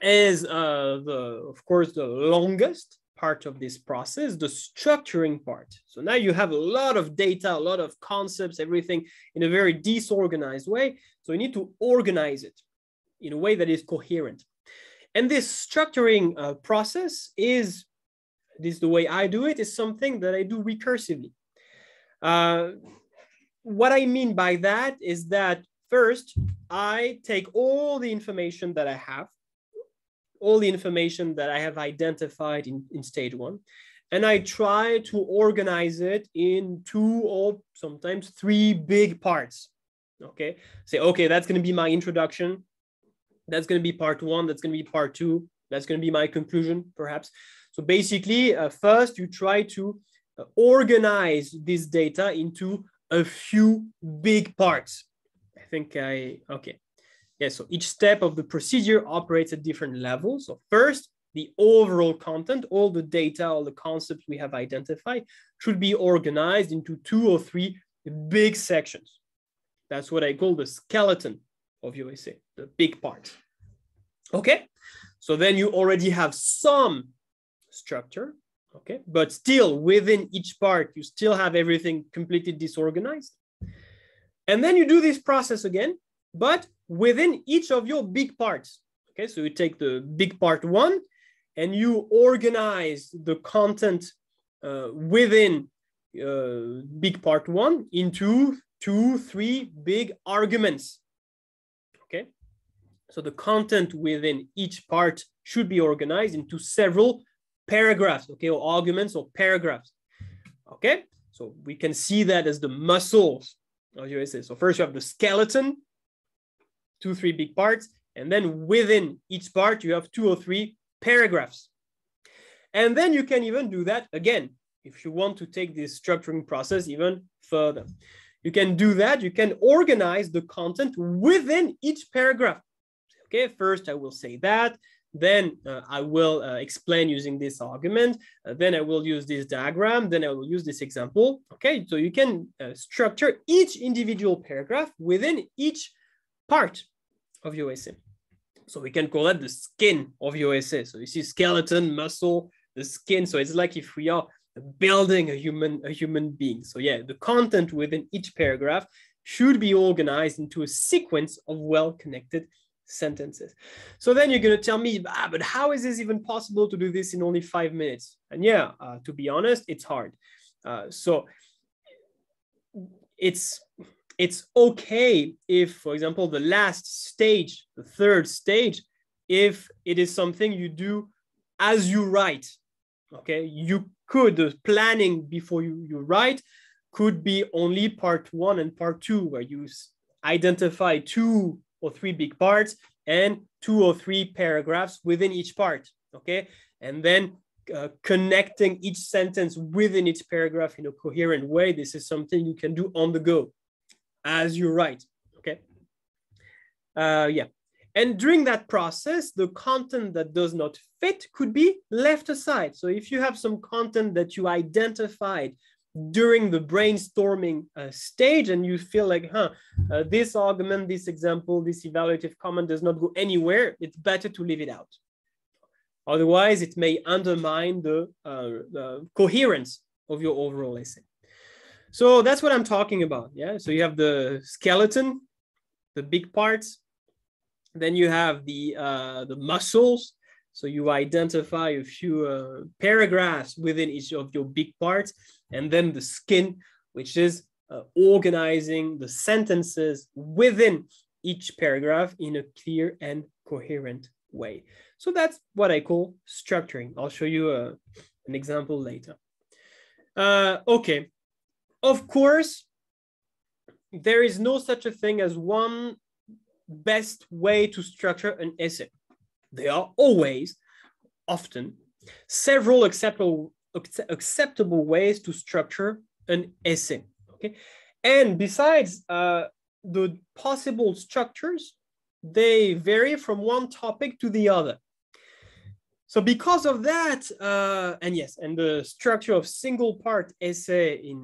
is, of course, the longest part of this process, the structuring part. So now you have a lot of data, a lot of concepts, everything in a very disorganized way. So you need to organize it in a way that is coherent. And this structuring process is, this is the way I do it, is something that I do recursively. What I mean by that is that first, I take all the information that I have, all the information that I have identified in stage 1, and I try to organize it in 2 or sometimes 3 big parts. Okay, say, okay, that's going to be my introduction. That's going to be part 1. That's going to be part 2. That's going to be my conclusion, perhaps. So basically, first you try to organize this data into a few big parts. I think okay. Yeah, so each step of the procedure operates at different levels. So first, the overall content, all the data, all the concepts we have identified should be organized into 2 or 3 big sections. That's what I call the skeleton of your essay, the big part. Okay, so then you already have some structure, okay, but still within each part, you still have everything completely disorganized. And then you do this process again, but within each of your big parts. Okay, so you take the big part 1 and you organize the content within big part 1 into 2, 3 big arguments. Okay, so the content within each part should be organized into several paragraphs, okay, or arguments or paragraphs. Okay, so we can see that as the muscles of your essay. So first you have the skeleton, 2, 3 big parts, and then within each part you have 2 or 3 paragraphs. And then you can even do that again if you want to take this structuring process even further. You can do that. You can organize the content within each paragraph. Okay, first I will say that, then I will explain using this argument, then I will use this diagram, then I will use this example. Okay, so you can structure each individual paragraph within each part of your essay. So we can call that the skin of your essay. So you see skeleton, muscle, the skin. So it's like if we are building a human being. So yeah, the content within each paragraph should be organized into a sequence of well-connected sentences. So then you're going to tell me, but how is this even possible to do this in only 5 minutes? And yeah, to be honest, it's hard. So it's okay if, for example, the last stage, the third stage, if it is something you do as you write. Okay, you could, the planning before you write could be only part 1 and part 2, where you identify 2 or 3 big parts and 2 or 3 paragraphs within each part. Okay, and then connecting each sentence within each paragraph in a coherent way. This is something you can do on the go as you write. Okay, yeah. And during that process, the content that does not fit could be left aside. So if you have some content that you identified during the brainstorming stage and you feel like, this argument, this example, this evaluative comment does not go anywhere, it's better to leave it out. Otherwise, it may undermine the coherence of your overall essay. So that's what I'm talking about. Yeah. So you have the skeleton, the big parts. Then you have the muscles. So you identify a few paragraphs within each of your big parts. And then the skin, which is organizing the sentences within each paragraph in a clear and coherent way. So that's what I call structuring. I'll show you an example later. Okay. Of course, there is no such a thing as one best way to structure an essay. There are always, often, several acceptable ways to structure an essay. Okay, and besides the possible structures, they vary from one topic to the other. So because of that, and yes, and the structure of single part essay in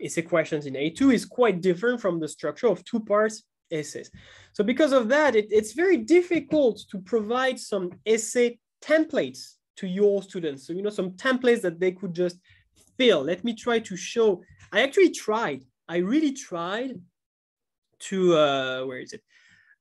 essay questions in A2 is quite different from the structure of 2 parts essays. So because of that, it's very difficult to provide some essay templates to your students. So, you know, some templates that they could just fill. Let me try to show. I really tried to, where is it?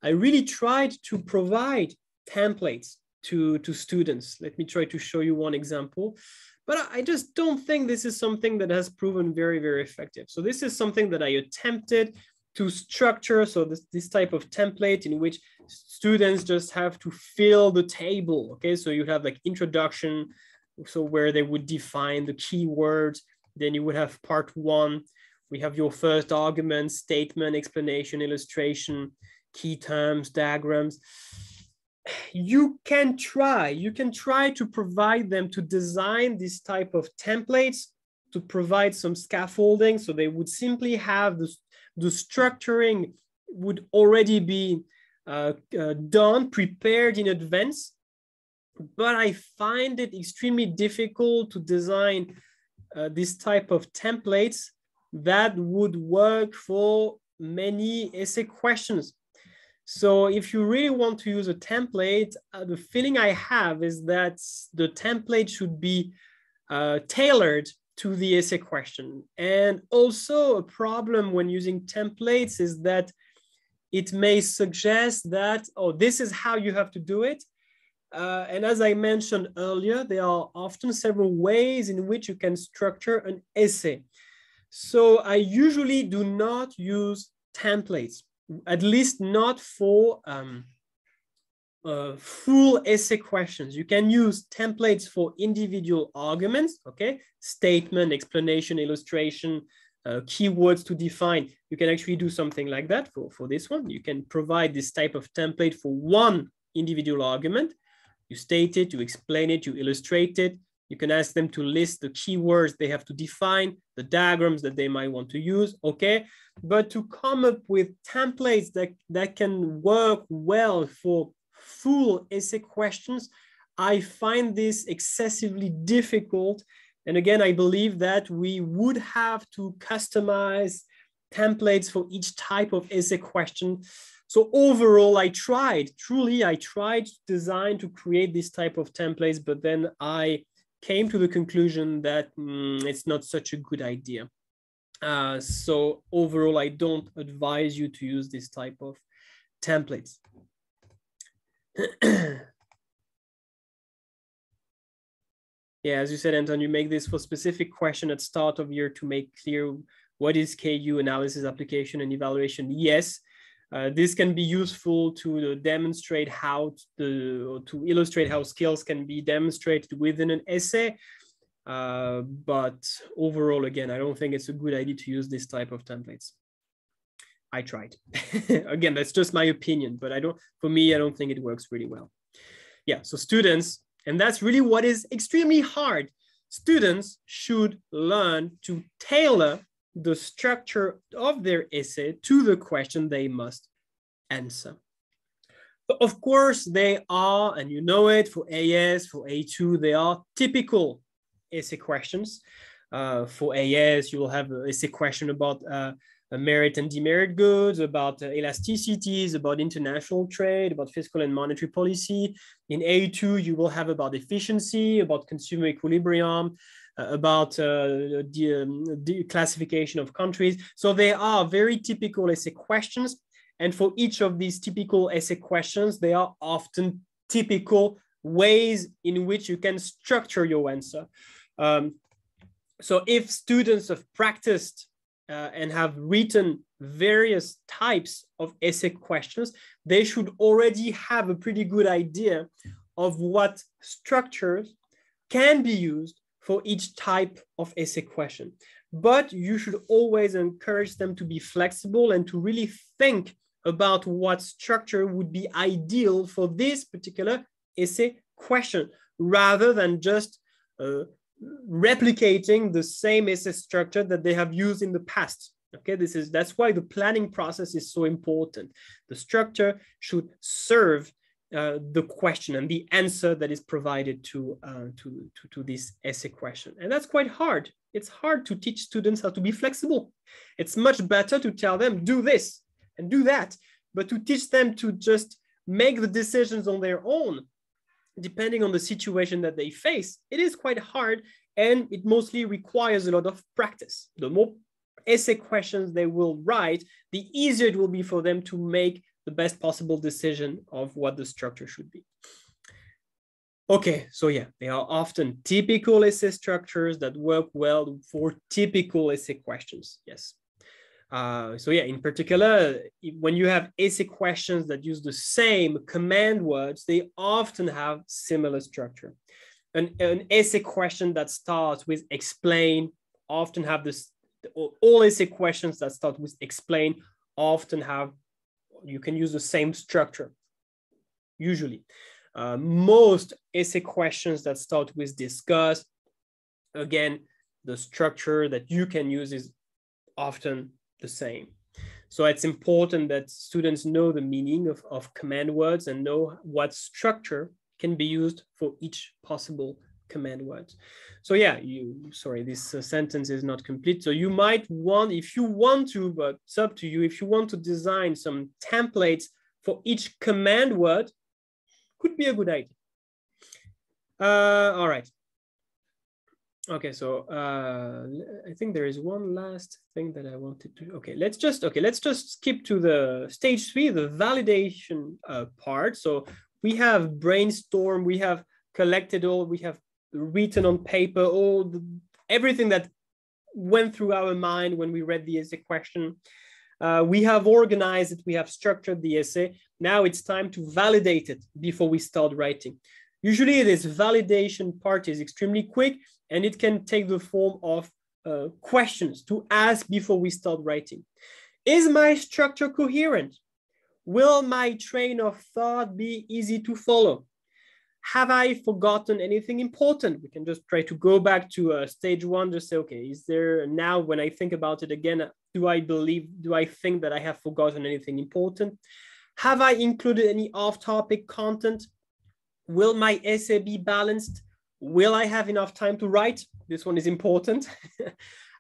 I really tried to provide templates to students. Let me try to show you one example. But I just don't think this is something that has proven very, very effective. So this is something that I attempted to structure. So this type of template in which students just have to fill the table. Okay, so you have like introduction, so where they would define the keywords. Then you would have part 1. We have your first argument, statement, explanation, illustration, key terms, diagrams. You can try to provide them to design this type of templates, to provide some scaffolding. So they would simply have the structuring would already be done, prepared in advance. But I find it extremely difficult to design this type of templates that would work for many essay questions. So if you really want to use a template, the feeling I have is that the template should be tailored to the essay question. And also a problem when using templates is that it may suggest that, oh, this is how you have to do it. And as I mentioned earlier, there are often several ways in which you can structure an essay. So I usually do not use templates, at least not for full essay questions. You can use templates for individual arguments, okay? Statement, explanation, illustration, keywords to define. You can actually do something like that for this one. You can provide this type of template for one individual argument. You state it, you explain it, you illustrate it. You can ask them to list the keywords they have to define, the diagrams that they might want to use, okay? But to come up with templates that can work well for full essay questions, I find this excessively difficult. And again, I believe that we would have to customize templates for each type of essay question. So overall, I tried to design, to create this type of templates, but then I came to the conclusion that it's not such a good idea. So overall, I don't advise you to use this type of templates. Yeah, as you said, Anton, you make this for specific question at start of year to make clear what is KU, analysis, application, and evaluation. Yes, this can be useful to demonstrate how to illustrate how skills can be demonstrated within an essay. But overall, again, I don't think it's a good idea to use this type of templates. I tried. Again, that's just my opinion, but for me, I don't think it works really well. Yeah, so students, and that's really what is extremely hard. Students should learn to tailor the structure of their essay to the question they must answer. But of course, they are, and you know it, for AS, for A2, they are typical essay questions. For AS, you will have an essay question about merit and demerit goods, about elasticities, about international trade, about fiscal and monetary policy. In A2, you will have about efficiency, about consumer equilibrium, about the classification of countries. So they are very typical essay questions. And for each of these typical essay questions, they are often typical ways in which you can structure your answer. So if students have practiced and have written various types of essay questions, they should already have a pretty good idea of what structures can be used for each type of essay question. But you should always encourage them to be flexible and to really think about what structure would be ideal for this particular essay question, rather than just replicating the same essay structure that they have used in the past. Okay, that's why the planning process is so important. The structure should serve the question and the answer that is provided to this essay question. And that's quite hard. It's hard to teach students how to be flexible. It's much better to tell them, do this and do that, but to teach them to just make the decisions on their own, depending on the situation that they face, it is quite hard, and it mostly requires a lot of practice. The more essay questions they will write, the easier it will be for them to make the best possible decision of what the structure should be. Okay, so yeah, they are often typical essay structures that work well for typical essay questions, yes. So yeah, in particular, when you have essay questions that use the same command words, they often have similar structure. An essay question that starts with explain often have this, all essay questions that start with explain often have, you can use the same structure, usually. Most essay questions that start with discuss, again, the structure that you can use is often the same. So it's important that students know the meaning of command words and know what structure can be used for each possible command word. So yeah, sorry, this sentence is not complete. So you might want, if you want to, but it's up to you, if you want to design some templates for each command word, could be a good idea. All right. Okay, so I think there is one last thing that I wanted to. Okay, let's just skip to the stage 3, the validation part. So we have brainstorm, we have collected all, we have written on paper everything that went through our mind when we read the essay question. We have organized it, we have structured the essay. Now it's time to validate it before we start writing. Usually this validation part is extremely quick, and it can take the form of questions to ask before we start writing. Is my structure coherent? Will my train of thought be easy to follow? Have I forgotten anything important? We can just try to go back to stage 1, just say, okay, is there, now when I think about it again, do I think that I have forgotten anything important? Have I included any off-topic content? Will my essay be balanced? Will I have enough time to write? This one is important.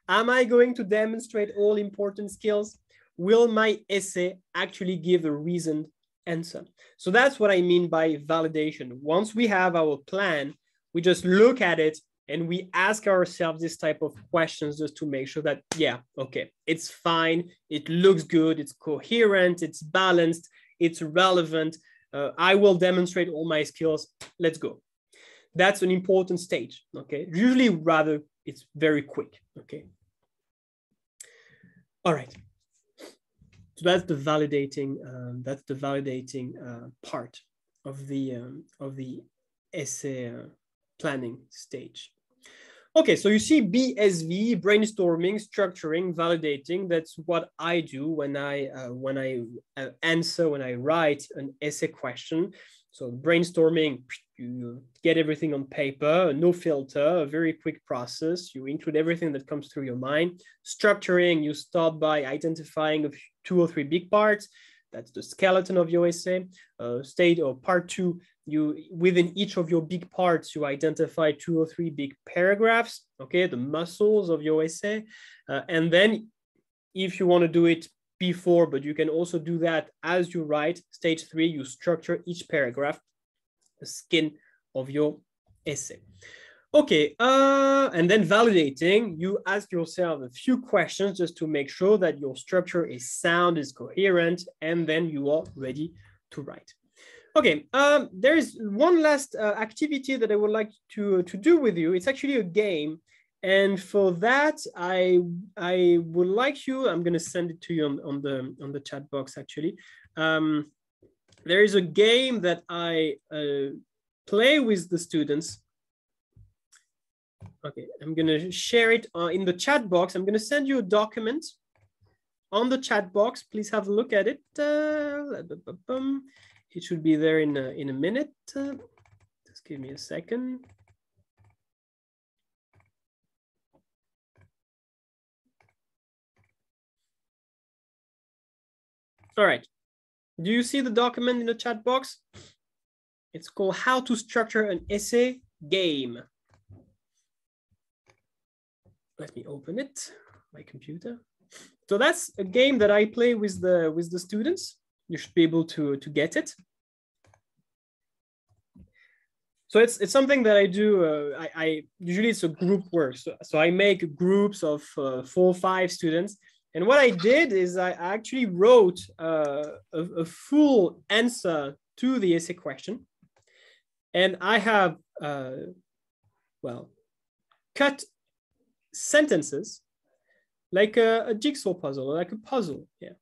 Am I going to demonstrate all important skills? Will my essay actually give a reasoned answer? So that's what I mean by validation. Once we have our plan, we just look at it and we ask ourselves this type of questions just to make sure that, yeah, okay, it's fine, it looks good, it's coherent, it's balanced, it's relevant, I will demonstrate all my skills, let's go. That's an important stage, okay? Usually rather, it's very quick, okay? All right. So that's the validating part of the essay planning stage. Okay, so you see BSV, brainstorming, structuring, validating. That's what I do when I write an essay question. So brainstorming, you get everything on paper, no filter, a very quick process. You include everything that comes through your mind. Structuring, you start by identifying 2 or 3 big parts. That's the skeleton of your essay. Stage or part 2, you within each of your big parts, you identify 2 or 3 big paragraphs, okay, the muscles of your essay. And then if you want to do it before, but you can also do that as you write, stage 3, you structure each paragraph, the skin of your essay. Okay, and then validating, you ask yourself a few questions just to make sure that your structure is sound, is coherent, and then you are ready to write. Okay, there is one last activity that I would like to do with you. It's actually a game. And for that, I would like you, I'm gonna send it to you on the chat box actually. There is a game that I play with the students. Okay, I'm gonna share it in the chat box. I'm gonna send you a document on the chat box. Please have a look at it. It should be there in a minute. Just give me a second. All right, do you see the document in the chat box? It's called How to Structure an Essay Game. Let me open it, my computer. So that's a game that I play with the students. You should be able to get it. So it's something that I do. I usually it's a group work. So I make groups of 4 or 5 students. And what I did is I actually wrote a full answer to the essay question. And I have, well, cut sentences like a jigsaw puzzle, or like a puzzle, yeah.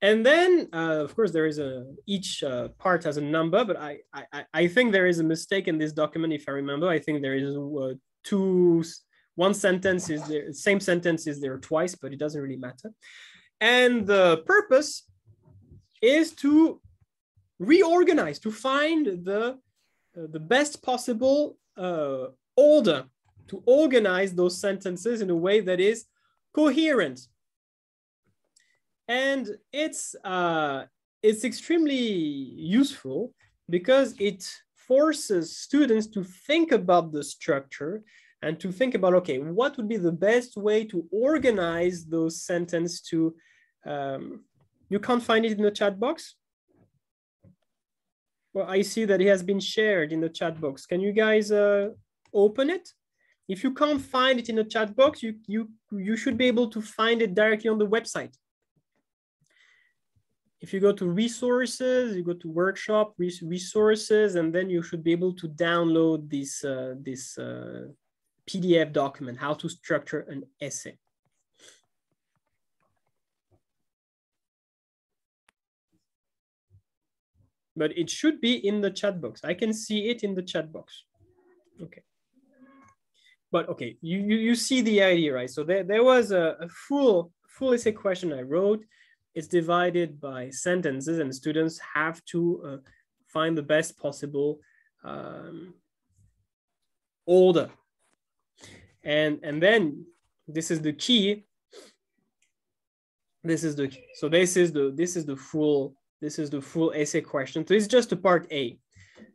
And then, of course, there is each part has a number, but I think there is a mistake in this document, if I remember. I think there is one sentence is there, same sentence is there twice, but it doesn't really matter. And the purpose is to reorganize, to find the best possible order, to organize those sentences in a way that is coherent. And it's extremely useful because it forces students to think about the structure and to think about, okay, what would be the best way to organize those sentences to, you can't find it in the chat box? Well, I see that it has been shared in the chat box. Can you guys open it? If you can't find it in the chat box, you should be able to find it directly on the website. If you go to resources, you go to workshop, resources, and then you should be able to download this, PDF document, how to structure an essay. But it should be in the chat box. I can see it in the chat box. Okay. But okay, you see the idea, right? So there was a full essay question I wrote. It's divided by sentences, and students have to find the best possible order. And then this is the key. This is the key. So this is the full essay question. So it's just a part A.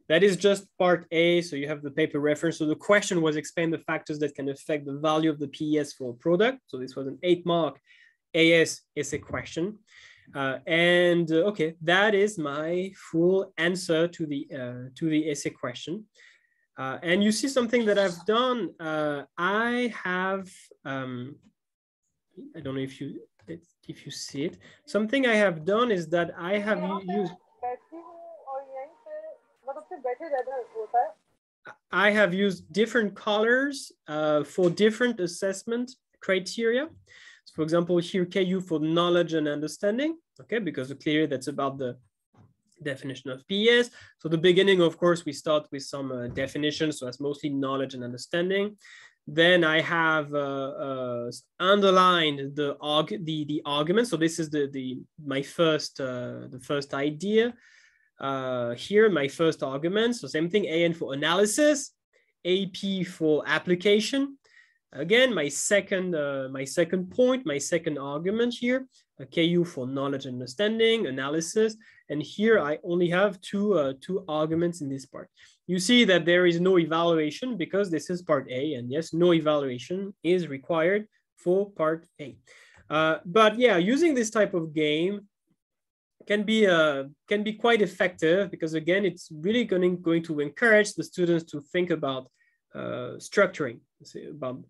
That is just part A. So you have the paper reference. So the question was explain the factors that can affect the value of the PES for a product. So this was an 8-mark AS essay question. Okay, that is my full answer to the essay question. And you see something that I've done. I have, I don't know if you see it. Something I have done is that I have used different colors for different assessment criteria. So for example, here KU for knowledge and understanding, okay, because clearly that's about the definition of PES. So the beginning, of course, we start with some definitions, so that's mostly knowledge and understanding. Then I have underlined the argument. So this is my first the first idea. Here, my first argument. So same thing, AN for analysis, AP for application. Again, my second point, my second argument here, KU for knowledge and understanding, analysis. And here I only have two arguments in this part. You see that there is no evaluation because this is part A, and yes, no evaluation is required for part A. But yeah, using this type of game can be quite effective because again, it's really going to encourage the students to think about structuring, about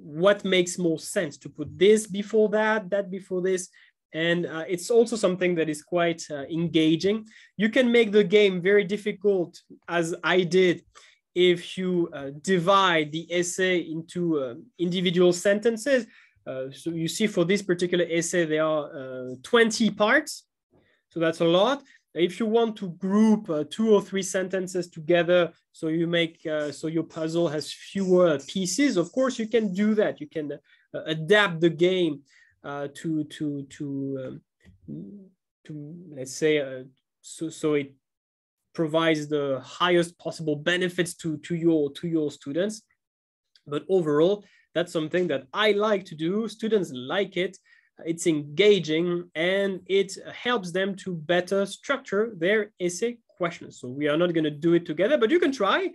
what makes more sense to put this before that, that before this. And it's also something that is quite engaging. You can make the game very difficult, as I did, if you divide the essay into individual sentences. So you see for this particular essay, there are 20 parts. So that's a lot. If you want to group 2 or 3 sentences together, so you make so your puzzle has fewer pieces, of course you can do that. You can adapt the game to let's say so it provides the highest possible benefits to your students. But overall, that's something that I like to do. Students like it. It's engaging and it helps them to better structure their essay questions. So we are not going to do it together, but you can try.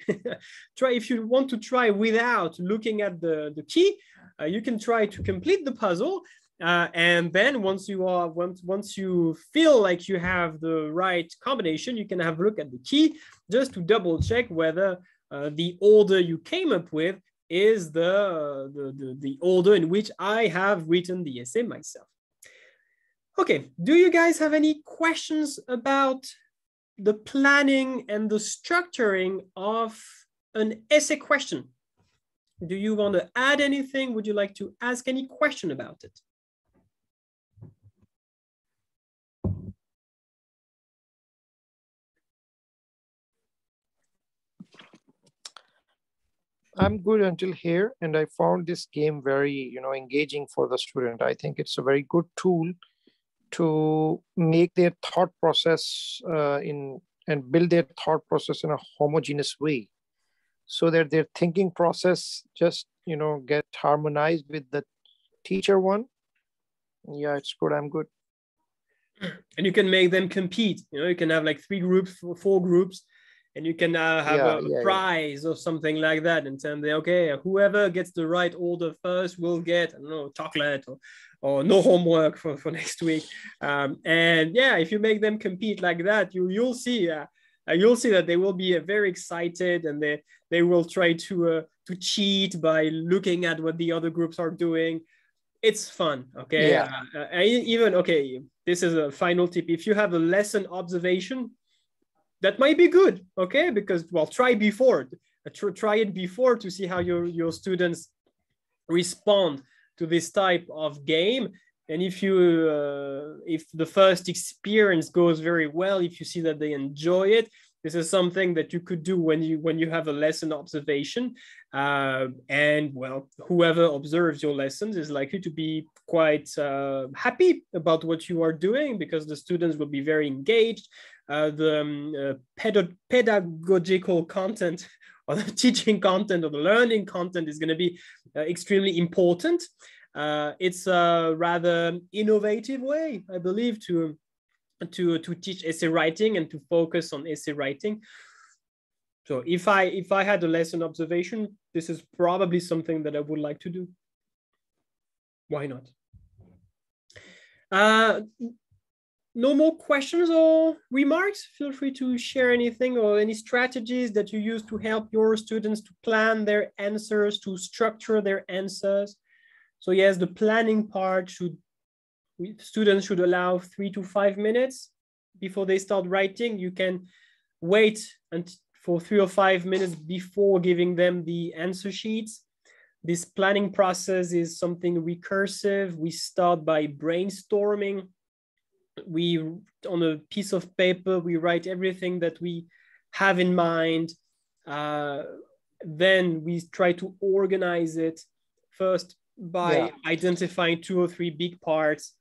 Try if you want to try without looking at the key. You can try to complete the puzzle, and then once you feel like you have the right combination, you can have a look at the key just to double check whether the order you came up with is the order in which I have written the essay myself. Okay, do you guys have any questions about the planning and the structuring of an essay question? Do you want to add anything? Would you like to ask any question about it? I'm good until here, and I found this game very, engaging for the student. I think it's a very good tool to make their thought process and build their thought process in a homogeneous way, so that their thinking process just, get harmonized with the teacher one. Yeah, it's good. I'm good. And you can make them compete. You can have like 3 groups, 4 groups. And you can have a prize or something like that, and tell them, okay, whoever gets the right order first will get, I don't know, chocolate or no homework for next week. And yeah, if you make them compete like that, you'll see that they will be very excited, and they will try to cheat by looking at what the other groups are doing. It's fun, okay? Yeah. This is a final tip. If you have a lesson observation, that might be good, okay? Because, well, try it before to see how your students respond to this type of game. And if the first experience goes very well, if you see that they enjoy it, this is something that you could do when you have a lesson observation. And well, whoever observes your lessons is likely to be quite happy about what you are doing, because the students will be very engaged. The pedagogical content or the teaching content or the learning content is going to be extremely important. It's a rather innovative way, I believe, to teach essay writing and to focus on essay writing. So if I had a lesson observation, this is probably something that I would like to do. Why not? No more questions or remarks? Feel free to share anything or any strategies that you use to help your students to plan their answers, to structure their answers. So yes, the planning part students should allow 3 to 5 minutes before they start writing. You can wait for 3 or 5 minutes before giving them the answer sheets. This planning process is something recursive. We start by brainstorming. On a piece of paper, we write everything that we have in mind. Then we try to organize it first by identifying 2 or 3 big parts,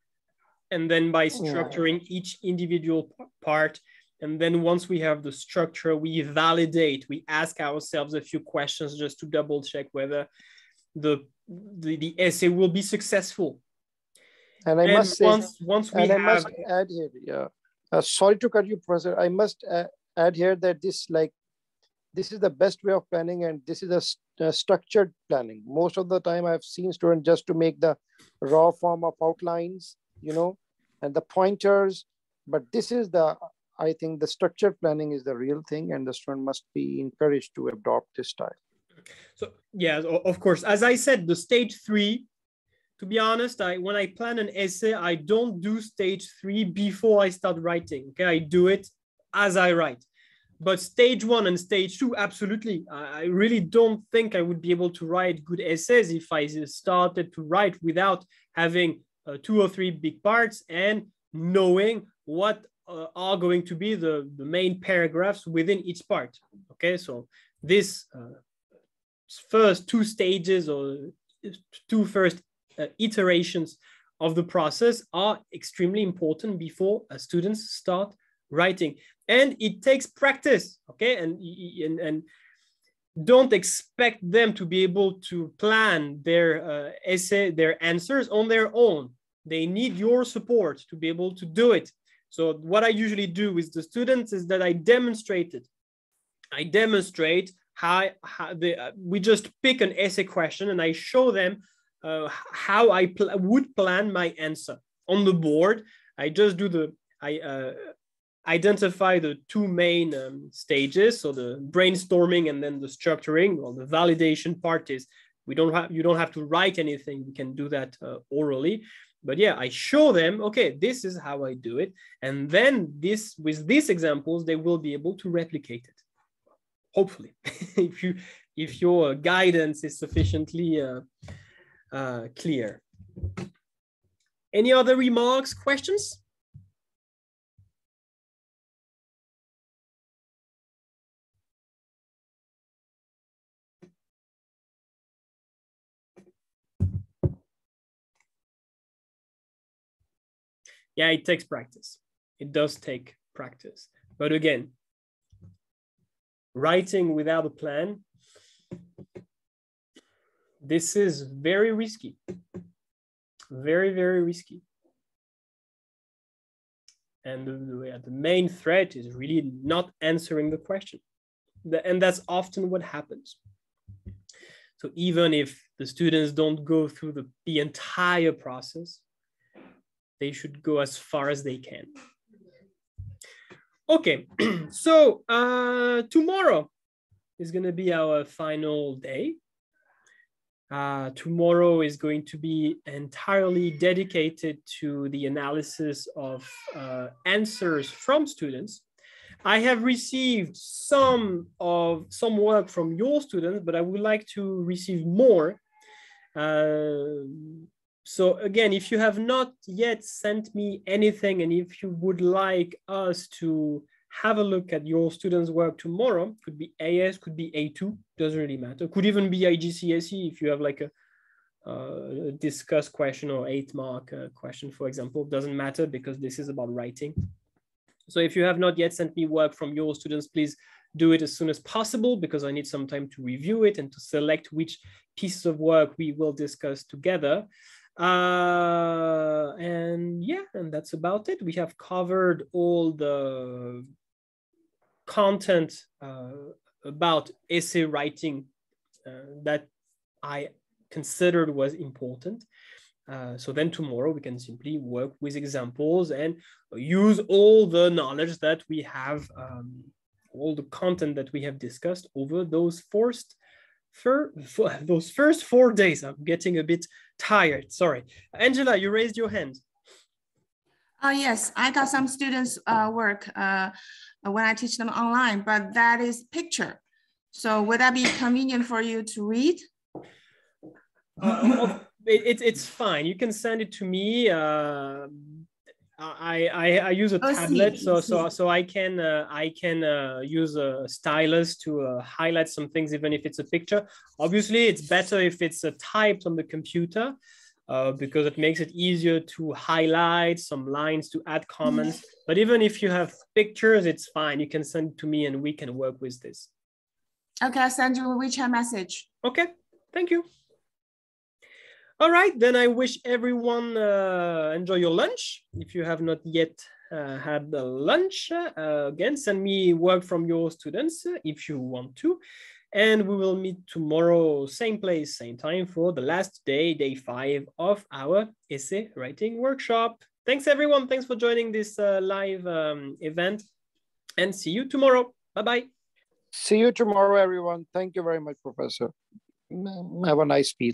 and then by structuring each individual part. And then once we have the structure, we validate, we ask ourselves a few questions just to double check whether the essay will be successful. And I must say, once we I must add here, sorry to cut you, Professor. I must add here that this is the best way of planning, and this is a structured planning. Most of the time I've seen students just to make the raw form of outlines, you know, and the pointers, but this is I think the structured planning is the real thing, and the student must be encouraged to adopt this style. So yeah, of course, as I said, the stage 3, to be honest, when I plan an essay, I don't do stage 3 before I start writing. Okay, I do it as I write. But stage 1 and stage 2, absolutely. I really don't think I would be able to write good essays if I started to write without having 2 or 3 big parts and knowing what are going to be the main paragraphs within each part. Okay, so this first 2 stages or 2 first iterations of the process are extremely important before students start writing, and it takes practice. Okay, and don't expect them to be able to plan their essay, their answers on their own. They need your support to be able to do it. So what I usually do with the students is that I demonstrate we just pick an essay question and I show them how I would plan my answer on the board. I just do identify the 2 main stages, so the brainstorming and then the structuring. Well, the validation part is you don't have to write anything. You can do that orally. But yeah, I show them, okay, this is how I do it. And then with these examples, they will be able to replicate it. Hopefully, if your guidance is sufficiently clear. Any other remarks, questions? Yeah, it takes practice. It does take practice. But again, writing without a plan, this is very risky. Very, very risky. And the main threat is really not answering the question. And that's often what happens. So even if the students don't go through the entire process, they should go as far as they can. Okay, so tomorrow is going to be our final day. Tomorrow is going to be entirely dedicated to the analysis of answers from students. I have received some work from your students, but I would like to receive more. So again, if you have not yet sent me anything, and if you would like us to have a look at your students' work tomorrow, could be AS, could be A2, doesn't really matter. Could even be IGCSE if you have like a discuss question or 8-mark question, for example, doesn't matter because this is about writing. So if you have not yet sent me work from your students, please do it as soon as possible because I need some time to review it and to select which pieces of work we will discuss together. And yeah, and that's about it. We have covered all the content about essay writing that I considered was important. So then tomorrow we can simply work with examples and use all the knowledge that we have, all the content that we have discussed over those those first 4 days. I'm getting a bit tired, sorry. Angela, you raised your hand. Yes, I got some students work when I teach them online, but that is picture. So would that be convenient for you to read? It's fine. You can send it to me. I use a tablet, so I can use a stylus to highlight some things, even if it's a picture. Obviously, it's better if it's typed on the computer because it makes it easier to highlight some lines, to add comments. But even if you have pictures, it's fine. You can send it to me and we can work with this. Okay, I'll send you a WeChat message. Okay, thank you. All right, then I wish everyone enjoy your lunch. If you have not yet had the lunch, again, send me work from your students if you want to. And we will meet tomorrow, same place, same time for the last day, day 5 of our essay writing workshop. Thanks everyone, thanks for joining this live event and see you tomorrow. Bye-bye. See you tomorrow, everyone. Thank you very much, Professor. Have a nice meal.